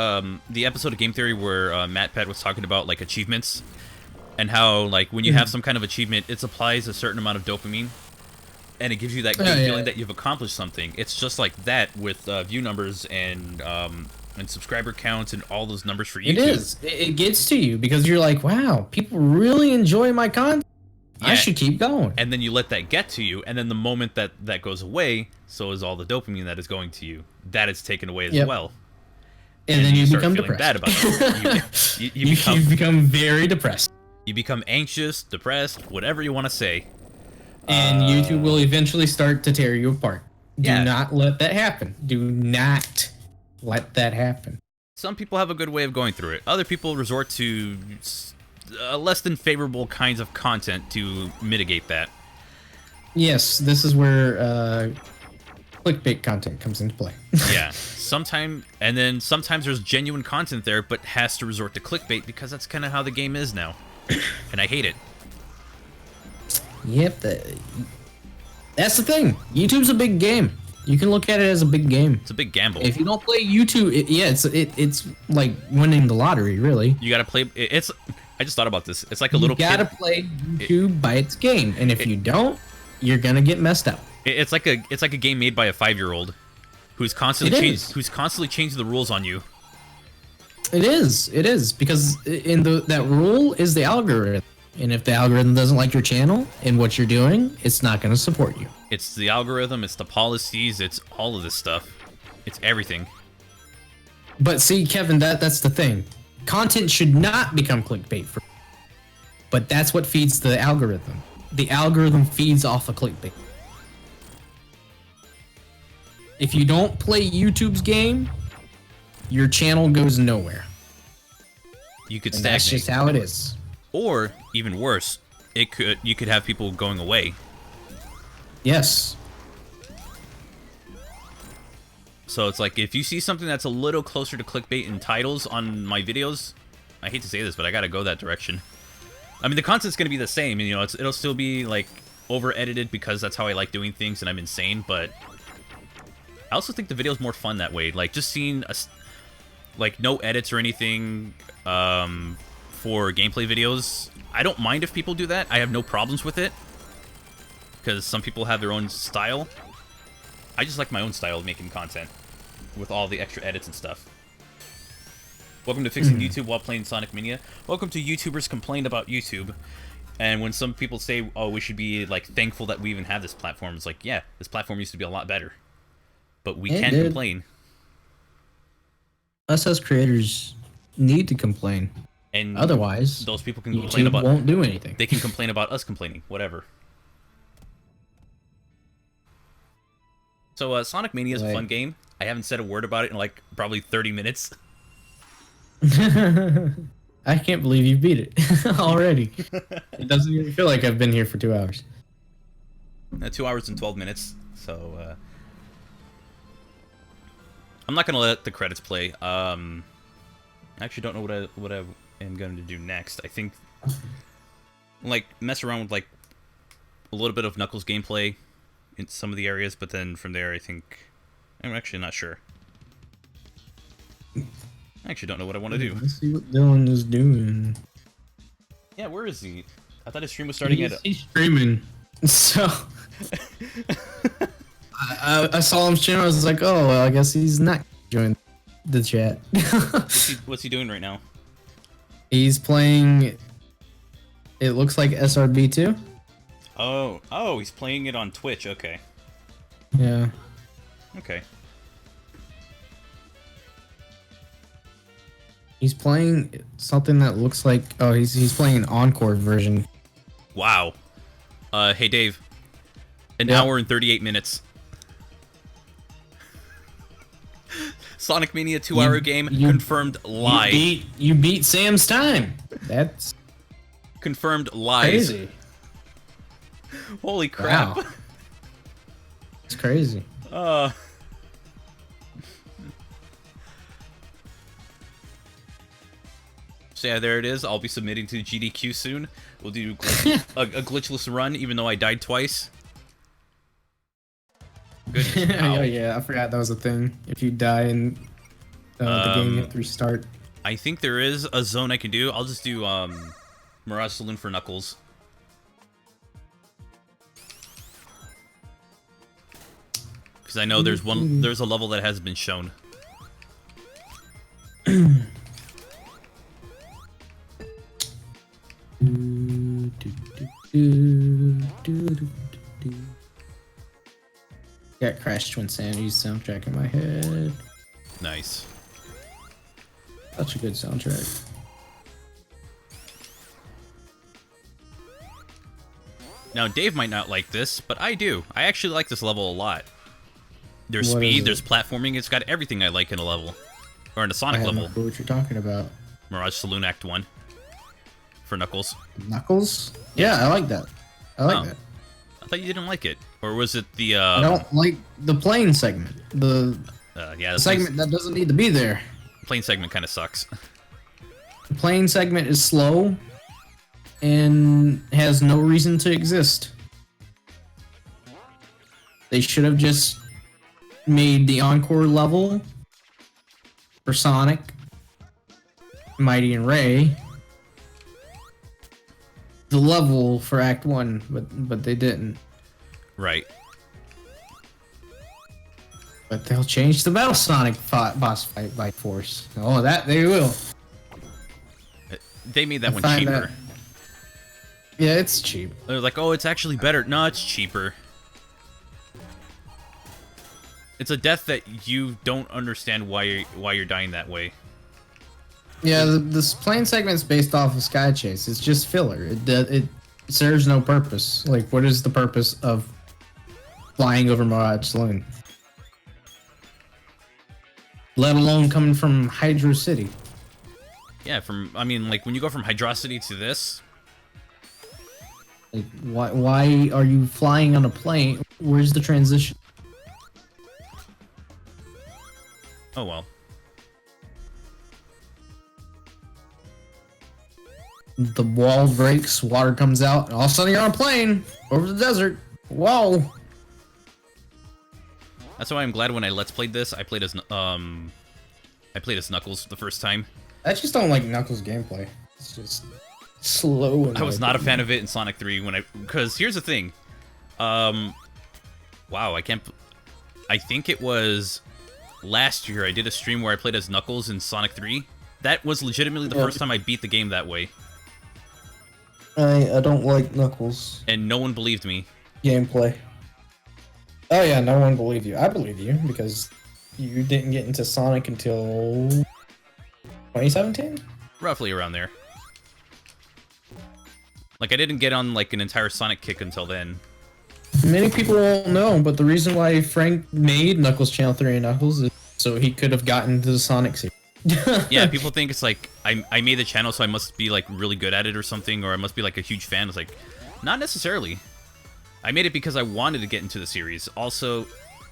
episode of Game Theory where Matt Pett was talking about like achievements and how like when you have some kind of achievement, it supplies a certain amount of dopamine and it gives you that good feeling that you've accomplished something. It's just like that with view numbers and subscriber counts and all those numbers for YouTube. It is. It gets to you because you're like, wow, people really enjoy my content. I Yeah. should keep going. And then you let that get to you, and then the moment that goes away, so is all the dopamine that is going to you. That is taken away as Yep. well. And then you start become feeling depressed. bad about it. You become very depressed. You become anxious, depressed, whatever you want to say. And YouTube will eventually start to tear you apart. Do Yeah. not let that happen. Do not let that happen. Some people have a good way of going through it. Other people resort to less than favorable kinds of content to mitigate that. Yes, this is where clickbait content comes into play. Yeah, sometimes there's genuine content there, but has to resort to clickbait because that's kind of how the game is now, and I hate it. Yep, that's the thing. YouTube's a big game. You can look at it as a big game. It's a big gamble. If you don't play YouTube, it's like winning the lottery, really. You gotta play. I just thought about this. It's like a little You gotta kid. play YouTube by its game, and if you don't, you're gonna get messed up. It's like a game made by a 5-year-old who's constantly It is. changing the rules on you. It is because that rule is the algorithm, and if the algorithm doesn't like your channel and what you're doing, it's not gonna support you. It's the algorithm. It's the policies. It's all of this stuff. It's everything. But see, Kevin, that's the thing. Content should not become clickbait for. But that's what feeds the algorithm. The algorithm feeds off of clickbait. If you don't play YouTube's game, your channel goes nowhere. You could And stagnate. that's just how it is. Or even worse, you could have people going away. Yes. So it's like, if you see something that's a little closer to clickbait in titles on my videos, I hate to say this, but I gotta go that direction. I mean, the content's gonna be the same, and, you know, it'll still be, like, over-edited because that's how I like doing things and I'm insane, but I also think the video's more fun that way. Like, just seeing, like, no edits or anything for gameplay videos. I don't mind if people do that. I have no problems with it, because some people have their own style. I just like my own style of making content with all the extra edits and stuff. Welcome to Fixing YouTube While Playing Sonic Mania. Welcome to YouTubers Complain About YouTube. And when some people say, oh, we should be, like, thankful that we even have this platform, it's like, yeah, this platform used to be a lot better. But we can complain. Us as creators need to complain. And otherwise, those people can complain YouTube about... won't do anything. They can complain about us complaining, whatever. So, Sonic Mania is a fun game. I haven't said a word about it in, like, probably 30 minutes. I can't believe you beat it already. It doesn't even feel like I've been here for 2 hours. 2 hours and 12 minutes, so, I'm not gonna let the credits play. I actually don't know what I am going to do next. I think, like, mess around with, like, a little bit of Knuckles gameplay in some of the areas, but then from there, I think... I'm actually not sure. I actually don't know what I want to do. Let's see what Dylan is doing. Yeah, where is he? I thought his stream was starting He's streaming. So... I saw him stream, I was like, oh, well, I guess he's not joining the chat. What's he doing right now? He's playing... It looks like SRB2. Oh, he's playing it on Twitch, okay. Yeah. Okay. He's playing something that looks like... Oh, he's playing an Encore version. Wow. Hey Dave. An Yeah. hour and 38 minutes. Sonic Mania 2-hour game confirmed live. You beat Sam's time. That's Confirmed live. crazy. Holy crap. Wow. It's crazy. So yeah, there it is. I'll be submitting to GDQ soon. We'll do a glitchless run, even though I died twice. Goodness, wow. Oh yeah, I forgot that was a thing. If you die in the game, you have to restart. I think there is a zone I can do. I'll just do Mirage Saloon for Knuckles. Because I know there's a level that has been shown. Got Crash to Insanity's soundtrack in my head. Nice. Such a good soundtrack. Now, Dave might not like this, but I do. I actually like this level a lot. There's What is speed, it? there's platforming, it's got everything I like in a level. Or in a I Sonic have no level. clue what you're talking about. Mirage Saloon Act 1. For Knuckles. Knuckles? Yeah, I like that. I like Oh. that. I thought you didn't like it. Or was it the, I don't like the plane segment. The yeah, the segment that doesn't need to be there. plane segment kind of sucks. The plane segment is slow and has no reason to exist. They should have just made the Encore level for Sonic, Mighty and Ray the level for Act 1, but they didn't. Right. But they'll change the Battle Sonic boss fight by force. Oh, that they will. They made that one find cheaper. that- Yeah, it's cheap. They're like, oh, it's actually better. No, it's cheaper. It's a death that you don't understand why you're dying that way. Yeah, this plane segment's based off of Sky Chase. It's just filler. It serves no purpose. Like, what is the purpose of flying over Mirage Saloon? Let alone coming from Hydro City. Yeah, I mean, like, when you go from Hydrocity to this... Like, why are you flying on a plane? Where's the transition? Oh, well. The wall breaks, water comes out, and all of a sudden you're on a plane over the desert. Whoa! That's why I'm glad when I Let's Played this, I played as Knuckles the first time. I just don't like Knuckles' gameplay. It's just slow. And I was not a fan of it in Sonic 3 because here's the thing. Wow, I think it was last year I did a stream where I played as Knuckles in Sonic 3. That was legitimately the first time I beat the game that way. I don't like Knuckles' And no one believed me. gameplay. Oh yeah, no one believed you. I believe you because you didn't get into Sonic until 2017? Roughly around there. Like, I didn't get on, like, an entire Sonic kick until then. Many people won't know, but the reason why Frank made Knuckles Channel 3 and Knuckles is so he could have gotten to the Sonic series. Yeah, people think it's like, I made the channel so I must be, like, really good at it or something, or I must be, like, a huge fan. It's like, not necessarily. I made it because I wanted to get into the series. Also,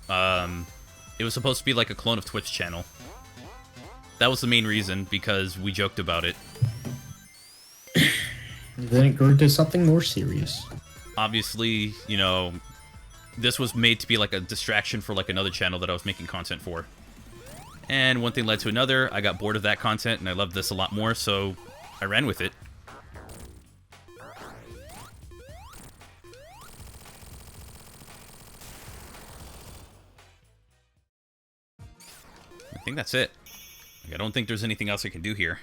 it was supposed to be, like, a clone of Twitch channel. That was the main reason, because we joked about it. Then it grew to something more serious. Obviously, you know, this was made to be like a distraction for like another channel that I was making content for. And one thing led to another. I got bored of that content and I loved this a lot more, so I ran with it. I think that's it. Like, I don't think there's anything else I can do here.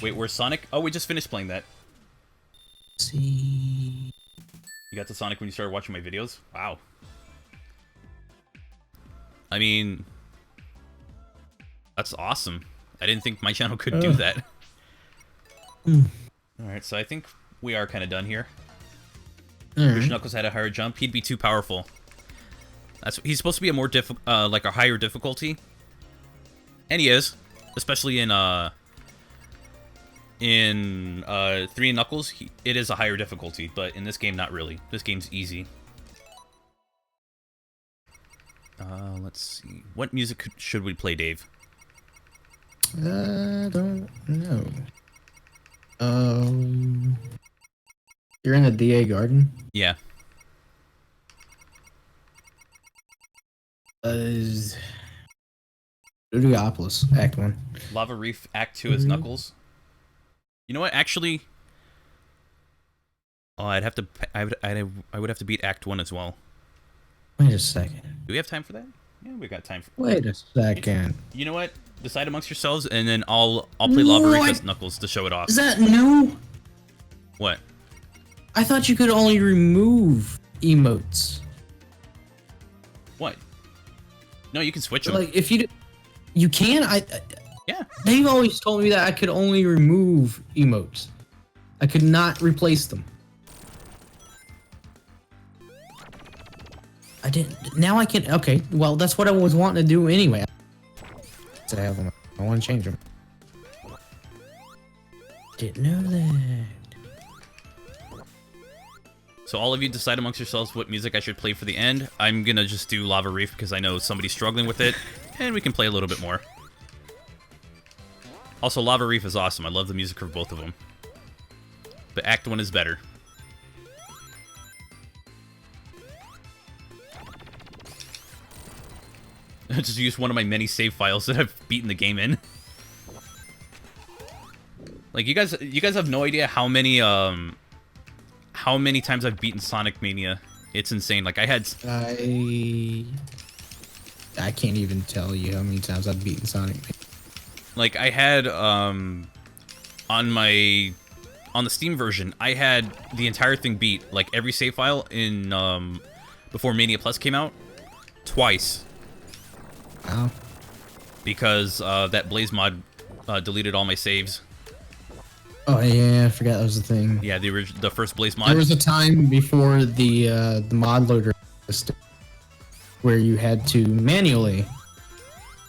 Wait, where's Sonic? Oh, we just finished playing that. See. You got to Sonic when you started watching my videos? Wow. I mean, that's awesome. I didn't think my channel could do that. Alright, so I think we are kind of done here. Wish Knuckles had a higher jump. He'd be too powerful. He's supposed to be a more like a higher difficulty. And he is. Especially in 3 Knuckles, it is a higher difficulty, but in this game, not really. This game's easy. Let's see. What music should we play, Dave? I don't know. You're in the DA garden? Yeah. Ludiopolis, Act 1. Lava Reef Act 2 is Knuckles. You know what? Actually, oh, I would have to beat Act 1 as well. Wait a second. Do we have time for that? Yeah, we got time for. Wait a second. You know what? Decide amongst yourselves, and then I'll play Lava Reef as Knuckles to show it off. Is that new? What? I thought you could only remove emotes. What? No, you can switch them. Like, if you can. Yeah. They've always told me that I could only remove emotes. I could not replace them. I didn't. Now I can. Okay, well, that's what I was wanting to do anyway. I have them. I want to change them. Didn't know that. So all of you decide amongst yourselves what music I should play for the end. I'm gonna just do Lava Reef because I know somebody's struggling with it, and we can play a little bit more. Also, Lava Reef is awesome. I love the music for both of them. But Act 1 is better. I just used one of my many save files that I've beaten the game in. Like, you guys have no idea how many times I've beaten Sonic Mania. It's insane. Like, I can't even tell you how many times I've beaten Sonic Mania. Like, I had, on the Steam version, I had the entire thing beat, like, every save file in, before Mania Plus came out, twice. Wow. Because that Blaze mod deleted all my saves. Oh yeah, I forgot that was the thing. Yeah, the first Blaze mod. There was a time before the mod loader system where you had to manually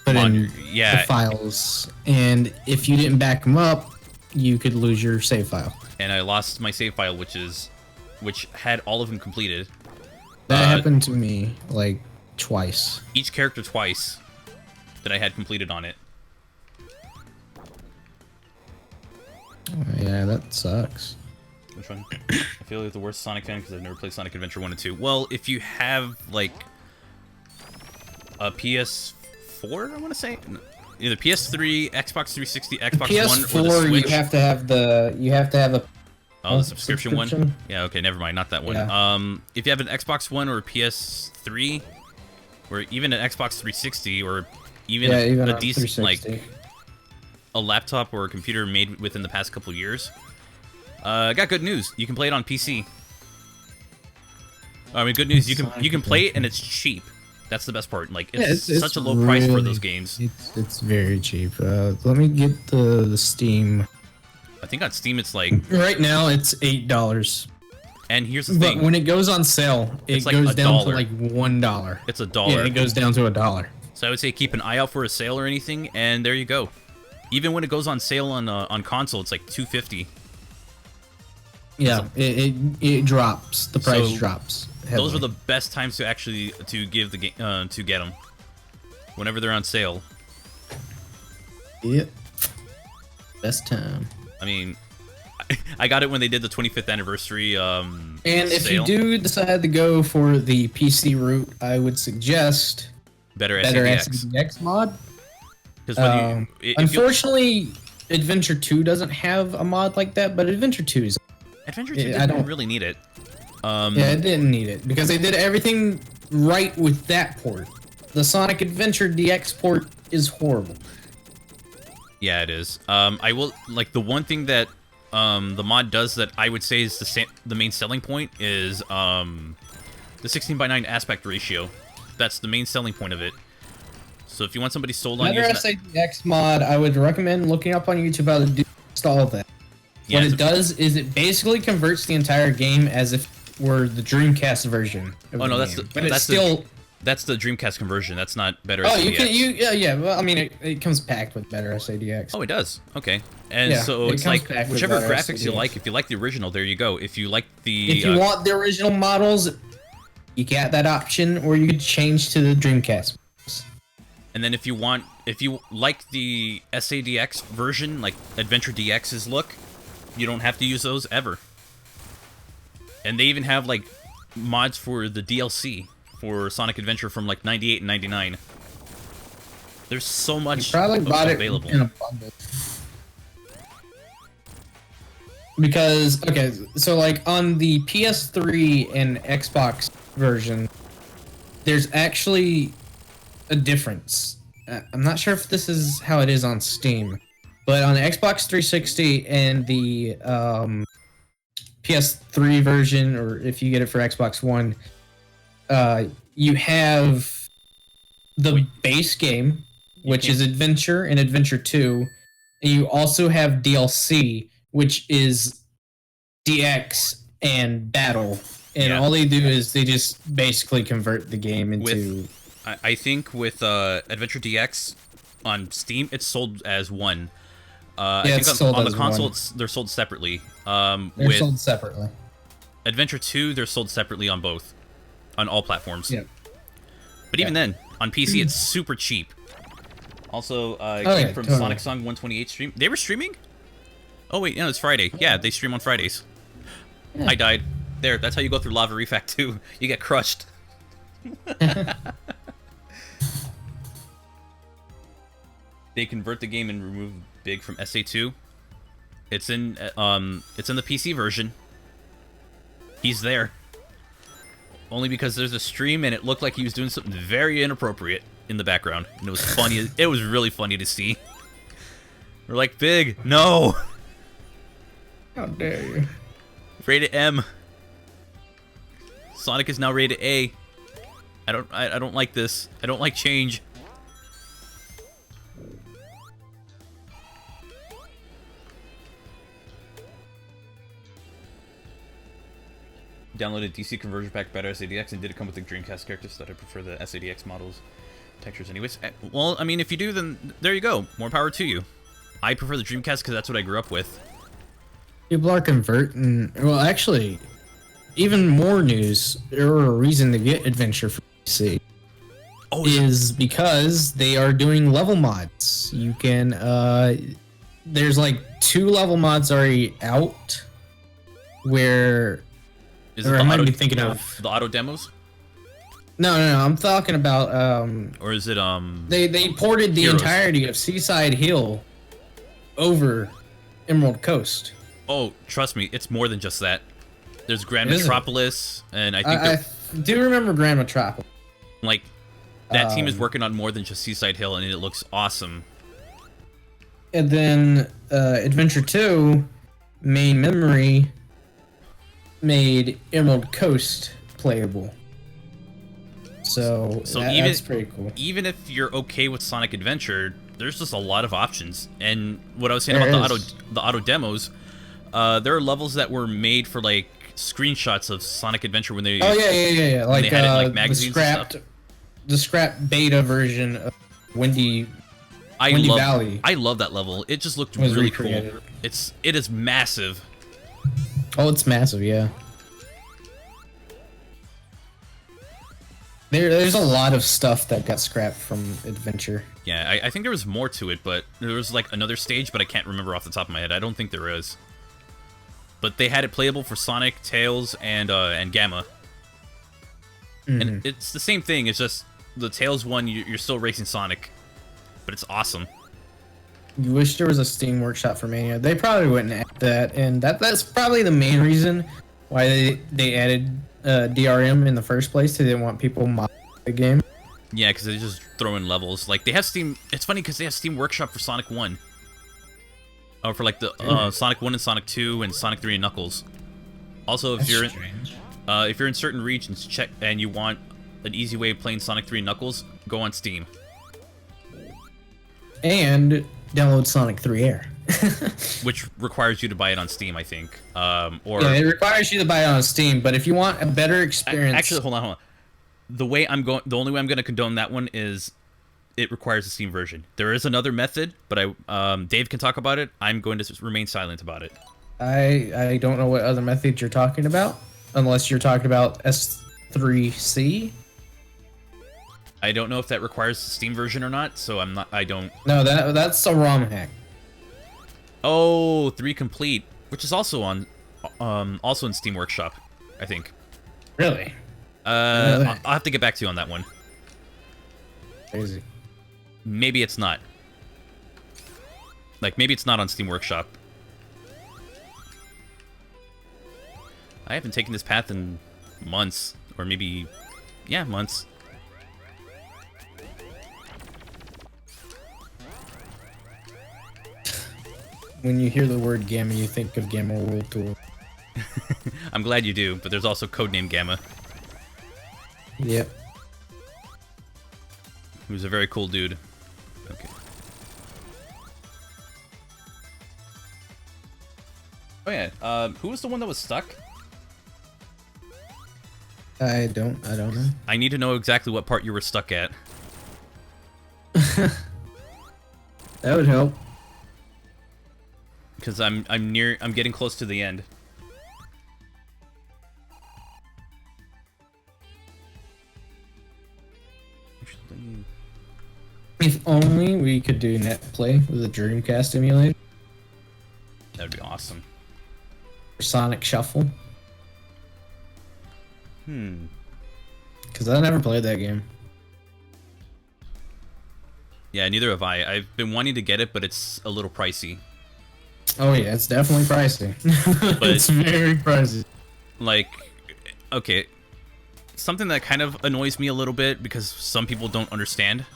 put in the files, and if you didn't back them up, you could lose your save file. And I lost my save file, which had all of them completed. That happened to me like twice. Each character twice that I had completed on it. Oh, yeah, that sucks. Which one? I feel like the worst Sonic fan because I've never played Sonic Adventure 1 and 2. Well, if you have like a PS4, I want to say, either PS3, Xbox 360, Xbox PS4, One, or the Switch. you have to have a the subscription one. Yeah, okay, never mind, not that one. Yeah. If you have an Xbox One or a PS3, or even an Xbox 360, or even a decent like a laptop or a computer made within the past couple years, got good news. You can play it on PC. I mean, good news. You can play it and it's cheap. That's the best part. Like it's such a low price for those games. It's very cheap. Let me get the Steam. I think on Steam it's like right now it's $8. And here's the thing. But when it goes on sale, it goes down to like $1. It's $1. Yeah, it goes down to $1. So I would say keep an eye out for a sale or anything, and there you go. Even when it goes on sale on console, it's like $2.50. Yeah, it drops. The price drops. Heavily. Those are the best times to actually give the game to get them. Whenever they're on sale. Yep. Best time. I mean, I got it when they did the 25th anniversary. And if you do decide to go for the PC route, I would suggest better SADX mod. Because unfortunately, Adventure 2 doesn't have a mod like that, but Adventure 2 is. Adventure 2 didn't really need it. Yeah, it didn't need it because they did everything right with that port. The Sonic Adventure DX port is horrible. Yeah, it is. I will like the one thing that the mod does that I would say is the main selling point is the 16:9 aspect ratio. That's the main selling point of it. So if you want somebody sold on using SADX mod, I would recommend looking up on YouTube how to install that. Yeah, what it does is it basically converts the entire game as if it were the Dreamcast version. Oh no, that's the Dreamcast conversion. That's not better. Oh, SADX. yeah. Well, I mean, it comes packed with better SADX. Oh, it does. Okay, and so it's like whichever graphics you like. If you like the original, there you go. If you like the if you want the original models, you got that option, or you could change to the Dreamcast. And then if you like the SADX version, like Adventure DX's look, you don't have to use those ever. And they even have like mods for the DLC for Sonic Adventure from like 98 and 99. There's so much available. In a bundle. Because so like on the PS3 and Xbox version, there's actually a difference. I'm not sure if this is how it is on Steam, but on the Xbox 360 and the PS3 version, or if you get it for Xbox One, you have the base game, which is Adventure and Adventure 2, and you also have DLC, which is DX and Battle. And all they do is they just basically convert the game into... I think with Adventure DX on Steam, it's sold as one. I think on the console, they're sold separately. They're sold separately. Adventure 2, they're sold separately on both, on all platforms. Yeah. But even then, on PC, it's super cheap. Also, came from Sonic Song 128 stream. They were streaming? Oh wait, no, it's Friday. Yeah, they stream on Fridays. Yeah. I died. There, that's how you go through Lava Refact 2. You get crushed. They convert the game and remove Big from SA2. It's in the PC version. He's there. Only because there's a stream and it looked like he was doing something very inappropriate in the background. And it was funny. It was really funny to see. We're like, Big, no! How dare you? Rated M. Sonic is now rated A. I don't like this. I don't like change. Downloaded DC conversion pack better SADX, and did it come with the Dreamcast characters that I prefer the SADX models textures anyways. Well, I mean, if you do, then there you go. More power to you. I prefer the Dreamcast because that's what I grew up with. People are converting. Well, actually, even more news or a reason to get Adventure for PC is because they are doing level mods. You can there's like 2 level mods already out where Is it or the I might auto, be thinking of the auto demos? no, I'm talking about Or is it they ported the Heroes? entirety of Seaside Hill over Emerald Coast. Oh, trust me, it's more than just that. There's Grand Is it? Metropolis, and I think I do remember Grand Metropolis. like that team is working on more than just Seaside Hill, and it looks awesome. And then Adventure 2, Main Memory, made Emerald Coast playable. So that's pretty cool. Even if you're okay with Sonic Adventure, there's just a lot of options. And what I was saying There about is. the auto demos, there are levels that were made for like screenshots of Sonic Adventure when they Yeah. Like, they had it in, like, the magazines and stuff. scrapped beta version of Windy I Valley. I love that level. It just looked Was really cool. recreated. It is massive. Oh, it's massive, yeah. There's a lot of stuff that got scrapped from Adventure. Yeah, I think there was more to it, but there was like another stage, but I can't remember off the top of my head. I don't think there is. But they had it playable for Sonic, Tails, and Gamma. And it's the same thing. It's just the Tails one, you're still racing Sonic, but it's awesome. You wish there was a Steam Workshop for Mania. They probably wouldn't add that, and that's probably the main reason why they added DRM in the first place. They didn't want people modding the game. Yeah, because they just throw in levels. Like, they have Steam... It's funny, because they have Steam Workshop for Sonic 1. Oh, for, like, the Sonic 1 and Sonic 2 and Sonic 3 and Knuckles. Also, if you're in certain regions, check and you want an easy way of playing Sonic 3 and Knuckles, go on Steam. And download Sonic 3 Air. Which requires you to buy it on Steam, I think. Or Yeah, it requires you to buy it on Steam, but if you want a better experience... Actually, hold on. The only way I'm going to condone that one is it requires a Steam version. There is another method, but Dave can talk about it. I'm going to remain silent about it. I don't know what other method you're talking about, unless you're talking about S3C. I don't know if that requires a Steam version or not, so I don't... No, that's a ROM hack. Oh, 3 Complete, which is also in Steam Workshop, I think. Really? I'll have to get back to you on that one. Crazy. Maybe it's not. Like, maybe it's not on Steam Workshop. I haven't taken this path in months, or maybe, yeah, months. When you hear the word Gamma, you think of Gamma World Tour. I'm glad you do, but there's also Codename Gamma, Yep. who's a very cool dude. Okay. Oh yeah, who was the one that was stuck? I don't know. I need to know exactly what part you were stuck at. That would help. Because I'm getting close to the end. If only we could do net play with a Dreamcast emulator. That'd be awesome. Sonic Shuffle. Because I never played that game. Yeah, neither have I. I've been wanting to get it, but it's a little pricey. Oh yeah, it's definitely pricey. But it's very pricey. Like, okay, something that kind of annoys me a little bit because some people don't understand.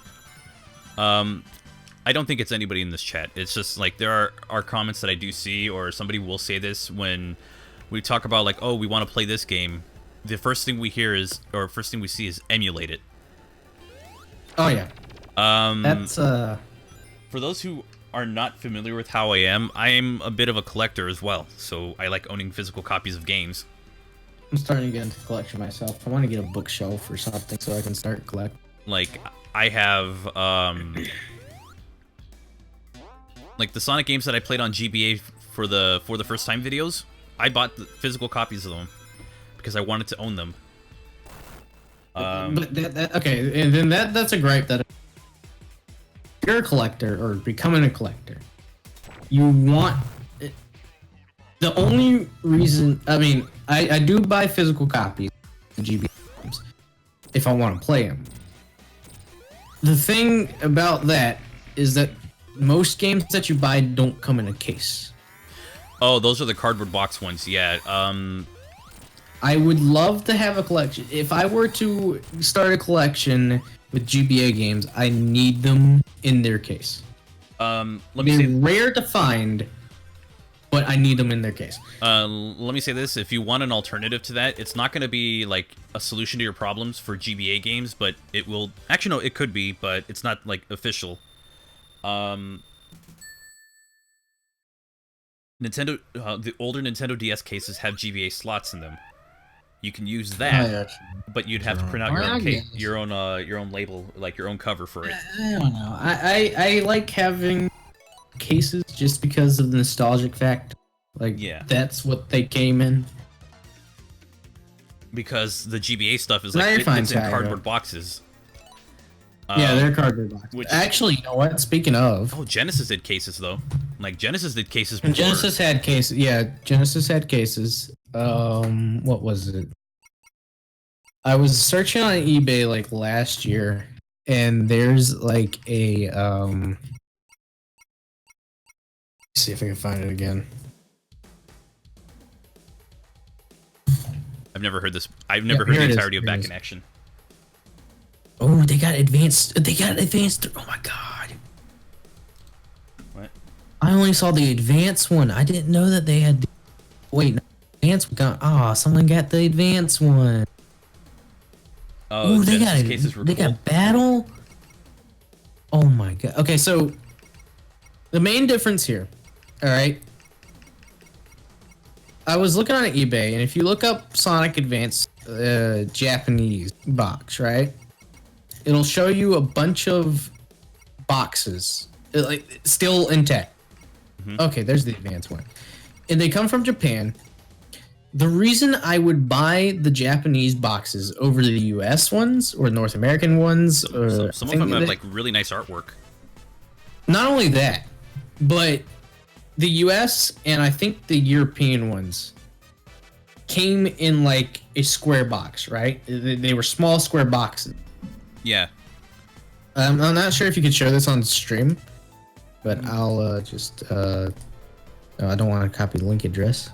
I don't think it's anybody in this chat. It's just like there are comments that I do see, or somebody will say this when we talk about like, oh, we want to play this game, the first thing we hear is, or first thing we see is emulate it. Oh yeah. That's For those who are not familiar with how I am a bit of a collector as well. So I like owning physical copies of games. I'm starting to get into collection myself. I want to get a bookshelf or something so I can start collecting. Like I have like the Sonic games that I played on GBA for the first time videos. I bought the physical copies of them because I wanted to own them. But okay, and then that's a gripe that if you're a collector or becoming a collector, you want the only reason. I mean, I do buy physical copies of GBA games if I want to play them. The thing about that is that most games that you buy don't come in a case. Oh, those are the cardboard box ones. Yeah. I would love to have a collection. If I were to start a collection with GBA games, I need them in their case. Let me They're say, rare to find, but I need them in their case. let me say this: if you want an alternative to that, it's not going to be like a solution to your problems for GBA games, but it will. Actually, no, it could be, but it's not like official. Nintendo, the older Nintendo DS cases have GBA slots in them. You can use that, but you'd have to print out your own label, like your own cover for it. I don't know. I like having cases just because of the nostalgic factor. Like, Yeah. that's what they came in. Because the GBA stuff is Now like you're fine, it's in Tyler. cardboard boxes. Yeah, they're cardboard boxes. which- Actually, you know what? Speaking of, Oh, Genesis did cases though. Like Genesis did cases before. Genesis had cases. Yeah, Genesis had cases. What was it? I was searching on eBay like last year, and there's like a let's see if I can find it again. I've never heard this. I've never heard here the it is, entirety of here it Back is. in Action. Oh, they got advanced. They got advanced. Oh my god! What? I only saw the advanced one. I didn't know that they had. Wait, no, advanced got. Oh, someone got the advanced one. Oh, Ooh, they Genesis got cases were they cool. got battle. Oh my god. Okay, so the main difference here, all right. I was looking on eBay, and if you look up Sonic Advance Japanese box, right, it'll show you a bunch of boxes, like still intact. Okay, there's the advanced one, and they come from Japan. The reason I would buy the Japanese boxes over the U.S. ones or North American ones, or Some of them have like really nice artwork. not only that, but the U.S. and I think the European ones came in like a square box, right? They were small square boxes. Yeah. I'm not sure if you could show this on stream, but I'll just. No, I don't want to copy the link address.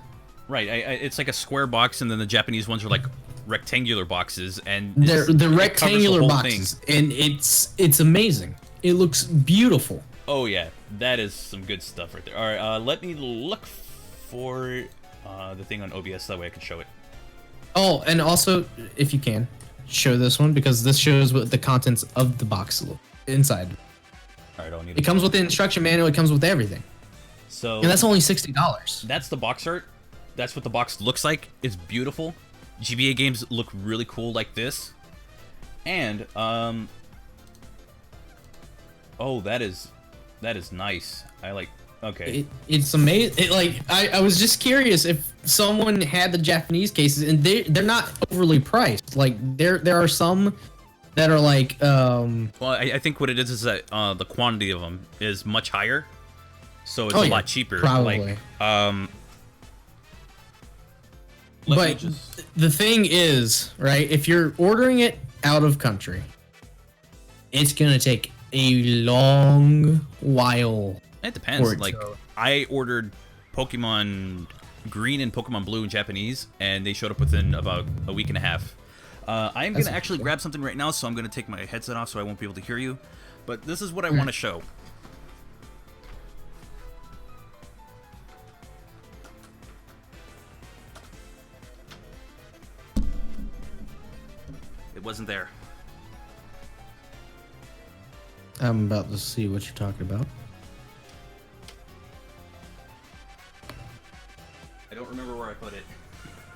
Right. It's like a square box, and then the Japanese ones are like rectangular boxes, and They're it covers the rectangular whole boxes, thing. and it's amazing. It looks beautiful. Oh yeah, that is some good stuff right there. All right, let me look for the thing on OBS that way I can show it. Oh, and also, if you can, show this one because this shows what the contents of the box look inside. All right, I'll need It comes with the instruction manual. It comes with everything, So and that's only $60. that's the box art. That's what the box looks like. It's beautiful. GBA games look really cool like this. And oh, that is nice. I like. Okay. It's amazing. I was just curious if someone had the Japanese cases, and they're not overly priced. Like there are some that are like Well, I think what it is that the quantity of them is much higher, so it's a lot cheaper. probably. Like let me But just- the thing is, right, if you're ordering it out of country, it's gonna take a long while. it depends. Or Like so. I ordered Pokemon Green and Pokemon Blue in Japanese, and they showed up within about a week and a half. I'm That's gonna actually interesting. grab something right now, so I'm gonna take my headset off so I won't be able to hear you. But this is what I want to show. wasn't there. I'm about to see what you're talking about. I don't remember where I put it.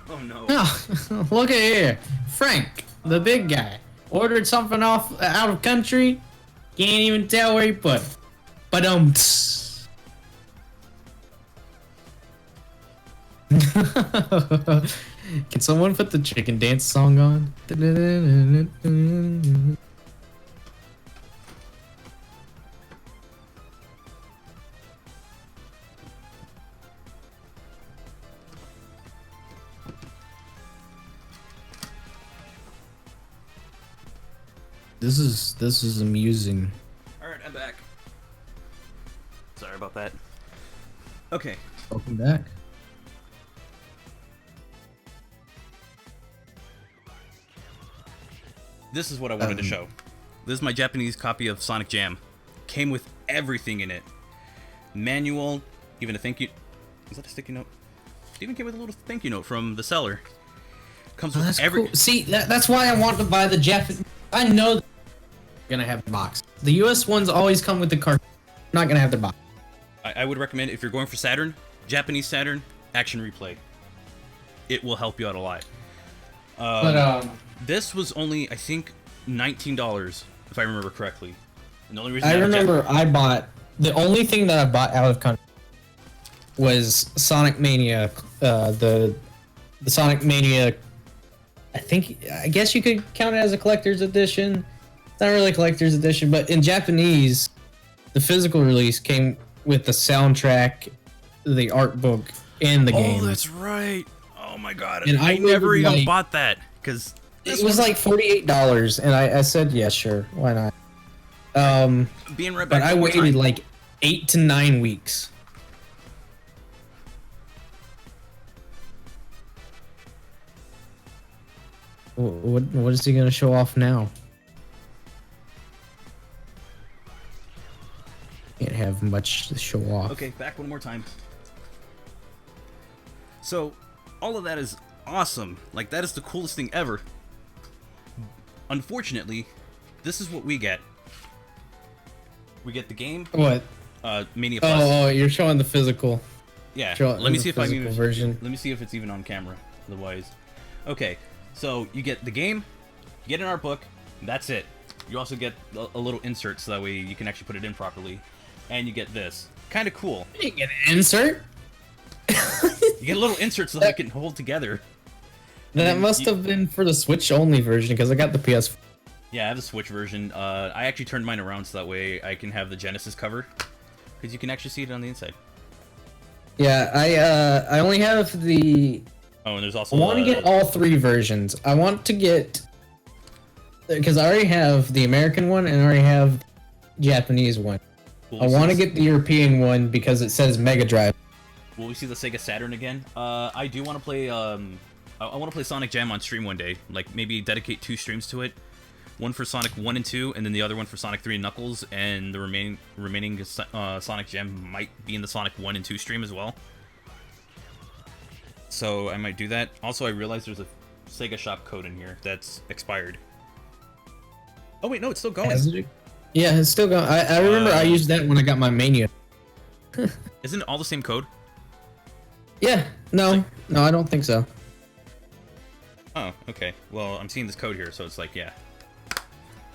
Oh no. Oh, look at here. Frank, the big guy, ordered something off out of country. Can't even tell where he put it. But Can someone put the chicken dance song on? This is amusing. Alright, I'm back. Sorry about that. Okay. Welcome back. This is what I wanted to show. This is my Japanese copy of Sonic Jam. Came with everything in it. Manual, even a thank you. Is that a sticky note? It even came with a little thank you note from the seller. Comes with That's every. cool. See, that's why I want to buy the Japanese. I know they're gonna have the box. The US ones always come with the card. Not gonna have their box. I would recommend if you're going for Saturn, Japanese Saturn, Action Replay. It will help you out a lot. This was only, I think, $19, if I remember correctly. And the only reason I remember I bought the only thing that I bought out of country was Sonic Mania. The Sonic Mania. I guess you could count it as a collector's edition. It's not really a collector's edition, but in Japanese, the physical release came with the soundtrack, the art book, and the game. Oh, that's right. Oh my god. And I I never really, even like- bought that because It was like $48, and I said, yeah, sure, why not? being right back. But I one more waited time. like 8 to 9 weeks. What is he gonna show off now? Can't have much to show off. Okay, back one more time. So, all of that is awesome. Like, that is the coolest thing ever. Unfortunately, this is what we get. We get the game, What? Mania Plus. Oh, you're showing the physical. Yeah. Let Let me see if I can physical even, version. Let me see if it's even on camera. Otherwise, okay. So you get the game, you get an art book. That's it. You also get a little insert so that way you can actually put it in properly, and you get this. Kind of cool. You get an insert. You get a little insert so that it can hold together. That then must you- have been for the Switch only version because I got the PS. Yeah, I have the Switch version. I actually turned mine around so that way I can have the Genesis cover, because you can actually see it on the inside. Yeah, I only have the. Oh, and there's also. I want to get all 3 versions. I want to get because I already have the American one and I already have Japanese one. Will I we want to see get the European one because it says Mega Drive. Will we see the Sega Saturn again? I do want to play. I want to play Sonic Jam on stream one day. Like maybe dedicate 2 streams to it. One for Sonic 1 and 2, and then the other one for Sonic 3 and Knuckles, and the remaining Sonic Jam might be in the Sonic 1 and 2 stream as well. So I might do that. Also, I realized there's a Sega Shop code in here that's expired. Oh wait, no, it's still going. Yeah, it's still going. I remember I used that when I got my Mania. Isn't it all the same code? Yeah, no, I don't think so. Oh, okay. Well, I'm seeing this code here, so it's like, yeah.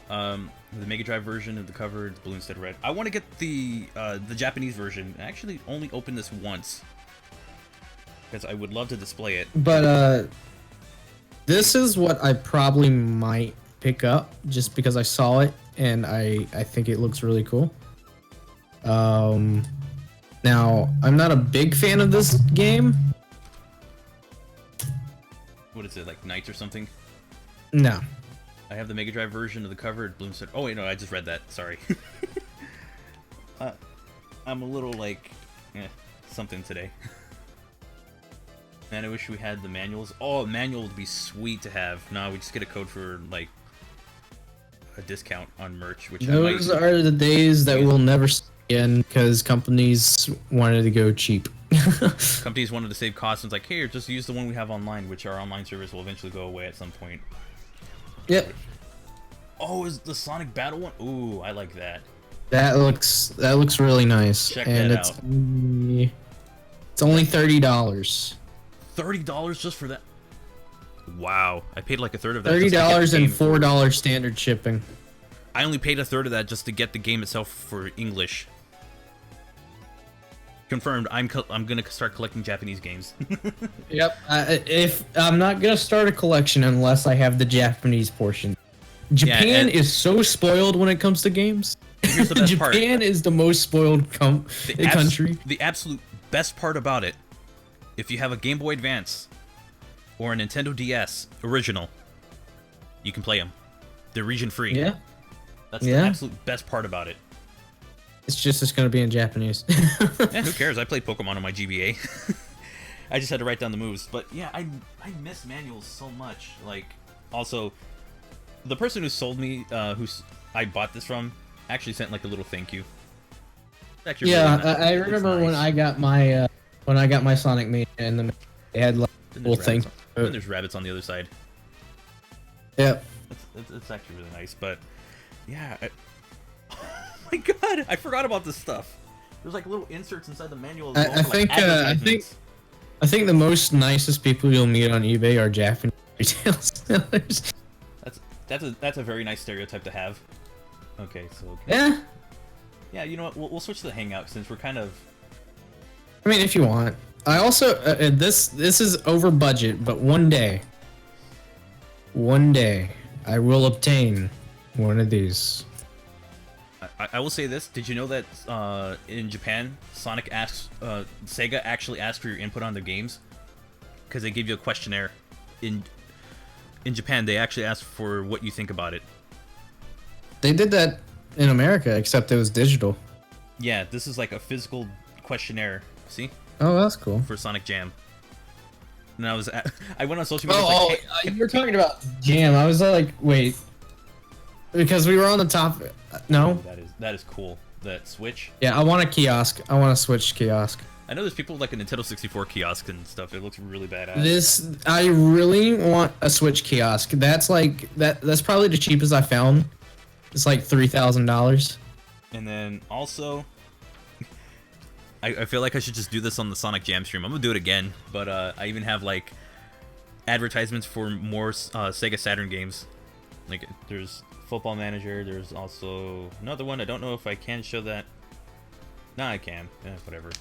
The Mega Drive version of the cover, it's blue instead of red. I want to get the Japanese version. I actually only opened this once because I would love to display it. But this is what I probably might pick up just because I saw it and I think it looks really cool. Now I'm not a big fan of this game. What is it, like Knights or something? No. I have the Mega Drive version of the cover, it's blue instead. Oh wait, no, I just read that. Sorry. I'm a little like, something today. Man, I wish we had the manuals. Oh, a manual would be sweet to have. No, we just get a code for like a discount on merch, which Those are the days that we'll never see again because companies wanted to go cheap. companies wanted to save costs and it's like, here, just use the one we have online, which our online service will eventually go away at some point. Yep. Oh, is the Sonic Battle one? Ooh, I like that. That looks really nice. Check and that it's out. it's only $30. $30 just for that? Wow, I paid like a third of that. $30 and $4 standard shipping. I only paid a third of that just to get the game itself for English. Confirmed. I'm gonna start collecting Japanese games. Yep. If I'm not gonna start a collection unless I have the Japanese portion. Japan is so spoiled when it comes to games. Here's the best part. Japan is the most spoiled country. The absolute best part about it, if you have a Game Boy Advance or a Nintendo DS original, you can play them. They're region free. Yeah. That's the absolute best part about it. It's gonna be in Japanese. Yeah, who cares? I played Pokemon on my GBA. I just had to write down the moves. But yeah, I miss manuals so much. Like, also, the person who sold me, I bought this from, actually sent like a little thank you. Actually, yeah, really nice. I remember nice. when I got my Sonic Mania, and they had like a Then little there's thing. rabbits on- then there's rabbits on the other side. Yep. It's actually really nice. But yeah, oh my god, I forgot about this stuff. There's like little inserts inside the manual. As well, I think the most nicest people you'll meet on eBay are Japanese retail sellers. That's a very nice stereotype to have. Okay, so okay. Yeah. Yeah, you know what? We'll switch to the Hangout since we're kind of. I mean, if you want. I also this is over budget, but one day, I will obtain one of these. I will say this. Did you know that in Japan, Sega actually asks for your input on their games? Because they give you a questionnaire. In Japan, they actually ask for what you think about it. They did that in America, except it was digital. Yeah, this is like a physical questionnaire. See? Oh, that's cool. For Sonic Jam. And I went on social media. You were talking about Jam. I was like, wait. Because we were on the top. No. That is cool. That Switch. Yeah, I want a kiosk. I want a Switch kiosk. I know there's people with like a Nintendo 64 kiosk and stuff. It looks really badass. I really want a Switch kiosk. That's like that's probably the cheapest I found. It's like $3,000. And then also, I feel like I should just do this on the Sonic Jam stream. I'm gonna do it again, but I even have like advertisements for more Sega Saturn games. Like there's Football Manager. There's also another one. I don't know if I can show that. No, I can. Whatever.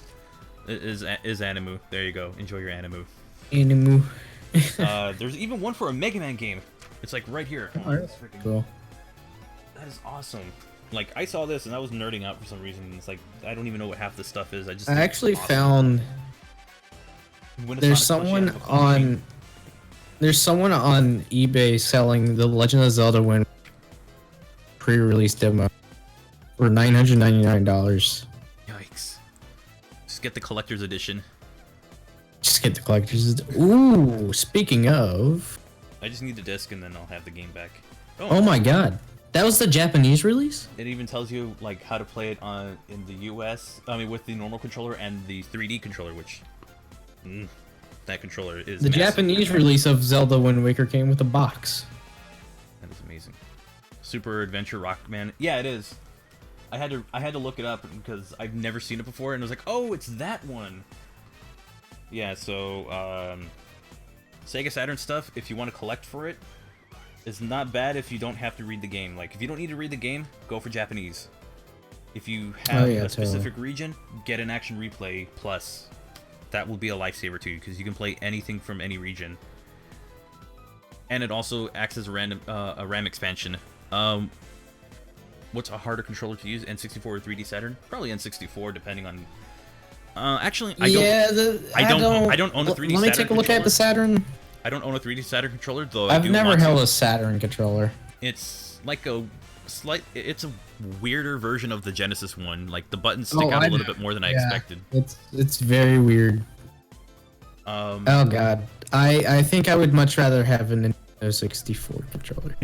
It is Animu. There you go. Enjoy your Animu. Animu. There's even one for a Mega Man game. It's like right here. Oh, that's cool. That is awesome. Like I saw this and I was nerding out for some reason. It's like I don't even know what half this stuff is. I actually found there's someone on eBay selling the Legend of Zelda Wind pre-release demo for $999. Yikes! Just get the collector's edition. Just get the collector's. Ooh, speaking of, I just need the disc and then I'll have the game back. Oh my god. That was the Japanese release? It even tells you like how to play it in the US. I mean, with the normal controller and the 3D controller, which that controller is. The massive. Japanese release of Zelda Wind Waker came with a box. That is amazing. Super Adventure Rockman. Yeah, it is. I had to look it up because I've never seen it before, and I was like, oh, it's that one. Yeah. So Sega Saturn stuff. If you want to collect for it. It's not bad if you don't have to read the game. Like, if you don't need to read the game, go for Japanese. If you have a specific region, get an Action Replay Plus. That will be a lifesaver to you, because you can play anything from any region. And it also acts as a RAM expansion. What's a harder controller to use, N64 or 3D Saturn? Probably N64, depending on... actually, I don't own a 3D Saturn. Let me take a look at the Saturn. I don't own a 3D Saturn controller, though. I've never held a Saturn controller. It's like it's a weirder version of the Genesis one. Like the buttons stick out a little bit more than I expected. It's very weird. Oh god, I think I would much rather have a Nintendo 64 controller.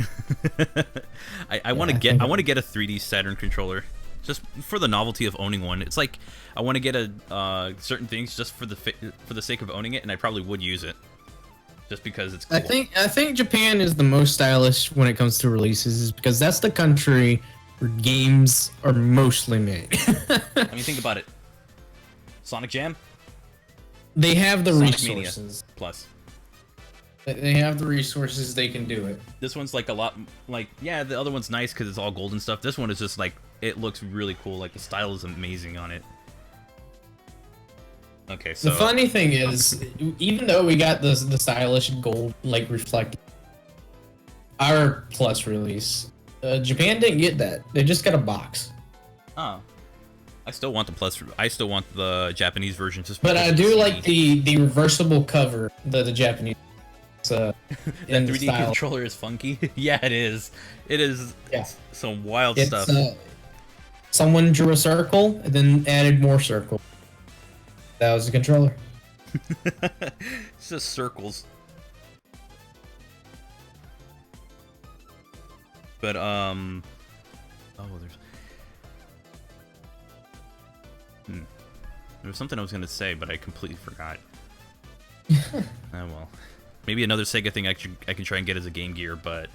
I want to get a 3D Saturn controller, just for the novelty of owning one. It's like I want to get certain things just for the sake of owning it, and I probably would use it. just because it's cool. I think Japan is the most stylish when it comes to releases, is because that's the country where games are mostly made. I mean, think about it. Sonic Jam, They have the Sonic Mania resources. Plus. They have the resources. They can do it. This one's like a lot like, yeah, the other one's nice because it's all gold and stuff. This one is just like, it looks really cool. Like the style is amazing on it. Okay, so The funny thing is, even though we got the stylish gold like reflect our plus release, Japan didn't get that. They just got a box. oh, I still want the plus. I still want the Japanese version just. But because I do it's like neat. the reversible cover, the Japanese. That in the 3D style. controller is funky. Yeah, it is. It is Yeah. some wild It's stuff. Someone drew a circle and then added more circle. That was the controller. It's just circles. But oh, there's there was something I was gonna say, but I completely forgot. Oh well, maybe another Sega thing I can try and get as a Game Gear, but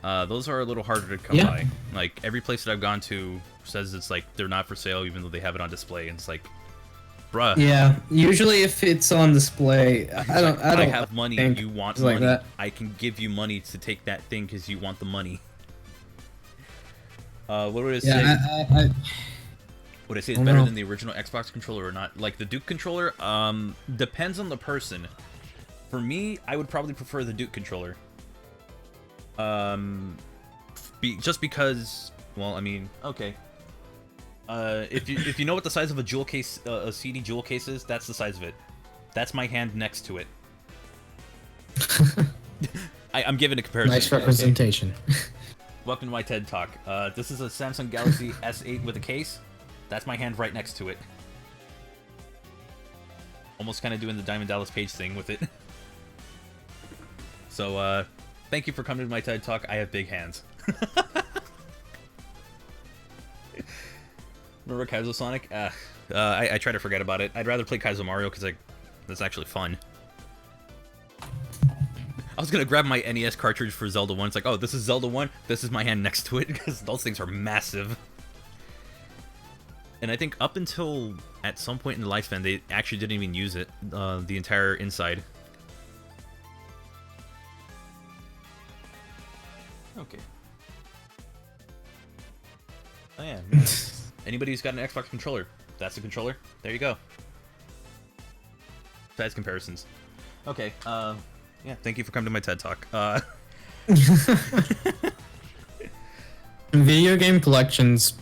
those are a little harder to come Yeah. by. Like every place that I've gone to says it's like they're not for sale, even though they have it on display, and it's like, bruh. Yeah, usually if it's on display, I don't have money. think You want it's like money. that. I can give you money to take that thing because you want the money. What would I say? Yeah, Would I say it's I better know. than the original Xbox controller or not? Like the Duke controller, depends on the person. For me, I would probably prefer the Duke controller. Just because, well, I mean, okay. If you know what the size of a jewel case, a CD jewel case is, that's the size of it. That's my hand next to it. I'm giving a comparison. nice representation. Welcome to my TED Talk. This is a Samsung Galaxy S8 with a case. That's my hand right next to it. Almost kind of doing the Diamond Dallas Page thing with it. So, thank you for coming to my TED Talk. I have big hands. Remember Kaizo Sonic? I try to forget about it. I'd rather play Kaizo Mario because that's actually fun. I was gonna grab my NES cartridge for Zelda 1. It's like, oh, this is Zelda 1. This is my hand next to it because those things are massive. And I think up until at some point in the lifespan, they actually didn't even use it, the entire inside. Okay. Oh yeah. Anybody who's got an Xbox controller, that's the controller. There you go. Size comparisons. Okay. Yeah. Thank you for coming to my TED Talk. Video game collectors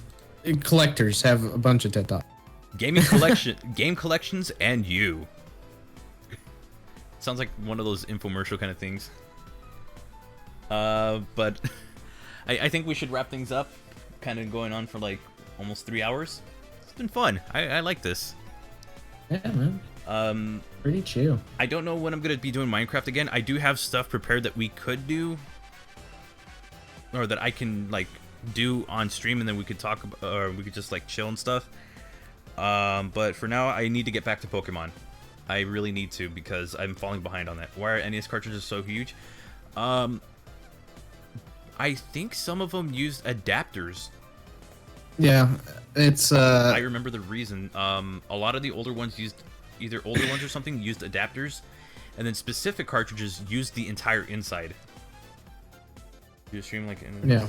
have a bunch of TED Talks. Game collections, and you. Sounds like one of those infomercial kind of things. But I think we should wrap things up. Kind of going on for like almost 3 hours. It's been fun. I like this. Yeah, man. Pretty chill. I don't know when I'm gonna be doing Minecraft again. I do have stuff prepared that we could do, or that I can like do on stream, and then we could talk about, or we could just like chill and stuff. But for now, I need to get back to Pokemon. I really need to, because I'm falling behind on that. Why are NES cartridges so huge? I think some of them used adapters. Yeah, it's I remember the reason. A lot of the older ones used, either older ones or something, used adapters, and then specific cartridges used the entire inside. Do a stream like yeah.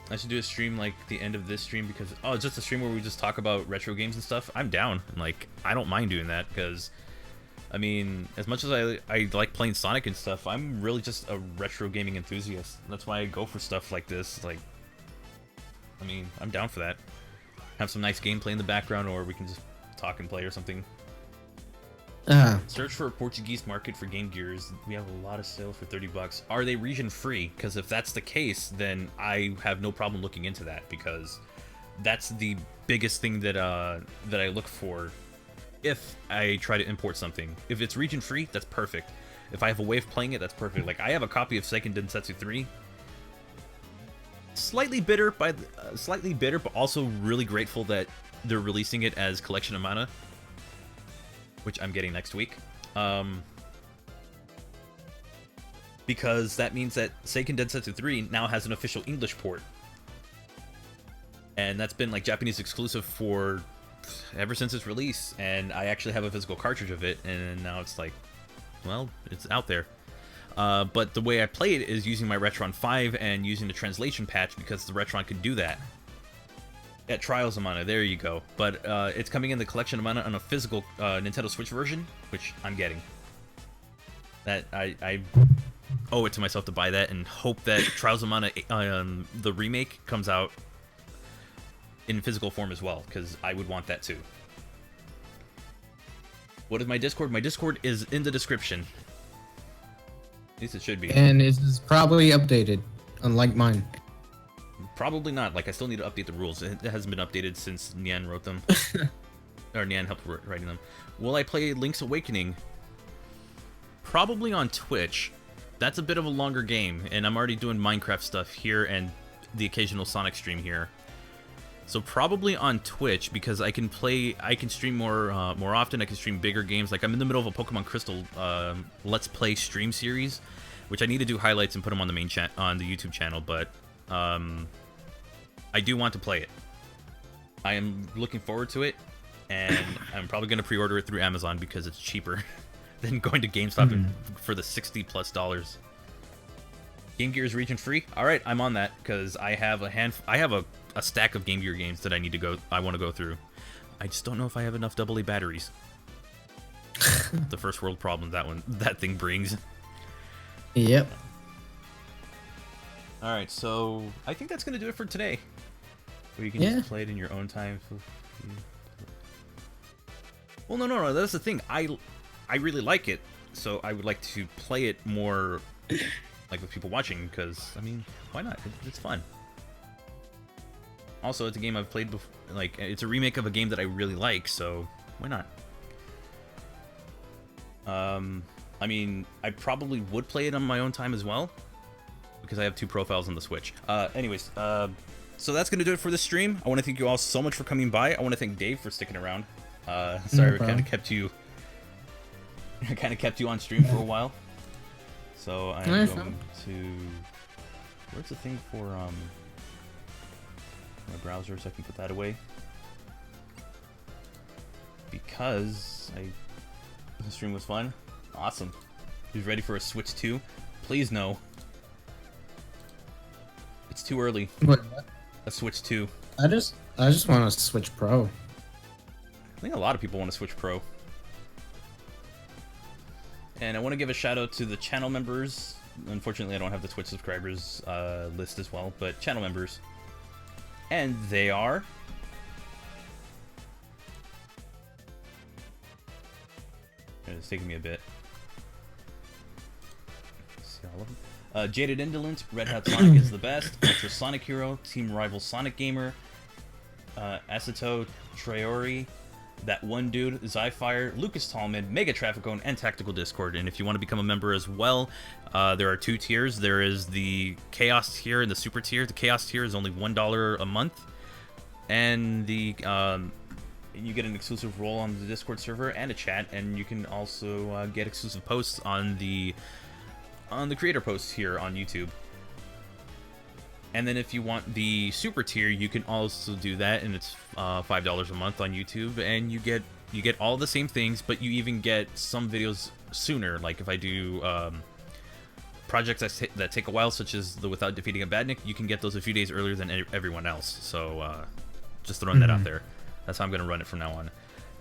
I should do a stream like the end of this stream, because just a stream where we just talk about retro games and stuff. I'm down. Like, I don't mind doing that, because I mean, as much as I like playing Sonic and stuff, I'm really just a retro gaming enthusiast. That's why I go for stuff like this. Like, I mean, I'm down for that. Have some nice gameplay in the background, or we can just talk and play or something. Search for a Portuguese market for Game Gears. We have a lot of sales for $30. Are they region free? Because if that's the case, then I have no problem looking into that, because that's the biggest thing that that I look for if I try to import something. If it's region free, that's perfect. If I have a way of playing it, that's perfect. Like, I have a copy of Seiken Densetsu 3. Slightly bitter, but also really grateful that they're releasing it as Collection of Mana, which I'm getting next week. because that means that Seiken Densetsu 3 now has an official English port. And that's been like Japanese exclusive for ever since its release, and I actually have a physical cartridge of it, and now it's like, well, it's out there. But the way I play it is using my Retron 5 and using the translation patch, because the Retron can do that. Yeah, Trials of Mana, there you go. But it's coming in the Collection of Mana on a physical Nintendo Switch version, which I'm getting. That I owe it to myself to buy that, and hope that Trials of Mana, the remake, comes out in physical form as well, because I would want that too. What is my Discord? My Discord is in the description. At least it should be. And it is probably updated, unlike mine. Probably not. Like, I still need to update the rules. It hasn't been updated since Nian wrote them. Or Nian helped writing them. Will I play Link's Awakening? Probably on Twitch. That's a bit of a longer game, and I'm already doing Minecraft stuff here and the occasional Sonic stream here. So probably on Twitch, because I can stream more often. I can stream bigger games. Like, I'm in the middle of a Pokemon Crystal Let's Play stream series, which I need to do highlights and put them on the main on the YouTube channel. But I do want to play it. I am looking forward to it, and I'm probably going to pre-order it through Amazon because it's cheaper than going to GameStop for the $60+ Game Gear is region free. All right, I'm on that because I have a stack of Game Gear games that I want to go through. I just don't know if I have enough AA batteries. The first world problem that thing brings. Yep. All right, so I think that's gonna do it for today. Where you can just play it in your own time. Well, no. That's the thing. I really like it, so I would like to play it more, like with people watching. Because I mean, why not? It's fun. Also, it's a game I've played before. Like, it's a remake of a game that I really like, so why not? I mean, I probably would play it on my own time as well, because I have 2 profiles on the Switch. Anyways, so that's gonna do it for this stream. I want to thank you all so much for coming by. I want to thank Dave for sticking around. Sorry, I kind of kept you on stream for a while. So I'm going to. Where's the thing for my browser, so I can put that away, because the stream was fun. Awesome. Who's ready for a Switch 2? Please no. It's too early. What? A Switch 2. I just want a Switch Pro. I think a lot of people want to Switch Pro. And I want to give a shout out to the channel members. Unfortunately, I don't have the Twitch subscribers list as well, but channel members. And they are... It's taking me a bit. See all of them. Jaded Indolent, Red Hat Sonic is the best, Ultra Sonic Hero, Team Rival Sonic Gamer, Aseto Traori, That One Dude, Zyfire, Lucas Tallman, Mega Trafficone, and Tactical Discord. And if you want to become a member as well, there are 2 tiers. There is the Chaos tier and the Super tier. The Chaos tier is only $1 a month, and the you get an exclusive role on the Discord server and a chat, and you can also get exclusive posts on the creator posts here on YouTube. And then if you want the Super tier, you can also do that, and it's $5 a month on YouTube, and you get all the same things, but you even get some videos sooner. Like if I do projects that take a while, such as the Without Defeating a Badnik, you can get those a few days earlier than everyone else. So just throwing that out there. That's how I'm going to run it from now on.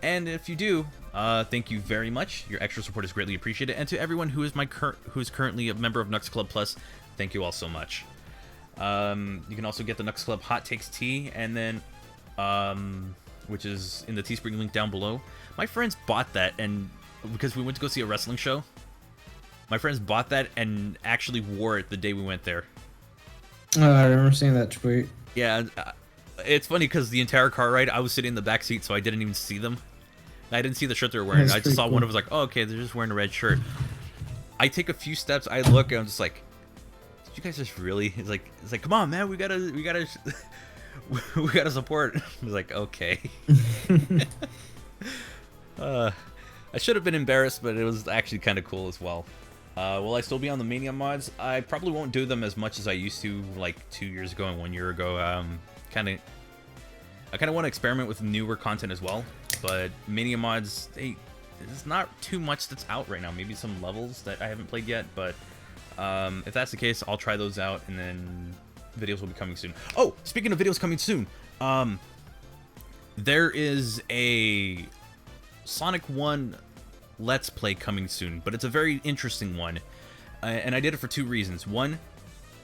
And if you do, thank you very much. Your extra support is greatly appreciated. And to everyone who is who's currently a member of Knux Club Plus, thank you all so much. You can also get the Knux Club Hot Takes Tea, and then which is in the Teespring link down below. My friends bought that, and because we went to go see a wrestling show, my friends bought that and actually wore it the day we went there. Oh, I remember seeing that tweet. Yeah, it's funny because the entire car ride, I was sitting in the back seat, so I didn't even see them. I didn't see the shirt they were wearing. That's I just saw cool. one of them, was like, oh, okay, they're just wearing a red shirt. I take a few steps, I look, and I'm just like, did you guys just really? It's like, come on, man, we gotta support. I was like, okay. I should have been embarrassed, but it was actually kind of cool as well. Will I still be on the Mania mods? I probably won't do them as much as I used to, like 2 years ago and 1 year ago. I kind of want to experiment with newer content as well. But Mania mods, there's not too much that's out right now. Maybe some levels that I haven't played yet. But if that's the case, I'll try those out, and then videos will be coming soon. Oh, speaking of videos coming soon, there is a Sonic 1 Let's Play coming soon, but it's a very interesting one, and I did it for 2 reasons. One,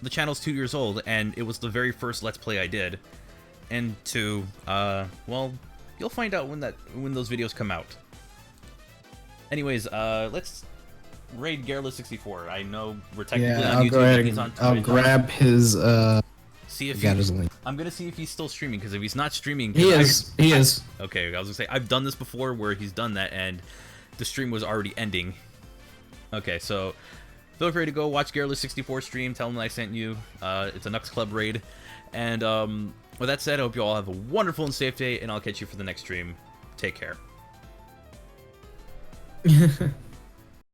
the channel's 2 years old, and it was the very first Let's Play I did, and 2, well, you'll find out when those videos come out. Anyways, let's raid Garrula64. I know we're technically on I'll YouTube. go ahead He's and on I'll Twitch. grab his. See if got his link. I'm gonna see if he's still streaming, because if he's not streaming, He is. He is. Okay, I was gonna say I've done this before where he's done that and the stream was already ending. Okay, so feel free to go watch Garrula64 stream. Tell him that I sent you. It's a Knux Club raid. And with that said, I hope you all have a wonderful and safe day, and I'll catch you for the next stream. Take care.